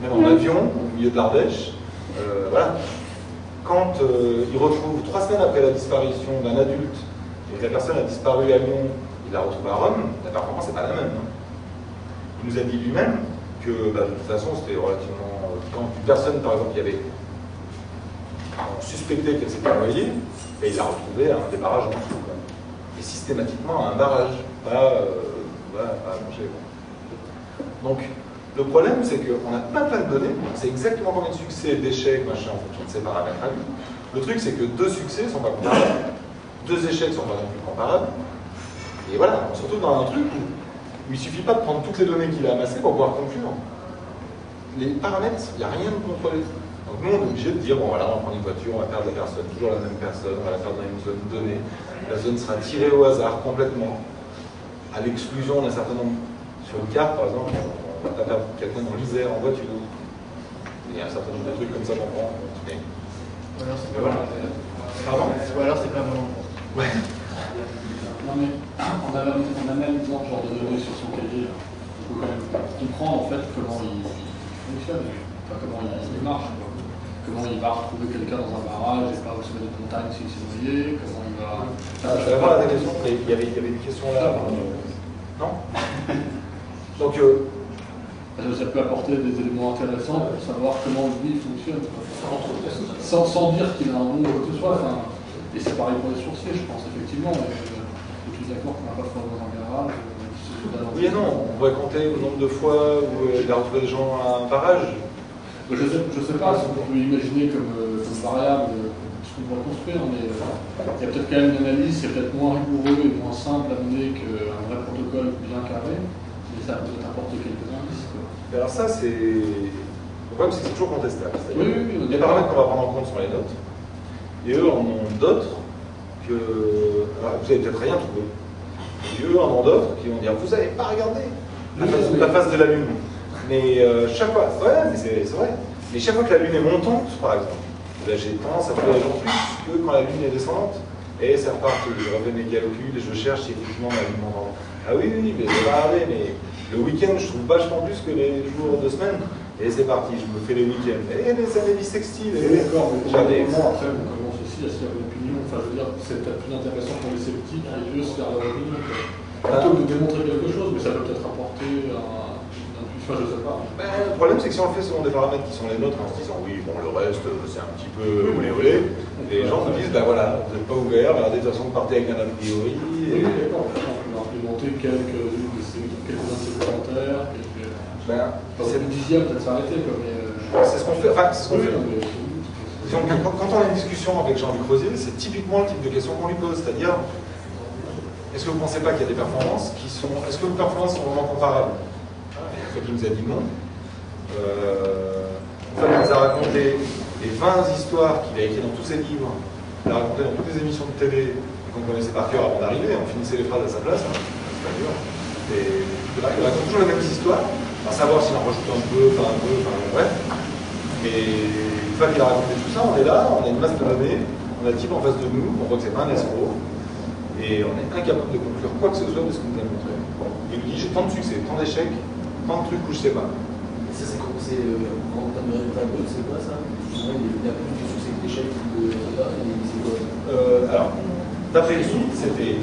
même en avion, au milieu de l'Ardèche. Voilà. Quand il retrouve 3 semaines après la disparition d'un adulte, et que la personne a disparu à Lyon, il la retrouve à Rome, la performance n'est pas la même. Hein. Il nous a dit lui-même que de toute façon c'était relativement... Quand une personne, par exemple, qui avait suspecté qu'elle s'était noyée, et il l'a retrouvée à un des barrages en dessous. Quoi. Et systématiquement à un barrage, pas à manger. Donc, le problème, c'est qu'on a plein de données, on sait exactement combien de succès, d'échecs, machin, en fonction de ces paramètres à lui. Le truc, c'est que 2 succès ne sont pas comparables, 2 échecs ne sont pas non plus comparables. Et voilà, on se retrouve dans un truc où il ne suffit pas de prendre toutes les données qu'il a amassées pour pouvoir conclure. Les paramètres, il n'y a rien de contrôlé. Donc nous, on est obligé de dire, bon voilà, on va prendre une voiture, on va perdre la personne, toujours la même personne, on va la faire dans une zone donnée. La zone sera tirée au hasard complètement, à l'exclusion d'un certain nombre. Sur une carte, par exemple, on va pas perdre quelqu'un dans l'Isère en voiture. Il y a un certain nombre de trucs comme ça qu'on prend. Mais... Ou alors c'est pas voilà. Pardon? Ou alors c'est pas vraiment. Ouais. Non mais on analyse ce genre de données sur son cahier. Il faut quand même comprendre en fait comment il fonctionne, enfin, comment il marche. Quoi. Comment il va retrouver quelqu'un dans un barrage et pas au sommet d'une montagne s'il s'est noyé, comment il va... Je vais répondre à ta question, mais il y avait une question là. Non? Donc, ça peut apporter des éléments intéressants pour savoir comment lui fonctionne. Sans dire qu'il a un nom ou quoi que ce soit. Enfin, et c'est pareil pour les sourciers, je pense, effectivement. Je suis d'accord qu'on n'a pas fait dans un garage. Oui et non, on pourrait compter le nombre de fois où il a retrouvé des gens à un barrage. Je sais pas si on peut imaginer comme variable ce qu'on pourrait construire, mais il y a peut-être quand même une analyse, c'est peut-être moins rigoureux et moins simple à mener qu'un vrai protocole bien carré, mais ça peut peut-être apporter quelques indices. Mais alors ça, c'est... Le problème, c'est que c'est toujours contestable. Oui, les paramètres qu'on va prendre en compte sont les nôtres, et eux en ont d'autres que... Alors, vous n'avez peut-être rien trouvé. Et eux en ont d'autres qui vont dire, vous n'avez pas regardé la face de la Lune. Mais chaque fois, ouais, mais c'est vrai. Mais chaque fois que la Lune est montante, par exemple, là, j'ai tendance à trouver les gens plus que quand la Lune est descendante. Et ça repart, je refais mes calculs et je cherche si effectivement la Lune montante. Ah oui, mais c'est pas grave, mais le week-end, je trouve vachement plus que les jours de semaine. Et c'est parti, je me fais les week-ends. Et les années bissextiles. D'accord, mais comment après, on commence aussi aussi à se faire une opinion. Enfin, je veux dire, c'est peut-être plus intéressant pour les sceptiques et eux se faire leur opinion. Plutôt que de démontrer quelque chose, mais ça peut peut-être apporter un intuition, je sais pas. Le problème, c'est que si on le fait selon des paramètres qui sont les nôtres, en se disant oui, bon, le reste, c'est un petit peu olé olé, les gens nous disent, ben voilà, vous n'êtes pas ouvert, regardez, de toute façon, vous partez avec un a priori. Oui, d'accord, on peut implémenter quelques-uns de ces commentaires, c'est le dixième, peut-être s'arrêter, quoi, mais. C'est ce qu'on fait, enfin, c'est ce qu'on fait. Quand on a une discussion avec Jean-Luc Rosier, c'est typiquement le type de question qu'on lui pose, c'est-à-dire, est-ce que vous ne pensez pas qu'il y a des performances qui sont... Est-ce que les performances sont vraiment comparables? En fait, il nous a dit non. En fait, il nous a raconté les 20 histoires qu'il a écrites dans tous ses livres, il a raconté dans toutes les émissions de télé qu'on connaissait par cœur avant d'arriver, on finissait les phrases à sa place, hein. C'est pas dur. Et il raconte toujours les mêmes histoires, à savoir s'il en rajoute un peu, enfin bref. Et une fois qu'il a raconté tout ça, on est là, on a une masse de données, on a le type en face de nous, on voit que c'est pas un escroc. Et on est incapable de conclure quoi que ce soit de ce qu'on nous a montré. Il nous dit j'ai tant de succès, tant d'échecs, tant de trucs où je sais pas. Et ça, c'est en termes de résultats bruts, c'est quoi ça? Il y a plus de succès que d'échecs de résultats, et c'est quoi? Alors, d'après lui, les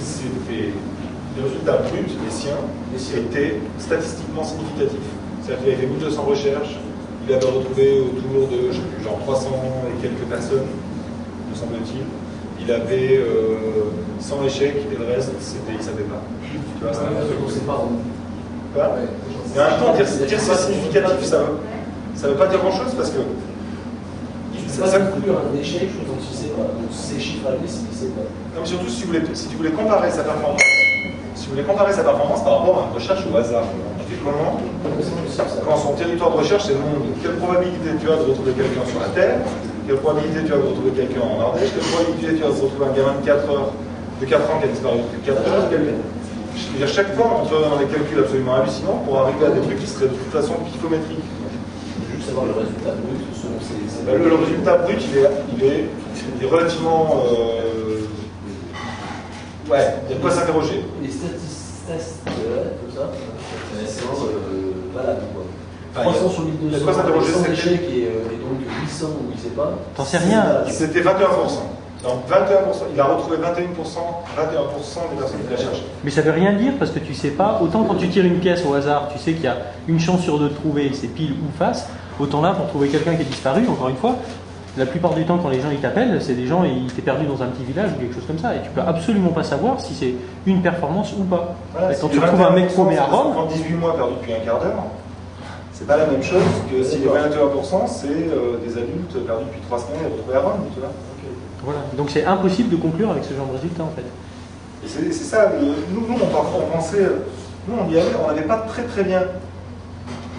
résultats bruts, les siens, étaient statistiquement significatifs. C'est-à-dire qu'il avait fait 1200 recherches, il avait retrouvé autour de, je sais plus, genre 300 et quelques personnes, me semble-t-il. Il avait 100 échecs et le reste, il ne savait pas. Tu vois, c'est pas. Quoi mais en même temps, dire c'est significatif, ça ne veut pas dire grand-chose parce que. Ça conclure un échec, donc tu sais pas. Donc ces chiffres à lui, c'est pas. Non, mais surtout si tu voulais comparer sa performance. Si vous voulez comparer sa performance par rapport à une recherche au hasard, tu fais comment? Quand son territoire de recherche c'est le monde, quelle probabilité tu as de retrouver quelqu'un sur la Terre? Quelle probabilité tu as de retrouver quelqu'un en Ardèche? Quelle probabilité tu as de retrouver un gamin de 4 ans qui a disparu depuis 4 heures? Je veux dire, chaque fois, on te donne des calculs absolument hallucinants pour arriver à des trucs qui seraient de toute façon picométriques. Juste savoir le résultat brut selon ces. Le résultat brut, il est relativement. Ouais, il y a de quoi s'interroger. Les statistiques, comme ça, c'est valable quoi. 300 sur 1200, il y a de quoi s'interroger, 100 échecs et donc 800 où il ne sait pas. T'en sais rien. C'était 21%. Donc 21%, il a retrouvé 21% des personnes qu'il a cherchées. Mais ça veut rien dire parce que tu sais pas, autant quand tu tires une pièce au hasard, tu sais qu'il y a une chance sur deux de trouver, c'est pile ou face, autant là pour trouver quelqu'un qui est disparu, encore une fois, la plupart du temps quand les gens ils t'appellent, c'est des gens, il t'est perdu dans un petit village ou quelque chose comme ça, et tu peux absolument pas savoir si c'est une performance ou pas. Voilà, quand tu retrouves un mec paumé à Rome... En 18 mois perdu depuis un quart d'heure, c'est pas la même chose que si les 21% c'est des adultes perdus depuis 3 semaines et retrouvés à Rome, tu vois. Voilà, donc c'est impossible de conclure avec ce genre de résultat en fait. C'est ça, nous on pensait, nous on y allait, on n'avait pas très bien.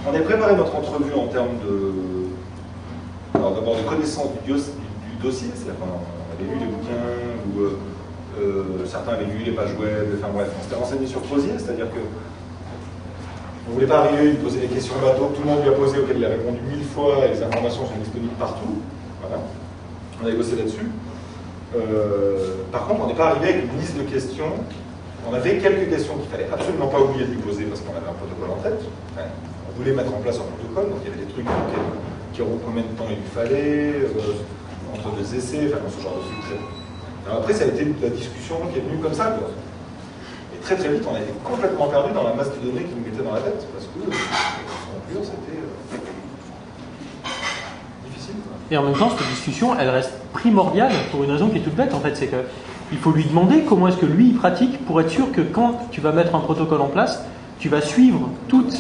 On avait préparé notre entrevue en termes de. Alors d'abord de connaissance du dossier, c'est-à-dire qu'on avait lu des bouquins, ou certains avaient lu les pages web, enfin bref, on s'était renseigné sur Rosier, c'est-à-dire que. On ne voulait pas arriver, il posait des questions bateau que tout le monde lui a posées, auxquelles il a répondu 1000 fois, et les informations sont disponibles partout. Voilà. On avait bossé là-dessus. Par contre, on n'est pas arrivé avec une liste de questions. On avait quelques questions qu'il ne fallait absolument pas oublier de lui poser parce qu'on avait un protocole en tête. Ouais. On voulait mettre en place un protocole, donc il y avait des trucs qui auront combien de temps il lui fallait, entre deux essais, enfin ce genre de trucs. Alors après, ça a été la discussion qui est venue comme ça, quoi. Et très vite, on a été complètement perdu dans la masse de données qui nous mettait dans la tête parce que conclure, c'était difficile. Et en même temps, cette discussion, elle reste primordiale pour une raison qui est toute bête en fait, c'est que il faut lui demander comment est-ce que lui il pratique pour être sûr que quand tu vas mettre un protocole en place, tu vas suivre toutes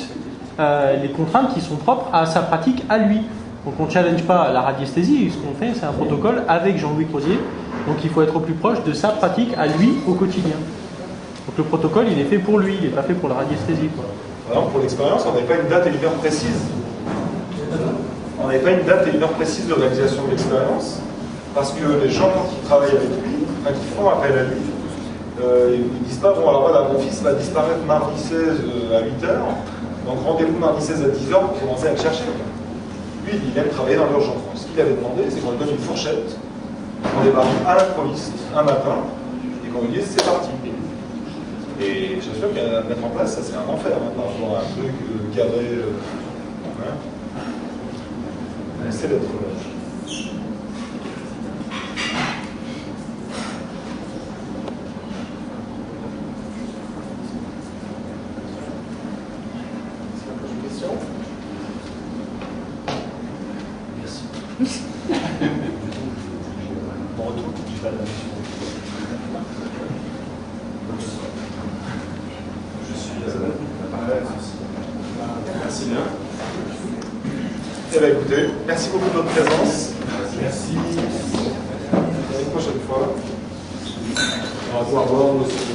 les contraintes qui sont propres à sa pratique à lui. Donc on ne challenge pas la radiesthésie, ce qu'on fait c'est un protocole avec Jean-Louis Rosier, donc il faut être au plus proche de sa pratique à lui au quotidien. Donc le protocole il est fait pour lui, il n'est pas fait pour la radiesthésie. Par exemple, pour l'expérience, on n'avait pas une date et une heure précise. On n'avait pas une date et une heure précise de réalisation de l'expérience, parce que les gens qui travaillent avec lui, qui font appel à lui, ils ne disent pas, bon alors voilà, mon fils va disparaître mardi 16 à 8h, donc rendez-vous mardi 16 à 10h pour commencer à le chercher. Lui, il aime travailler dans l'urgence. Ce qu'il avait demandé, c'est qu'on lui donne une fourchette, on débarque à l'improviste un matin, et qu'on lui dise c'est parti. Et je suis sûr qu'à mettre en place, ça c'est un enfer, hein, par rapport à un truc cadré. C'est d'être. Bon retour, je vais à la mission. Je suis merci bien. Eh bien écoutez, merci beaucoup de votre présence. Merci. À une prochaine fois. On va pouvoir voir nos